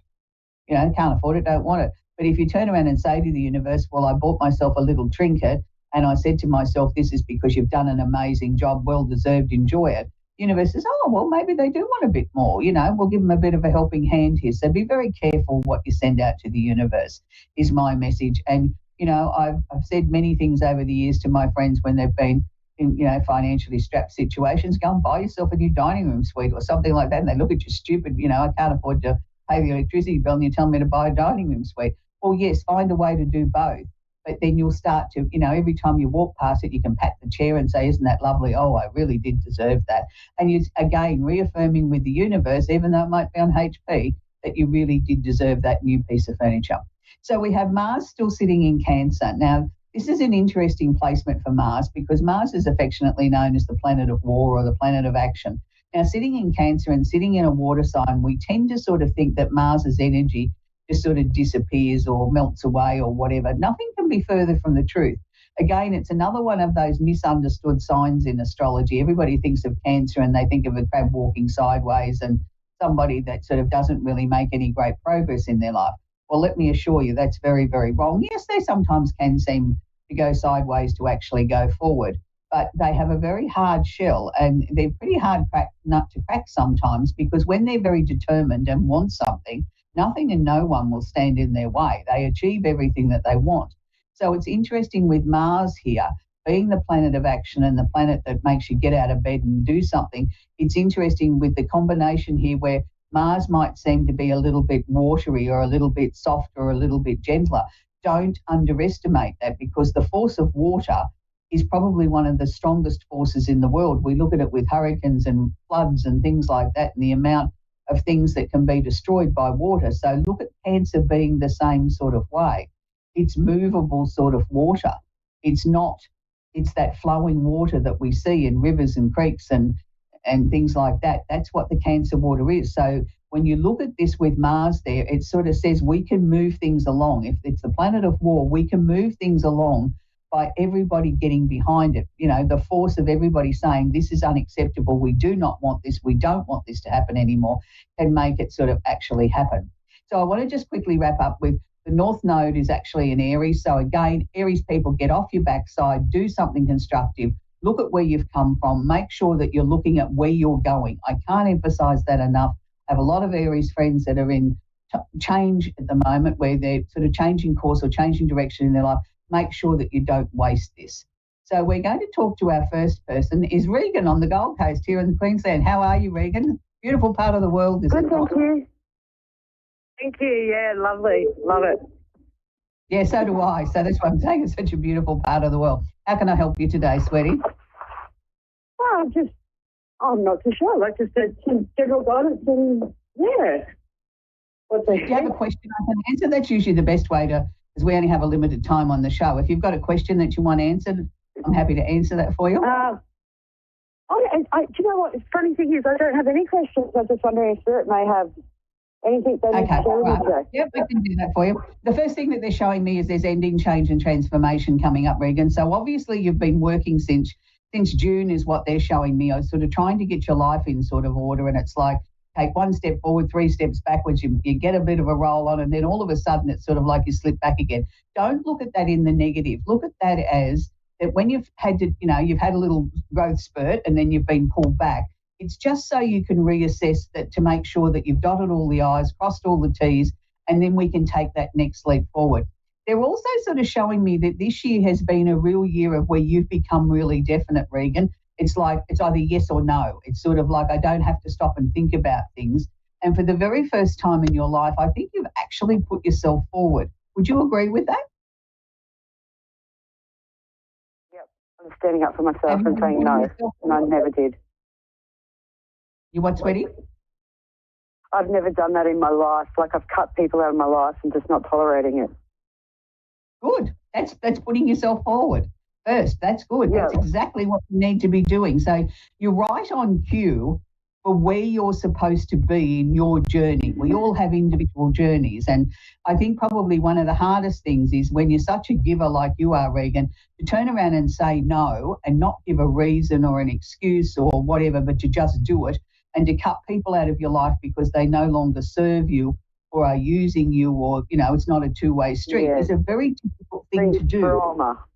Can't afford it, don't want it. But if you turn around and say to the universe, well, I bought myself a little trinket and I said to myself, this is because you've done an amazing job, well deserved, enjoy it. The universe says, oh, well, maybe they do want a bit more. We'll give them a bit of a helping hand here. So be very careful what you send out to the universe is my message. And, I've said many things over the years to my friends when they've been in, financially strapped situations. Go and buy yourself a new dining room suite or something like that. And they look at you stupid, I can't afford to pay the electricity bill and you tell me to buy a dining room suite. Well, yes, find a way to do both. But then you'll start to, every time you walk past it, you can pat the chair and say, isn't that lovely? Oh, I really did deserve that. And you, again, reaffirming with the universe, even though it might be on HP, that you really did deserve that new piece of furniture. So we have Mars still sitting in Cancer. Now, this is an interesting placement for Mars because Mars is affectionately known as the planet of war or the planet of action. Now, sitting in Cancer and sitting in a water sign, we tend to sort of think that Mars's energy just sort of disappears or melts away or whatever. Nothing can be further from the truth. Again, it's another one of those misunderstood signs in astrology. Everybody thinks of Cancer and they think of a crab walking sideways and somebody that sort of doesn't really make any great progress in their life. Well, let me assure you that's very, very wrong. Yes, they sometimes can seem to go sideways to actually go forward, but they have a very hard shell and they're pretty hard nut to crack sometimes because when they're very determined and want something, nothing and no one will stand in their way. They achieve everything that they want. So it's interesting with Mars here, being the planet of action and the planet that makes you get out of bed and do something. It's interesting with the combination here where Mars might seem to be a little bit watery or a little bit soft or a little bit gentler. Don't underestimate that because the force of water is probably one of the strongest forces in the world. We look at it with hurricanes and floods and things like that and the amount of things that can be destroyed by water. So look at Cancer being the same sort of way. It's movable sort of water. It's that flowing water that we see in rivers and creeks and things like that. That's what the Cancer water is. So when you look at this with Mars there, it sort of says we can move things along. If it's the planet of war, we can move things along by everybody getting behind it. You know, the force of everybody saying this is unacceptable, we do not want this, we don't want this to happen anymore, can make it sort of actually happen. So I want to just quickly wrap up with the North Node is actually in Aries. So again, Aries people, get off your backside, do something constructive, look at where you've come from, make sure that you're looking at where you're going. I can't emphasize that enough. I have a lot of Aries friends that are in change at the moment where they're sort of changing course or changing direction in their life. Make sure that you don't waste this. So we're going to talk to our first person, is Regan on the Gold Coast here in Queensland. How are you, Regan? Beautiful part of the world, isn't it? Good, thank you. Thank you. Yeah, lovely. Love it. Yeah, so do I. So that's why I'm saying it's such a beautiful part of the world. How can I help you today, sweetie? Well, I'm not too sure. Like just some general guidance and yeah. Do you have a question I can answer? That's usually the best way to, because we only have a limited time on the show. If you've got a question that you want answered, I'm happy to answer that for you. Do you know what? The funny thing is I don't have any questions. I'm just wondering if Spirit may have anything they need to share with you. Yep, we can do that for you. The first thing that they're showing me is there's ending, change and transformation coming up, Regan. So obviously you've been working since June is what they're showing me. I was sort of trying to get your life in sort of order, and it's like take one step forward, 3 steps backwards, you get a bit of a roll on, and then all of a sudden it's sort of like you slip back again. Don't look at that in the negative. Look at that as that when you've had to, you've had a little growth spurt and then you've been pulled back. It's just so you can reassess that to make sure that you've dotted all the I's, crossed all the T's, and then we can take that next leap forward. They're also sort of showing me that this year has been a real year of where you've become really definite, Regan. It's like it's either yes or no. It's sort of like I don't have to stop and think about things. And for the very first time in your life, I think you've actually put yourself forward. Would you agree with that? Yep. I'm standing up for myself and saying no. And I never did. You what, sweetie? I've never done that in my life. Like I've cut people out of my life and just not tolerating it. Good. That's putting yourself forward first. That's good. Yeah. That's exactly what you need to be doing. So you're right on cue for where you're supposed to be in your journey. We all have individual journeys. And I think probably one of the hardest things is when you're such a giver like you are, Regan, to turn around and say no and not give a reason or an excuse or whatever, but to just do it and to cut people out of your life because they no longer serve you or are using you or, it's not a two-way street. Yeah. It's a very difficult thing to do.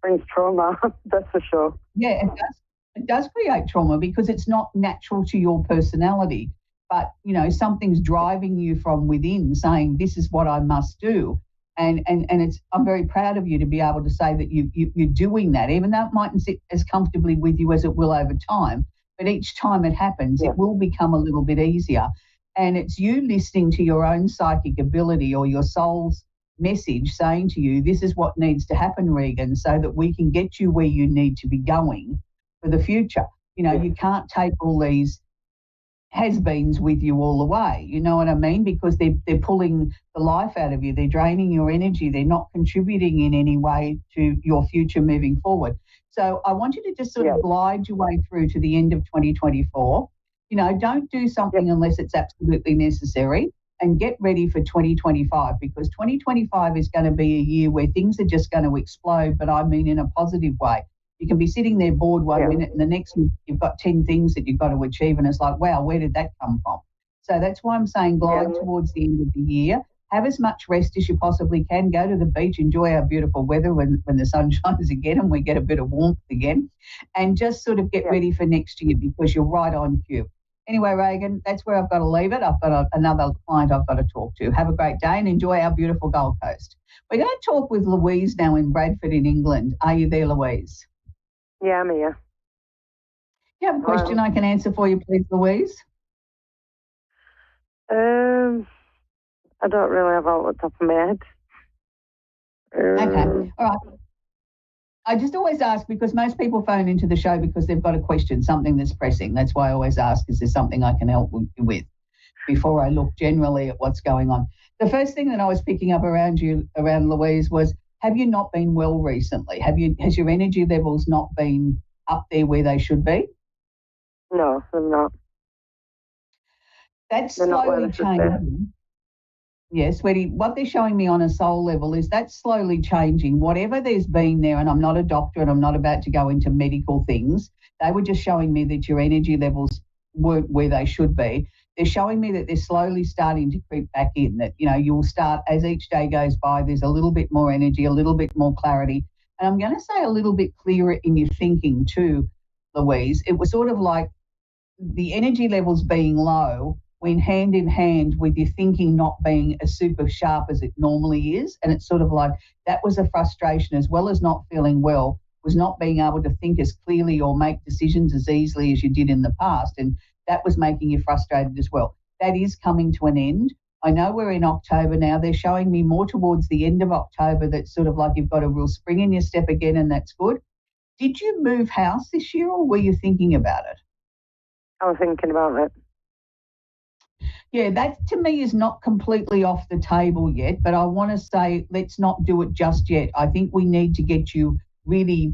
Brings trauma, that's for sure. Yeah, it does create trauma because it's not natural to your personality. But, something's driving you from within saying, this is what I must do. And I'm very proud of you to be able to say that you're doing that, even though it mightn't sit as comfortably with you as it will over time. But each time it happens, It will become a little bit easier. And it's you listening to your own psychic ability or your soul's message saying to you, this is what needs to happen, Regan, so that we can get you where you need to be going for the future. You can't take all these has-beens with you all the way. You know what I mean? Because they're pulling the life out of you. They're draining your energy. They're not contributing in any way to your future moving forward. So I want you to just sort of glide your way through to the end of 2024. You know, don't do something unless it's absolutely necessary, and get ready for 2025, because 2025 is going to be a year where things are just going to explode, but I mean in a positive way. You can be sitting there bored one minute and the next minute you've got 10 things that you've got to achieve, and it's like, wow, where did that come from? So that's why I'm saying glide towards the end of the year. Have as much rest as you possibly can. Go to the beach, enjoy our beautiful weather when the sun shines again and we get a bit of warmth again, and just sort of get ready for next year, because you're right on cue. Anyway, Reagan, that's where I've got to leave it. I've got another client I've got to talk to. Have a great day and enjoy our beautiful Gold Coast. We're going to talk with Louise now in Bradford in England. Are you there, Louise? Yeah, I'm here. You have a question I can answer for you, please, Louise? I don't really have all at the top of my head. Okay, all right. I just always ask because most people phone into the show because they've got a question, something that's pressing. That's why I always ask, is there something I can help you with, before I look generally at what's going on. The first thing that I was picking up around Louise, was, have you not been well recently? Has your energy levels not been up there where they should be? No, I'm not. That's slowly changing. Yes, sweetie, what they're showing me on a soul level is that's slowly changing. Whatever there's been there, and I'm not a doctor and I'm not about to go into medical things, they were just showing me that your energy levels weren't where they should be. They're showing me that they're slowly starting to creep back in, that, you know, you'll start, as each day goes by, there's a little bit more energy, a little bit more clarity. And I'm going to say a little bit clearer in your thinking too, Louise. It was sort of like the energy levels being low went hand in hand with your thinking not being as super sharp as it normally is. And it's sort of like that was a frustration, as well as not feeling well, was not being able to think as clearly or make decisions as easily as you did in the past. And that was making you frustrated as well. That is coming to an end. I know we're in October now. They're showing me more towards the end of October that's sort of like you've got a real spring in your step again, and that's good. Did you move house this year, or were you thinking about it? I was thinking about it. Yeah, that to me is not completely off the table yet, but I want to say let's not do it just yet. I think we need to get you really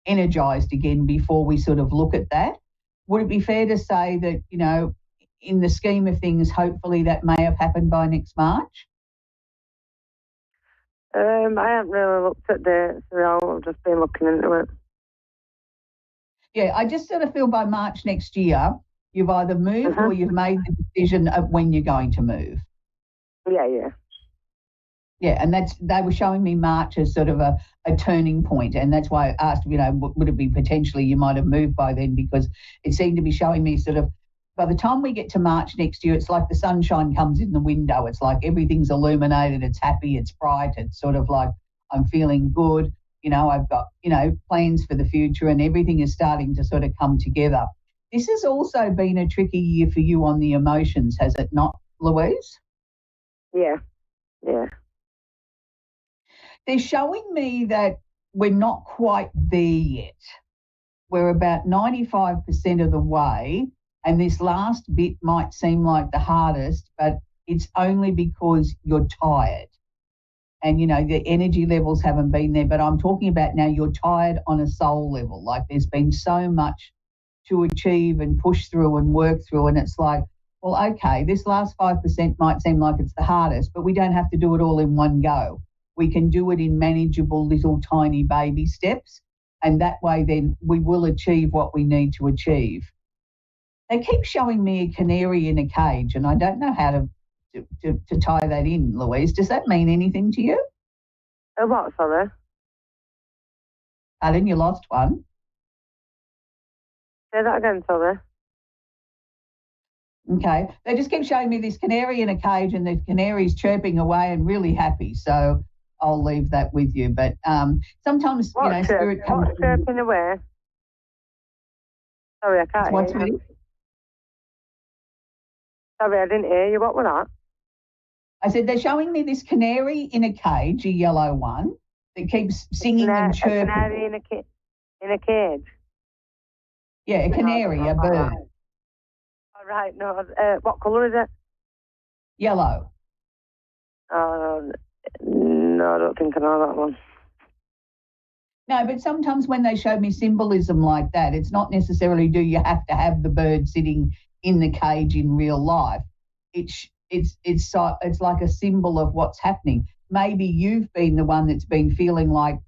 energised again before we sort of look at that. Would it be fair to say that, you know, in the scheme of things, hopefully that may have happened by next March? I haven't really looked at dates, so I've just been looking into it. Yeah, I just sort of feel by March next year, you've either moved or you've made the decision of when you're going to move. Yeah. Yeah, and they were showing me March as sort of a turning point, and that's why I asked, you know, would it be potentially you might have moved by then, because it seemed to be showing me sort of by the time we get to March next year, it's like the sunshine comes in the window. It's like everything's illuminated, it's happy, it's bright, it's sort of like I'm feeling good. You know, I've got, you know, plans for the future, and everything is starting to sort of come together. This has also been a tricky year for you on the emotions, has it not, Louise? Yeah. They're showing me that we're not quite there yet. We're about 95% of the way, and this last bit might seem like the hardest, but it's only because you're tired. And, you know, the energy levels haven't been there, but I'm talking about now you're tired on a soul level. Like there's been so much to achieve and push through and work through, and it's like, well, okay, this last 5% might seem like it's the hardest, but we don't have to do it all in one go. We can do it in manageable little tiny baby steps, and that way then we will achieve what we need to achieve. They keep showing me a canary in a cage, and I don't know how to tie that in, Louise. Does that mean anything to you? What, sorry? Alan, you lost one. Say that again, sorry. Okay. They just keep showing me this canary in a cage, and the canary's chirping away and really happy. So I'll leave that with you. But sometimes, what, you know, spirit comes. What's chirping away? Sorry, I can't What's hear you. Sorry, I didn't hear you. What was that? I said they're showing me this canary in a cage, a yellow one, that keeps singing and chirping. A canary in a cage? Yeah, a canary, a bird. All right. No, what colour is it? Yellow. No, I don't think I know that one. No, but sometimes when they show me symbolism like that, it's not necessarily do you have to have the bird sitting in the cage in real life. It's like a symbol of what's happening. Maybe you've been the one that's been feeling like,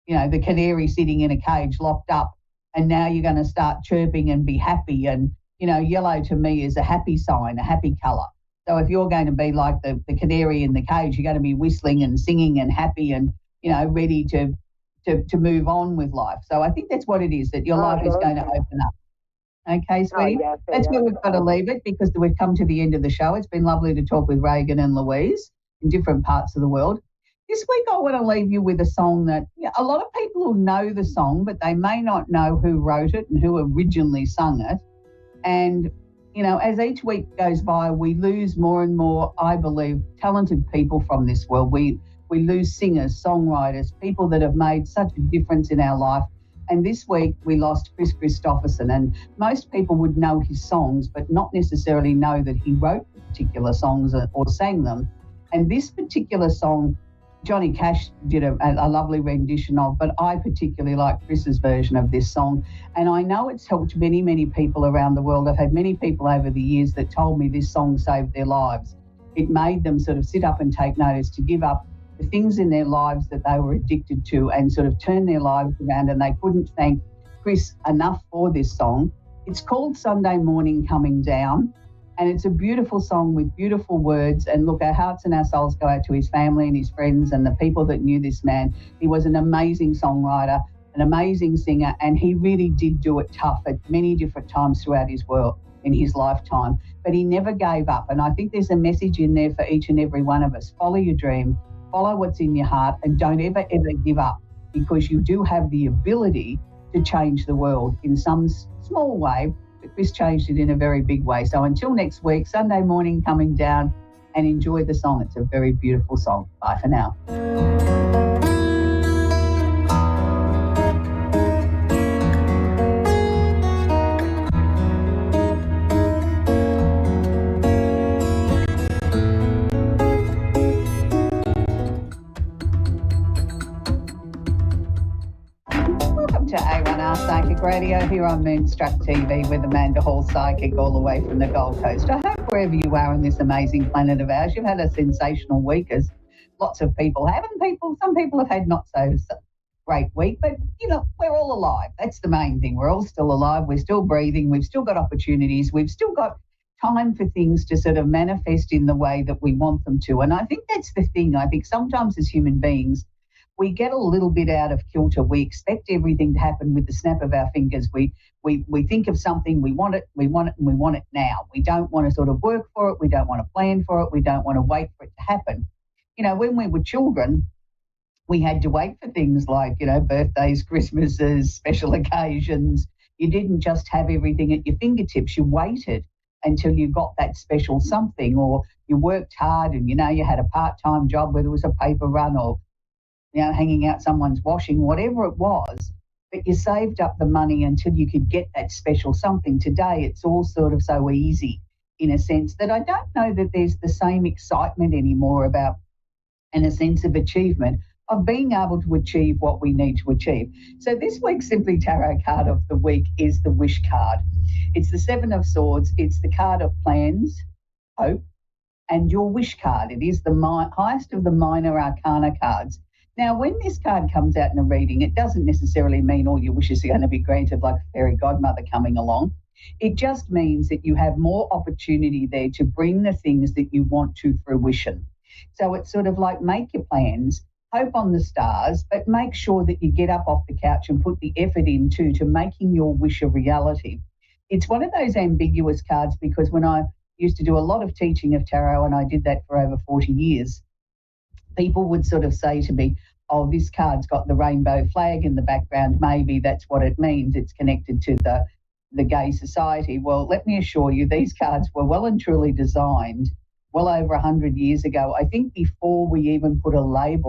the canary sitting in a cage locked up, and now you're going to start chirping and be happy. And, yellow to me is a happy sign, a happy colour. So if you're going to be like the canary in the cage, you're going to be whistling and singing and happy and, ready to move on with life. So I think that's what it is, that your life is going to open up. Okay, sweetie? That's where we've got to leave it, because we've come to the end of the show. It's been lovely to talk with Reagan and Louise in different parts of the world. This week I want to leave you with a song that a lot of people will know the song, but they may not know who wrote it and who originally sung it. And, as each week goes by, we lose more and more, I believe, talented people from this world. We lose singers, songwriters, people that have made such a difference in our life. And this week we lost Chris Christopherson, and most people would know his songs, but not necessarily know that he wrote particular songs or sang them. And this particular song, Johnny Cash did a lovely rendition of, but I particularly like Chris's version of this song. And I know it's helped many, many people around the world. I've had many people over the years that told me this song saved their lives. It made them sort of sit up and take notice, to give up the things in their lives that they were addicted to and sort of turn their lives around, and they couldn't thank Chris enough for this song. It's called Sunday Morning Coming Down, and it's a beautiful song with beautiful words. And look, our hearts and our souls go out to his family and his friends and the people that knew this man. He was an amazing songwriter, an amazing singer, and he really did do it tough at many different times throughout his world in his lifetime. But he never gave up, and I think there's a message in there for each and every one of us. Follow your dream. Follow what's in your heart, and don't ever give up, because you do have the ability to change the world in some small way, but Chris changed it in a very big way. So until next week, Sunday Morning Coming Down, and enjoy the song. It's a very beautiful song. Bye for now. To A1R Psychic Radio here on Moonstruck TV with Amanda Hall, Psychic, all the way from the Gold Coast. I hope wherever you are on this amazing planet of ours, you've had a sensational week, as lots of people have, and some people have had not so great week, but we're all alive. That's the main thing. We're all still alive. We're still breathing. We've still got opportunities. We've still got time for things to sort of manifest in the way that we want them to. And I think that's the thing. I think sometimes as human beings, we get a little bit out of kilter. We expect everything to happen with the snap of our fingers. We think of something, we want it, and we want it now. We don't want to sort of work for it. We don't want to plan for it. We don't want to wait for it to happen. When we were children, we had to wait for things like, birthdays, Christmases, special occasions. You didn't just have everything at your fingertips. You waited until you got that special something, or you worked hard and, you had a part-time job, whether it was a paper run or hanging out someone's washing, whatever it was, but you saved up the money until you could get that special something. Today, it's all sort of so easy in a sense that I don't know that there's the same excitement anymore about, and a sense of achievement of being able to achieve what we need to achieve. So this week's Simply Tarot card of the week is the Wish card. It's the Seven of Swords. It's the card of plans, hope, and your wish card. It is the highest of the minor arcana cards. Now, when this card comes out in a reading, it doesn't necessarily mean all your wishes are going to be granted like a fairy godmother coming along. It just means that you have more opportunity there to bring the things that you want to fruition. So it's sort of like make your plans, hope on the stars, but make sure that you get up off the couch and put the effort into to making your wish a reality. It's one of those ambiguous cards, because when I used to do a lot of teaching of tarot, and I did that for over 40 years, people would sort of say to me, oh, this card's got the rainbow flag in the background. Maybe that's what it means. It's connected to the gay society. Well, let me assure you, these cards were well and truly designed well over 100 years ago. I think before we even put a label